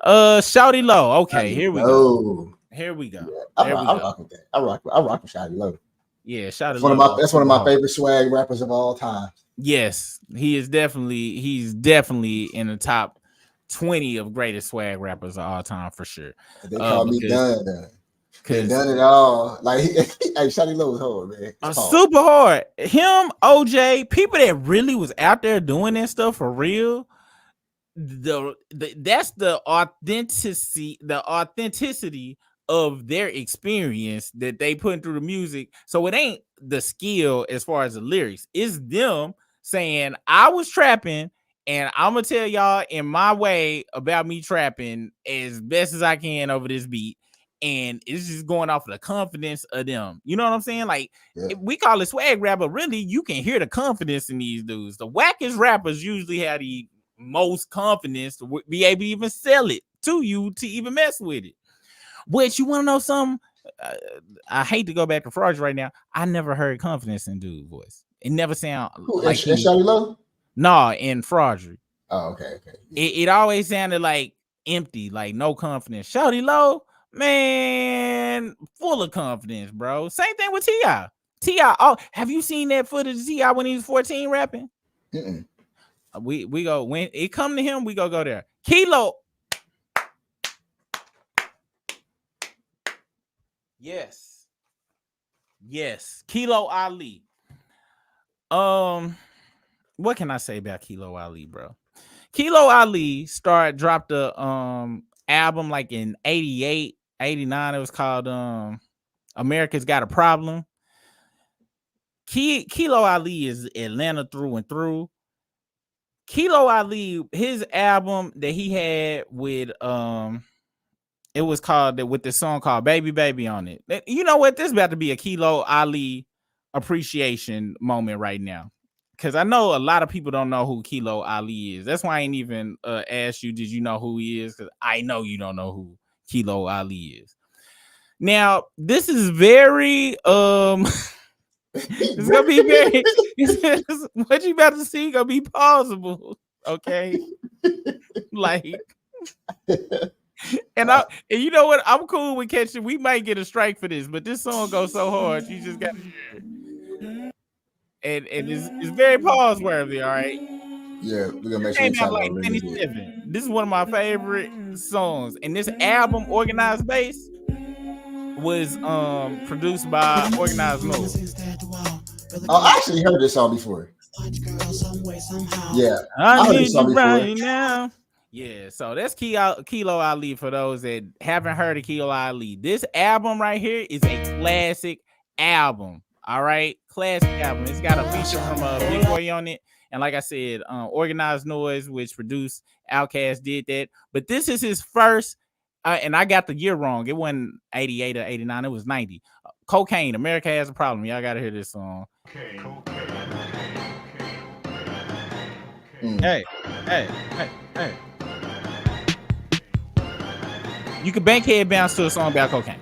Shouty Low. Okay, here we go. Here we go. Yeah, I rock with that. I rock with Shouty Low. Yeah, Shouty Low. That's one of my favorite swag rappers of all time. Yes, he's definitely in the top 20 of greatest swag rappers of all time for sure. They call me done. Done it all. Like hey, Shouty Low was hard, man. Super hard. Him, OJ, people that really was out there doing that stuff for real. That's the authenticity of their experience that they put through the music. So it ain't the skill as far as the lyrics. It's them saying, I was trapping and I'm gonna tell y'all in my way about me trapping as best as I can over this beat. And it's just going off of the confidence of them. You know what I'm saying? Like, we call it swag rap, but really you can hear the confidence in these dudes. The wackest rappers usually have the most confidence to be able to even sell it to you to even mess with it. Which you want to know something? I hate to go back to Fraud right now. I never heard confidence in dude voice. It never sound like Shawty Low? No, in Fraudry. Oh, okay. It always sounded like empty, like no confidence. Shawty Low, man, full of confidence, bro. Same thing with T.I. T.I. Oh, have you seen that footage of T.I. when he was 14 rapping? Mm-mm. We go when it come to him, we go there. Kilo. Yes. Kilo Ali. What can I say about Kilo Ali, bro? Kilo Ali dropped a album like in 88, 89. It was called America's Got a Problem. Kilo Ali is Atlanta through and through. Kilo Ali, his album that he had with it was called with the song called Baby Baby on it. You know what? This is about to be a Kilo Ali appreciation moment right now. Because I know a lot of people don't know who Kilo Ali is. That's why I ain't even asked you, did you know who he is? Because I know you don't know who Kilo Ali is. Now, this is very it's gonna be very what you about to see gonna be plausible, okay? Like and you know what? I'm cool with catching. We might get a strike for this, but this song goes so hard, you just got to hear it. And it's very pause worthy, all right? Yeah, we're gonna make sure we came out like 97. This is one of my favorite songs, and this album, Organized Bass, was produced by Organized Noise. Oh, I actually heard this song before. Yeah, I heard this song before. Right now. Yeah, so that's Kilo Ali for those that haven't heard of Kilo Ali. This album right here is a classic album. All right, classic album. It's got a feature from Big Boy on it, and like I said, Organized Noise, which produced Outkast, did that. But this is his first, and I got the year wrong. It wasn't 88 or 89. It was 90. Cocaine. America Has a Problem. Y'all gotta hear this song. Hey. You can bankhead bounce to a song about cocaine.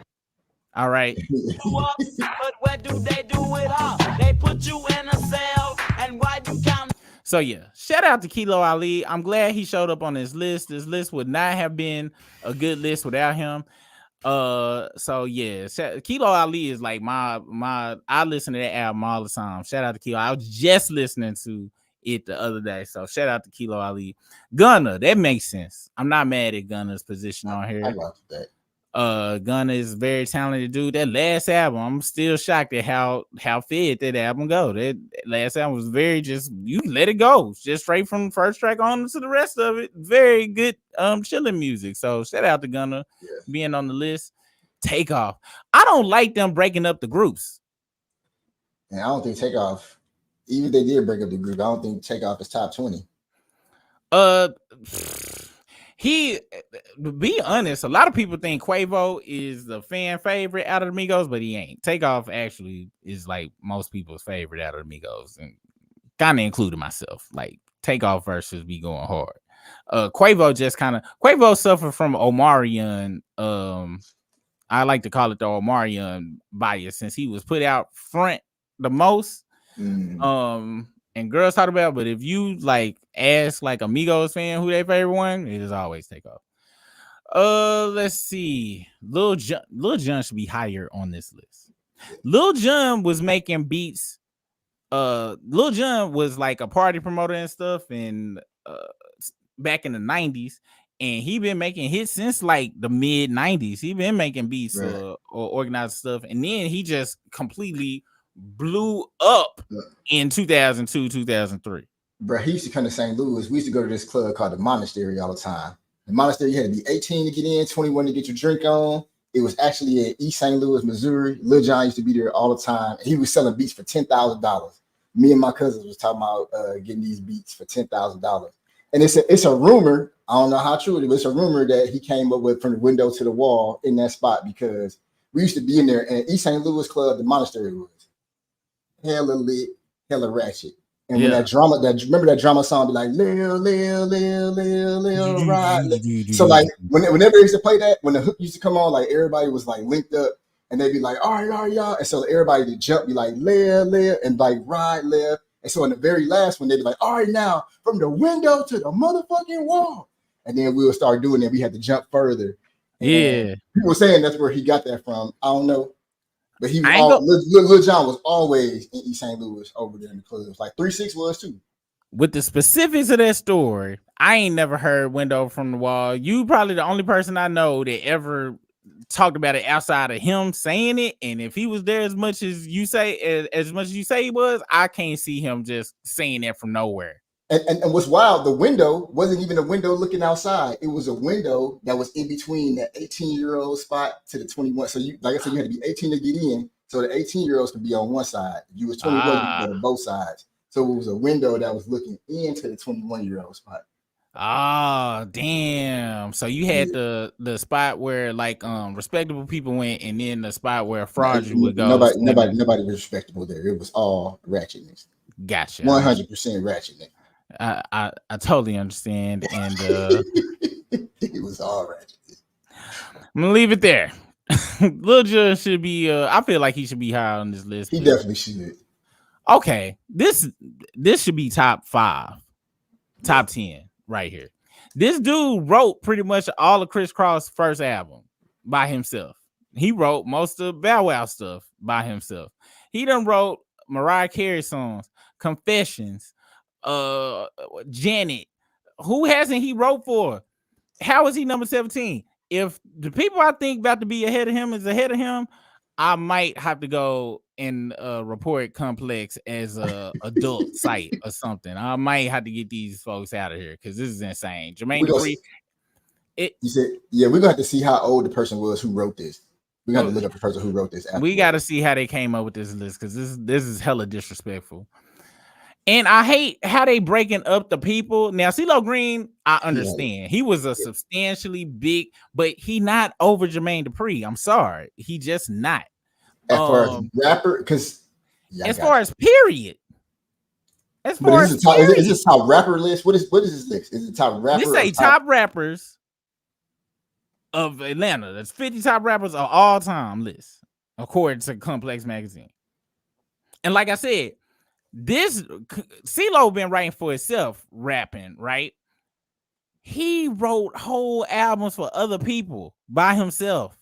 All right. But where do they do it all? They put you in a cell, and why you count? So yeah, shout out to Kilo Ali. I'm glad he showed up on this list. This list would not have been a good list without him. So yeah, Kilo Ali is like my I listen to that album all the time. Shout out to Kilo. I was just listening to it the other day. So shout out to Kilo Ali. Gunna, that makes sense. I'm not mad at Gunna's position on here. I like that. Gunna is a very talented dude. That last album, I'm still shocked at how fed that album go. That last album was very just, you let it go. Just straight from the first track on to the rest of it. Very good chilling music. So shout out to Gunna being on the list. Takeoff. I don't like them breaking up the groups. And I don't think Takeoff, even if they did break up the group, I don't think Takeoff is top 20. He, to be honest, a lot of people think Quavo is the fan favorite out of the Migos, but he ain't. Takeoff actually is like most people's favorite out of the Migos, and kind of including myself. Like Takeoff versus be going hard. Quavo just kind of suffered from Omarion. I like to call it the Omarion bias, since he was put out front the most. And girls talk about, but if you like ask like a Migos fan who their favorite one, it is always Takeoff. Let's see. Lil Jon should be higher on this list. Lil Jon was making beats. Lil Jon was like a party promoter and stuff, and back in the 90s, and he been making hits since like the mid 90s. He been making beats or organized stuff, and then he just completely blew up in 2002, 2003. Bro, he used to come to St. Louis. We used to go to this club called the Monastery all the time. The Monastery, you had to be 18 to get in, 21 to get your drink on. It was actually at East St. Louis, Missouri. Lil Jon used to be there all the time. He was selling beats for $10,000. Me and my cousins was talking about getting these beats for $10,000. And it's a rumor. I don't know how true it is, but it's a rumor that he came up with from the window to the wall in that spot, because we used to be in there, and East St. Louis club, the Monastery was hella lit, hella ratchet. And when that drama, remember that drama song be like, Lil, ride. So like whenever they used to play that, when the hook used to come on, like everybody was like linked up and they'd be like, all right, y'all. And so everybody would jump, be like, Lil, and like ride left. And so in the very last one, they'd be like, all right, now from the window to the motherfucking wall. And then we would start doing it. We had to jump further. And people were saying that's where he got that from. I don't know. But he was Lil Jon was always in East St. Louis over there in the clubs. Like 3-6 was too. With the specifics of that story, I ain't never heard window from the wall. You probably the only person I know that ever talked about it outside of him saying it. And if he was there as much as you say, as much as you say he was, I can't see him just saying that from nowhere. And what's wild, the window wasn't even a window looking outside. It was a window that was in between that 18-year-old spot to the 21. So you, like I said, you had to be 18 to get in. So the 18-year-olds could be on one side. If you was 21, you could go to both sides. So it was a window that was looking into the 21-year-old spot. Oh, damn. So you had the spot where like respectable people went, and then the spot where fraudulent would go. Nobody was respectable there. It was all ratchetness. Gotcha. 100% ratchetness. I totally understand, and it was all right. I'm gonna leave it there. Lil Jon should be. I feel like he should be high on this list. He definitely should. Okay, this should be top 5, top 10 right here. This dude wrote pretty much all of Criss Cross' first album by himself. He wrote most of Bow Wow stuff by himself. He done wrote Mariah Carey songs, Confessions. Janet, who hasn't he wrote for? How is he number 17? If the people I think about to be ahead of him is ahead of him, I might have to go and report Complex as a adult site or something. I might have to get these folks out of here because this is insane. Jermaine Dupri. You said, yeah, we're gonna have to see how old the person was who wrote this. We got to look up the person who wrote this. We got to see how they came up with this list because this is hella disrespectful. And I hate how they breaking up the people. Now, CeeLo Green, I understand. Yeah. He was a substantially big, but he not over Jermaine Dupri. I'm sorry. He just not. As far as rapper, because as far as period. As far as is this top rapper list? What is this list? Is it top rapper? This say top rappers of Atlanta. That's 50 top rappers of all time list, according to Complex Magazine. And like I said, this CeeLo been writing for himself, rapping, right? He wrote whole albums for other people by himself.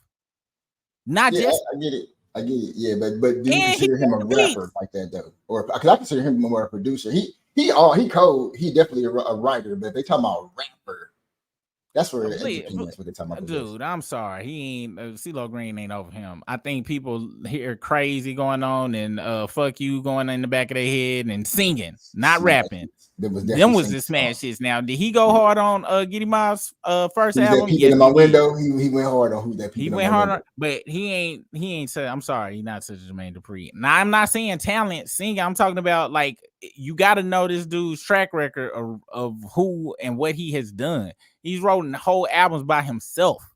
Not just I get it. Yeah, but do you consider him a rapper like that though? Or because I consider him more a producer. He definitely a writer, but if they talking about rapper, that's where that's what they're talking about. Dude, I'm sorry. He ain't CeeLo Green ain't over him. I think people hear crazy going on and fuck you going in the back of their head and singing, not rapping. Them was the smash hits. Now, did he go hard on Giddy Mob's first album? Yes, in my window. He went hard on who that. He went hard on, but he ain't said. I'm sorry, he's not such a Jermaine Dupri. Now, I'm not saying talent singing. I'm talking about like you got to know this dude's track record of who and what he has done. He's writing whole albums by himself.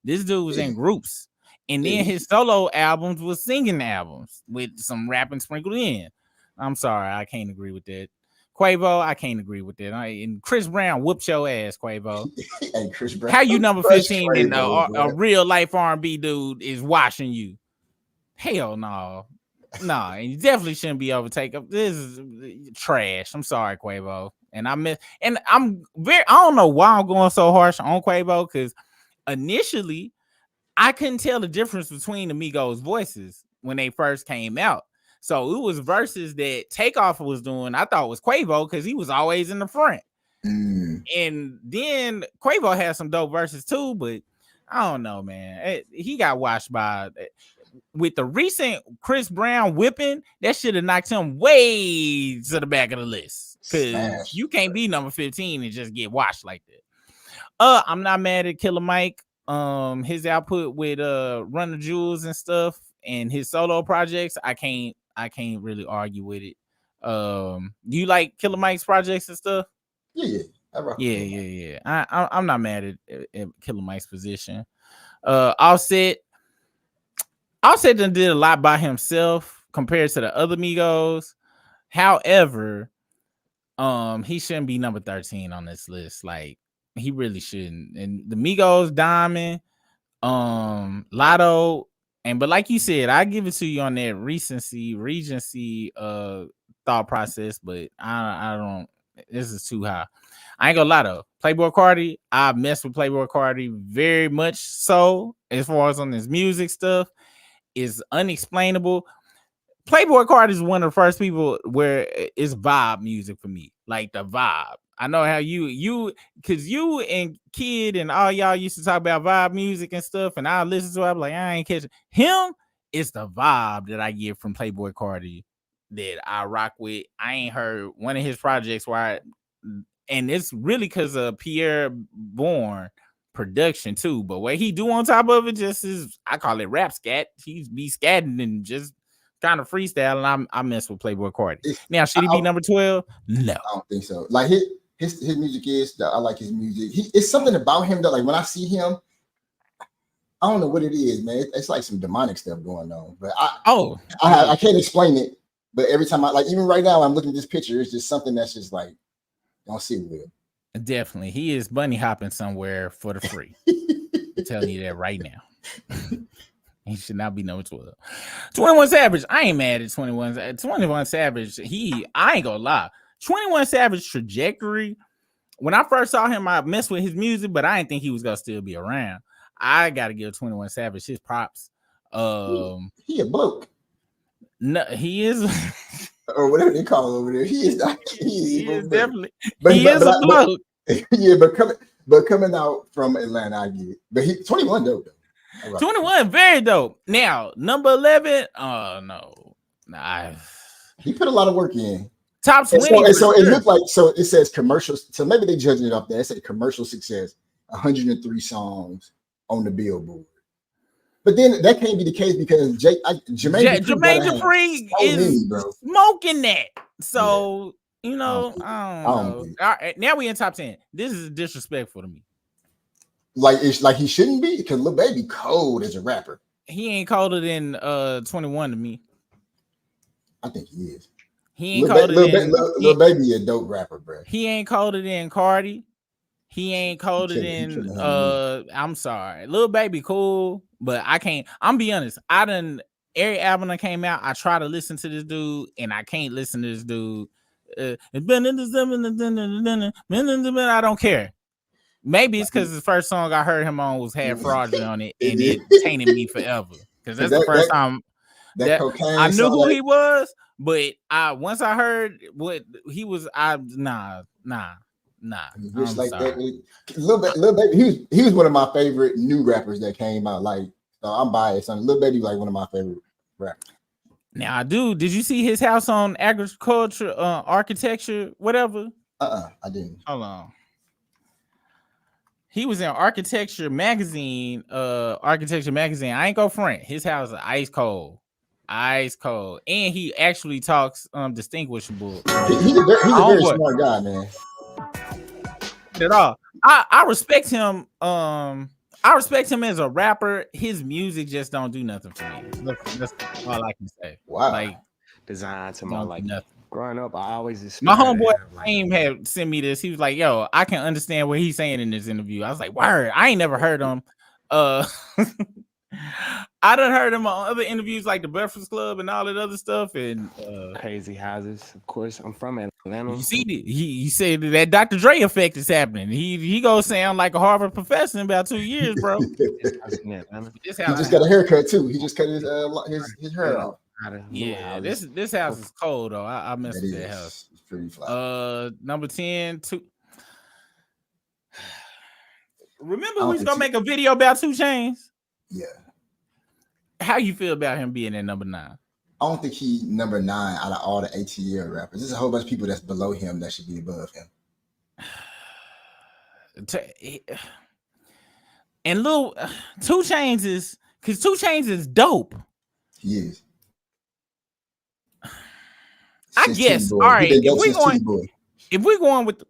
This dude was in groups, and then his solo albums was singing albums with some rapping sprinkled in. I'm sorry, I can't agree with that. Quavo, I can't agree with that. And Chris Brown whooped your ass, Quavo. And Chris Brown, how you number 15 and a real life R&B dude is watching you? Hell no. Nah, and you definitely shouldn't be overtaken. This is trash. I'm sorry, Quavo. And I don't know why I'm going so harsh on Quavo, because initially I couldn't tell the difference between the Migos voices when they first came out. So it was verses that Takeoff was doing. I thought was Quavo because he was always in the front. And then Quavo had some dope verses too, but I don't know, man. He got washed by with the recent Chris Brown whipping. That should have knocked him way to the back of the list, because you can't be number 15 and just get washed like that. I'm not mad at Killer Mike. His output with Run the Jewels and stuff and his solo projects, I can't really argue with it. Do you like Killer Mike's projects and stuff? Yeah. I'm not mad at Killer Mike's position. Offset done did a lot by himself compared to the other Migos. However, He shouldn't be number 13 on this list. Like he really shouldn't. And the Migos, Diamond, Lotto, but like you said, I give it to you on that regency thought process, but I don't. This is too high. I ain't gonna lie though. Playboi Carti, I mess with Playboi Carti very much so as far as on this music stuff. Is unexplainable. Playboi Carti is one of the first people where it's vibe music for me, like the vibe. I know how you because you and Kid and all y'all used to talk about vibe music and stuff, and I listen to it. I'm like, I ain't catching him. It's the vibe that I get from Playboi Carti that I rock with. I ain't heard one of his projects and it's really because of Pierre Bourne production too. But what he do on top of it just is, I call it rap scat. He be scatting and just kind of freestyle, and I mess with Playboi Carti. Now, should he be number 12? No, I don't think so. Like his music is. I like his music. It's something about him that, like, when I see him, I don't know what it is, man. It's like some demonic stuff going on. But I can't explain it. But every time even right now, I'm looking at this picture. It's just something that's just like, don't sit with it. Definitely, he is bunny hopping somewhere for the free. I'm telling you that right now. He should not be number 12. 21 Savage. I ain't mad at 21. 21 Savage. I ain't gonna lie. 21 Savage trajectory. When I first saw him, I messed with his music, but I didn't think he was gonna still be around. I gotta give 21 Savage his props. He a bloke. No, he is. Or whatever they call it over there. He is not. He is definitely. He is a bloke. Yeah, but coming out from Atlanta, I get it. But 21 dope though. 21, very dope. Now, number 11. Oh no. Nah. He put a lot of work in. Top 20. So it looked like, so it says commercials. So maybe they judging it off there. It said commercial success, 103 songs on the Billboard. But then that can't be the case because Jermaine Dupri is smoking that. So, I don't know. All right, now we in top 10. This is disrespectful to me. Like it's like he shouldn't be, because Lil Baby cold as a rapper. He ain't colder than 21 to me. I think he is. He ain't colder than Lil Baby a dope rapper, bro. He ain't colder than Cardi. He ain't colder than I'm sorry. Lil Baby cool, but I can't. I'm be honest. Every album that came out, I try to listen to this dude, and I can't listen to this dude. It's been in the I don't care. Maybe it's because the first song I heard him on was Had Fraudulent on it, and it tainted me forever. Because that's the first time that I knew who he was, but once I heard what he was, nah. Just like that, Lil Baby, he was one of my favorite new rappers that came out. Like, so I'm biased. Lil Baby like one of my favorite rappers. Now, did you see his house on agriculture, architecture, whatever? I didn't. Hold on. He was in Architecture Magazine. I ain't go front. His house is ice cold, and he actually talks distinguishable. He's a very smart guy, man. At all, I respect him. I respect him as a rapper. His music just don't do nothing for me. That's all I can say. Wow, like designed to my like nothing. Growing up, I always my homeboy Fame had sent me this. He was like, "Yo, I can understand what he's saying in this interview." I was like, "Word!" I ain't never heard him. I done heard him on other interviews like the Breakfast Club and all that other stuff. And Crazy Houses, of course. I'm from Atlanta. You see, he said that Dr. Dre effect is happening. He gonna sound like a Harvard professor in about 2 years, bro. He just got a haircut too. He just cut his hair off. Yeah, this house is cold though. I mess with that house. It's pretty fly. Number 10. Remember we was gonna make a video about 2 Chainz? Yeah. How you feel about him being at number 9? I don't think he number 9 out of all the ATL rappers. There's a whole bunch of people that's below him that should be above him. And Lil 2 Chainz is, because 2 Chainz is dope. He is. I guess. All right. If we're going with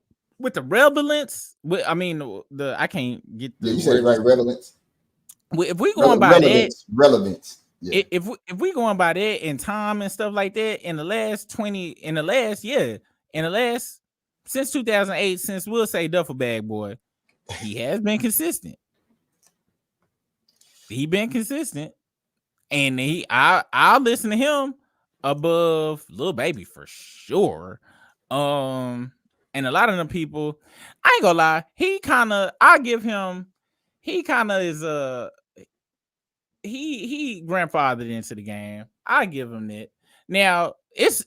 the relevance, I can't get the. Yeah, you said it right. Relevance. If we going by relevance. Yeah. If we going by that and time and stuff like that in the last since 2008, since we'll say Duffel Bag Boy, he has been consistent. He been consistent, and I'll listen to him above Lil Baby for sure. And a lot of them people, I ain't gonna lie, he kind of is he grandfathered into the game. I give him that. Now it's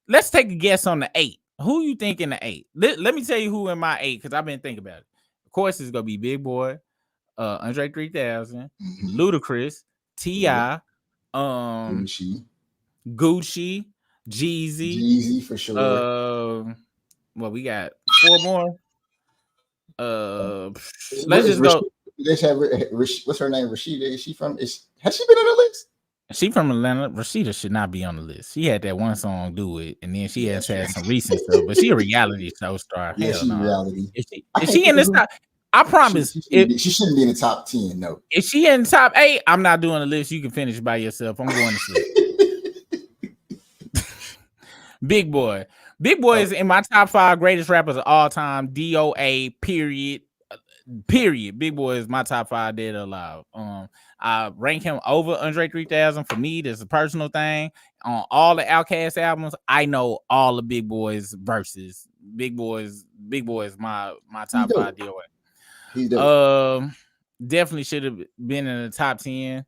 let's take a guess on the 8. Who you think in the 8? Let me tell you who in my 8 because I've been thinking about it. Of course, it's gonna be Big Boy, Andre 3000, Ludacris, T.I., Gucci, Jeezy for sure. Well, we got 4 more. Let's just go. Let's have what's her name? Rashida. Has she been on the list? She from Atlanta. Rashida should not be on the list. She had that one song, "Do It," and then she has had some recent stuff. But she a reality show star. Yeah, she's reality. Is she in this top? I promise. She shouldn't be in the top 10. No. If she in the top 8, I'm not doing the list. You can finish by yourself. I'm going to sleep. Big Boy. Big Boy is in my top 5 greatest rappers of all time. DOA. Period. Big Boy is my top 5 dead or alive. I rank him over Andre 3000. For me, that's a personal thing. On all the Outkast albums, I know all the Big Boy's verses. Big Boy is my top 5 DOA. Definitely should have been in the top 10.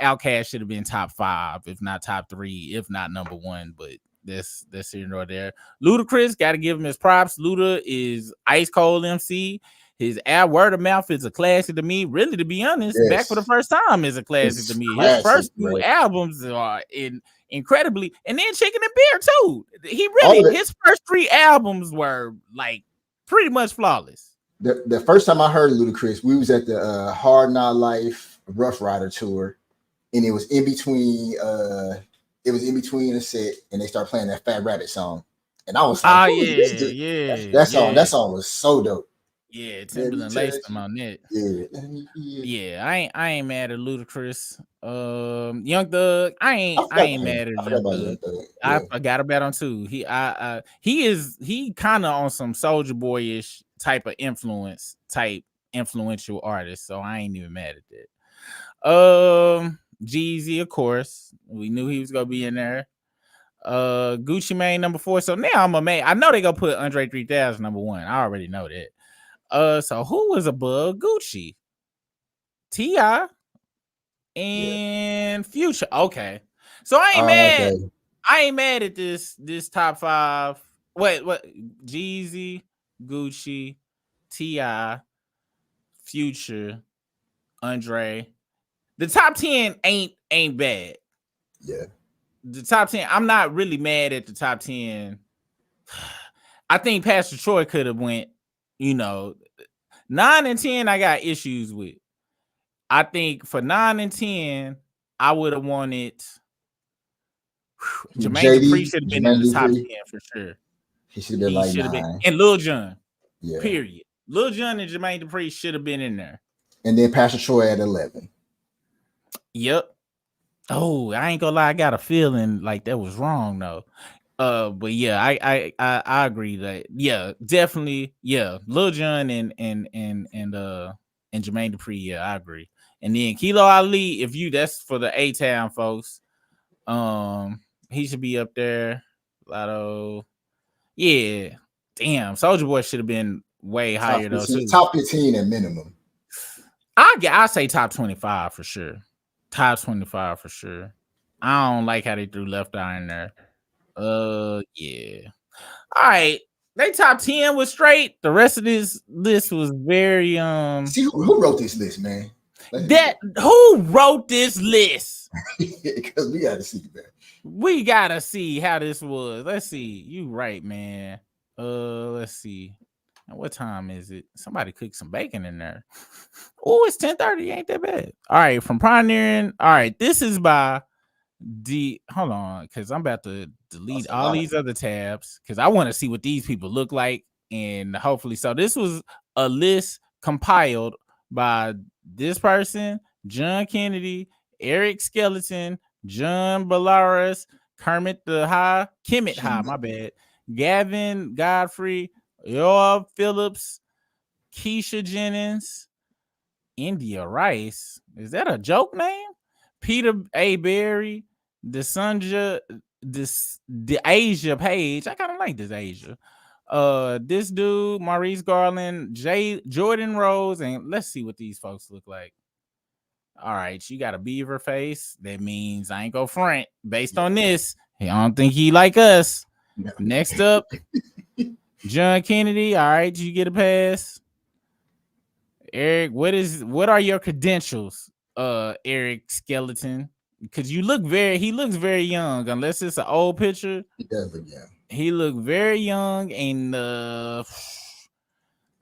Outkast should have been top 5, if not top 3, if not number 1. But that's here nor there. Ludacris, got to give him his props. Luda is ice cold MC. His word of mouth is a classic to me. Really, to be honest, Back for the First Time is a classic to me. His first 2 albums are incredibly, and then Chicken and Beer too. He really his first 3 albums were like pretty much flawless. The first time I heard Ludacris, we was at the Hard Knock Life Rough Rider tour, and it was in between. It was in between a set, and they started playing that Fat Rabbit song, and I was like, that song was so dope. Yeah, Timberland laced him on that. Yeah. I ain't mad at Ludacris. Young Thug, I ain't mad at Young Thug. I forgot about him too. He kind of on some Soulja Boyish type of influential artist, so I ain't even mad at that. Jeezy, of course, we knew he was gonna be in there. Gucci Mane number 4. So now I'm amazed. I know they gonna put Andre 3000 number 1. I already know that. So who was above Gucci? T.I. and Future. Okay. So I ain't mad. Okay. I ain't mad at this top 5. Wait, what? Jeezy, Gucci, T.I., Future, Andre. The top 10 ain't bad. Yeah. The top 10, I'm not really mad at the top 10. I think Pastor Troy could have went, 9 and 10 I got issues with. I think for 9 and 10, I would have wanted Jermaine Dupri should have been in the top 10 for sure. He should have been like 9. And Lil Jon. Yeah. Period. Lil Jon and Jermaine Dupri should have been in there. And then Pastor Troy at 11. Yep. Oh, I ain't gonna lie, I got a feeling like that was wrong though. But yeah, I agree that definitely, Lil Jon and Jermaine Dupri, I agree. And then Kilo Ali, that's for the A-Town folks, he should be up there. Lotto, damn, Soulja Boy should have been way higher though. Top 15 at minimum. I say top 25 for sure. Top 25 for sure. I don't like how they threw Left Eye in there. Yeah. All right. They top 10 was straight. The rest of this list was very See who wrote this list, man? Who wrote this list? Because we gotta see that. We gotta see how this was. Let's see. You right, man. Let's see. What time is it? Somebody cooked some bacon in there. Oh, it's 10:30. Ain't that bad. All right, from Pioneering. All right, this is by hold on, because I'm about to delete all these other tabs because I want to see what these people look like, and hopefully, so this was a list compiled by this person, John Kennedy, Eric Skeleton, John Bellaris, Kemet High, my bad, Gavin Godfrey, Yoav Phillips, Keisha Jennings, India Rice. Is that a joke name? Peter A. Berry, Deasia Page. I kind of like this Asia. This dude, Maurice Garland, Jordan Rose, and let's see what these folks look like. All right, you got a beaver face. That means I ain't go front. Based on this, I don't think he like us. No. Next up, John Kennedy. All right, you get a pass. Eric, what are your credentials, Eric Skeleton? Because he looks very young, unless it's an old picture. He does look young. He looked very young, and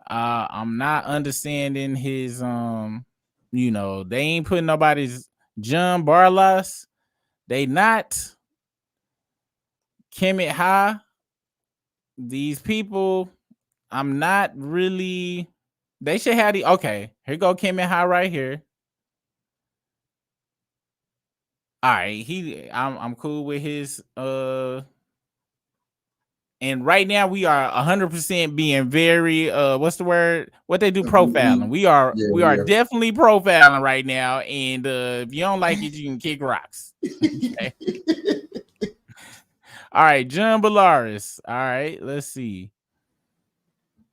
I'm not understanding his they ain't putting nobody's John Barlas. They not Kemet High. These people, I'm not really. They should have okay. Here go Kemet High right here. All right, I'm cool with his and right now we are 100% being very what's the word? What they do, profiling. We are definitely profiling right now, and if you don't like it, you can kick rocks. Okay. All right, John Bellaris. All right, let's see.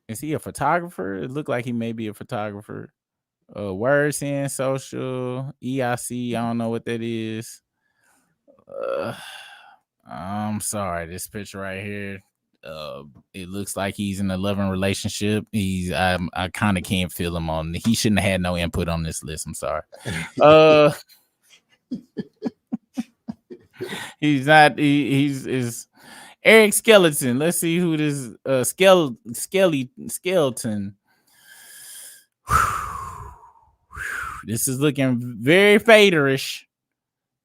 Is he a photographer? It looked like he may be a photographer. Words in social, EIC. I don't know what that is. I'm sorry, this picture right here. It looks like he's in a loving relationship. I kind of can't feel him on. He shouldn't have had no input on this list. I'm sorry. He's not. He's Eric Skeleton. Let's see who this Skeleton. This is looking very faderish.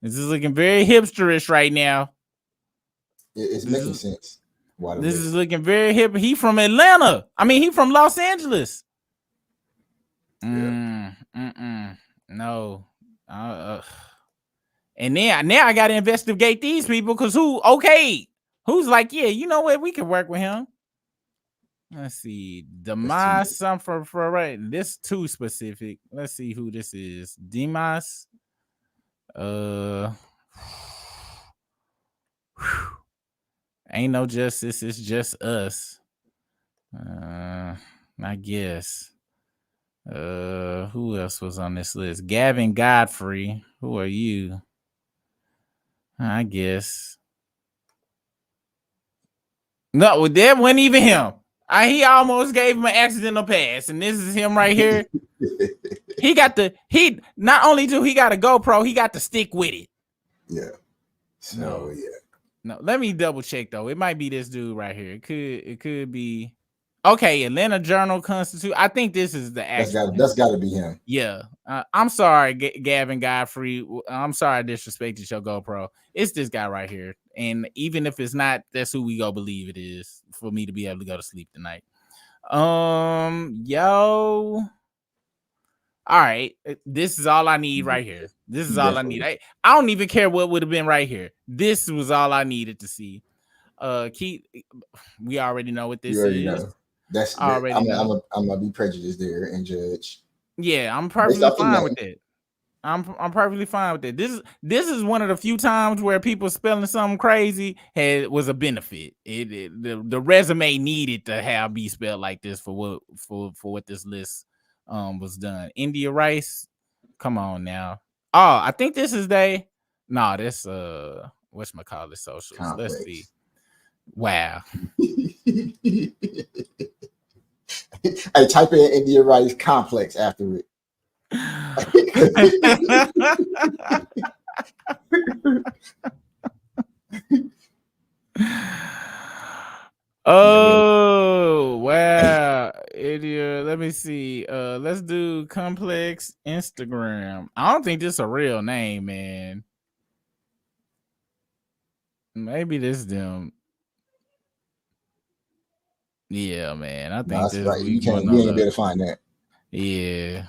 This is looking very hipsterish right now. It's making sense. This is looking very hip. He from Atlanta. I mean, he from Los Angeles. No. And then now I gotta investigate these people because who's like, yeah, you know what? We can work with him. Let's see. Demas something for right. This too specific. Let's see who this is. Demas. Ain't no justice, it's just us. I guess. Who else was on this list? Gavin Godfrey. Who are you? I guess. No, that wasn't even him. He almost gave him an accidental pass, and this is him right here. He not only do he got a GoPro, he got to stick with it. Yeah. So yeah. No, let me double check though. It might be this dude right here. It could be okay. Atlanta Journal-Constitution. I think this is the actual. That's got to be him. Yeah. I'm sorry, Gavin Godfrey. I'm sorry I disrespected your GoPro. It's this guy right here. And even if it's not, that's who we go believe it is for me to be able to go to sleep tonight. Yo. All right, this is all I need right here. This is all I need. I don't even care what would have been right here. This was all I needed to see. Keith, we already know what this is. Know. I'm gonna be prejudiced there and judge. Yeah, I'm perfectly fine with that. I'm perfectly fine with that. This is one of the few times where people spelling something crazy was a benefit. The resume needed to be spelled like this for what this list was done. India Rice, come on now. Oh, I think this is this whatchamacallit socials. Complex. Let's see. Wow. I type in India Rice complex after it. Oh wow, India. Let me see. Let's do complex Instagram. I don't think this is a real name, man. Maybe this is them. Yeah, man. I think this right. You ain't be able to find that. Yeah.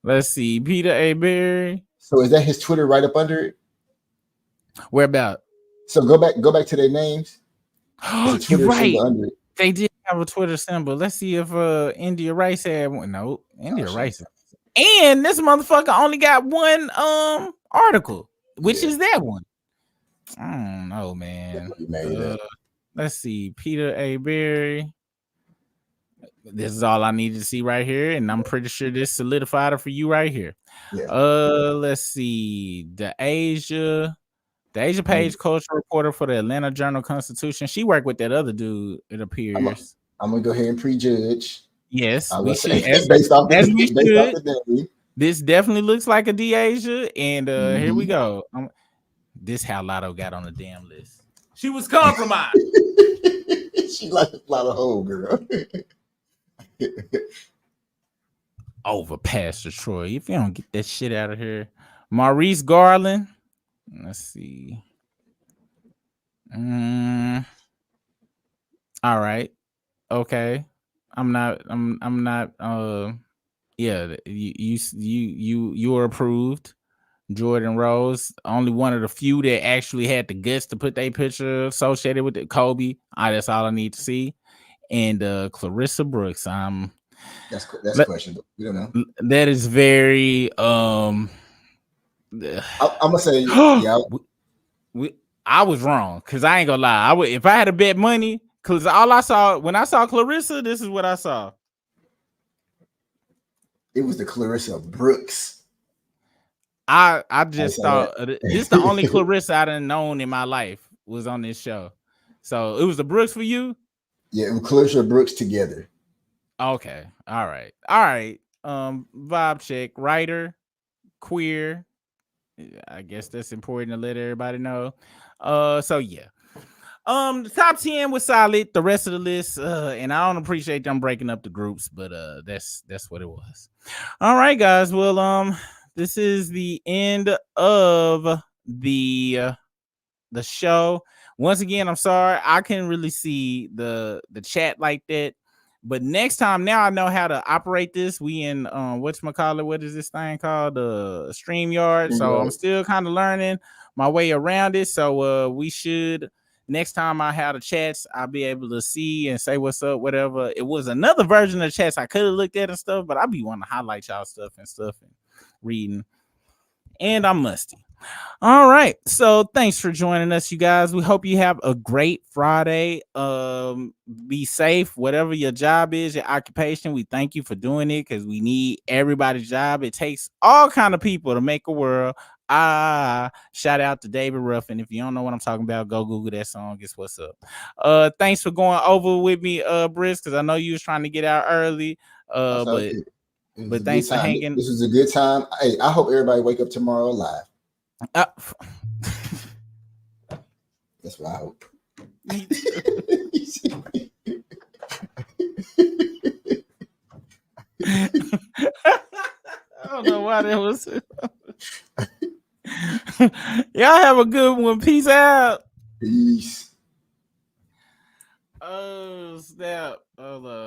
Let's see. Peter A. Berry. So is that his Twitter right up under it? Where about? So go back to their names. You're right. They did have a Twitter symbol. Let's see if India Rice had one. No, India Rice. And this motherfucker only got one article, which is that one. I don't know, man. Let's see. Peter A. Berry. This is all I needed to see right here, and I'm pretty sure this solidified it for you right here. Yeah. Let's see. The Asia Page culture reporter for the Atlanta Journal-Constitution. She worked with that other dude, it appears. I'm gonna go ahead and prejudge. Yes, we should. Based off the day. This definitely looks like a Deasia, and here we go. This how Lotto got on the damn list. She was compromised. She like a lot of hoe, girl. Over Pastor Troy. If you don't get that shit out of here. Maurice Garland. Let's see. All right. Okay. I'm not yeah, you are approved. Jordan Rose, only one of the few that actually had the guts to put their picture associated with it. Kobe. That's all I need to see. And Clarissa Brooks. That's questionable. We don't know. That is very I'm gonna say yeah. I was wrong because I ain't gonna lie. If I had to bet money, because all I saw when I saw Clarissa, this is what I saw. It was the Clarissa Brooks. I just thought this is the only Clarissa I done known in my life was on this show. So it was the Brooks for you? Yeah, it was Clarissa Brooks together. Okay. All right. Vibe check. Writer, queer. I guess that's important to let everybody know. So yeah. The top 10 was solid. The rest of the list, and I don't appreciate them breaking up the groups, but that's what it was. All right, guys. Well, this is the end of the show. Once again, I'm sorry I couldn't really see the chat like that. But next time, now I know how to operate this. We in whatchamacallit, what is this thing called? StreamYard. So I'm still kind of learning my way around it. So we should next time I have the chats, I'll be able to see and say what's up, whatever. It was another version of the chats I could have looked at and stuff, but I be wanting to highlight y'all stuff and reading. And I'm musty. All right. So thanks for joining us, you guys. We hope you have a great Friday. Be safe, whatever your job is, your occupation. We thank you for doing it because we need everybody's job. It takes all kind of people to make a world. Shout out to David Ruffin. If you don't know what I'm talking about, go Google that song. Guess what's up. Thanks for going over with me, Brisk, because I know you was trying to get out early. But thanks for hanging. This was a good time. Hey, I hope everybody wake up tomorrow alive. That's what I hope. I don't know why that was. Y'all have a good one. Peace out. Peace. Oh, snap. Hold up.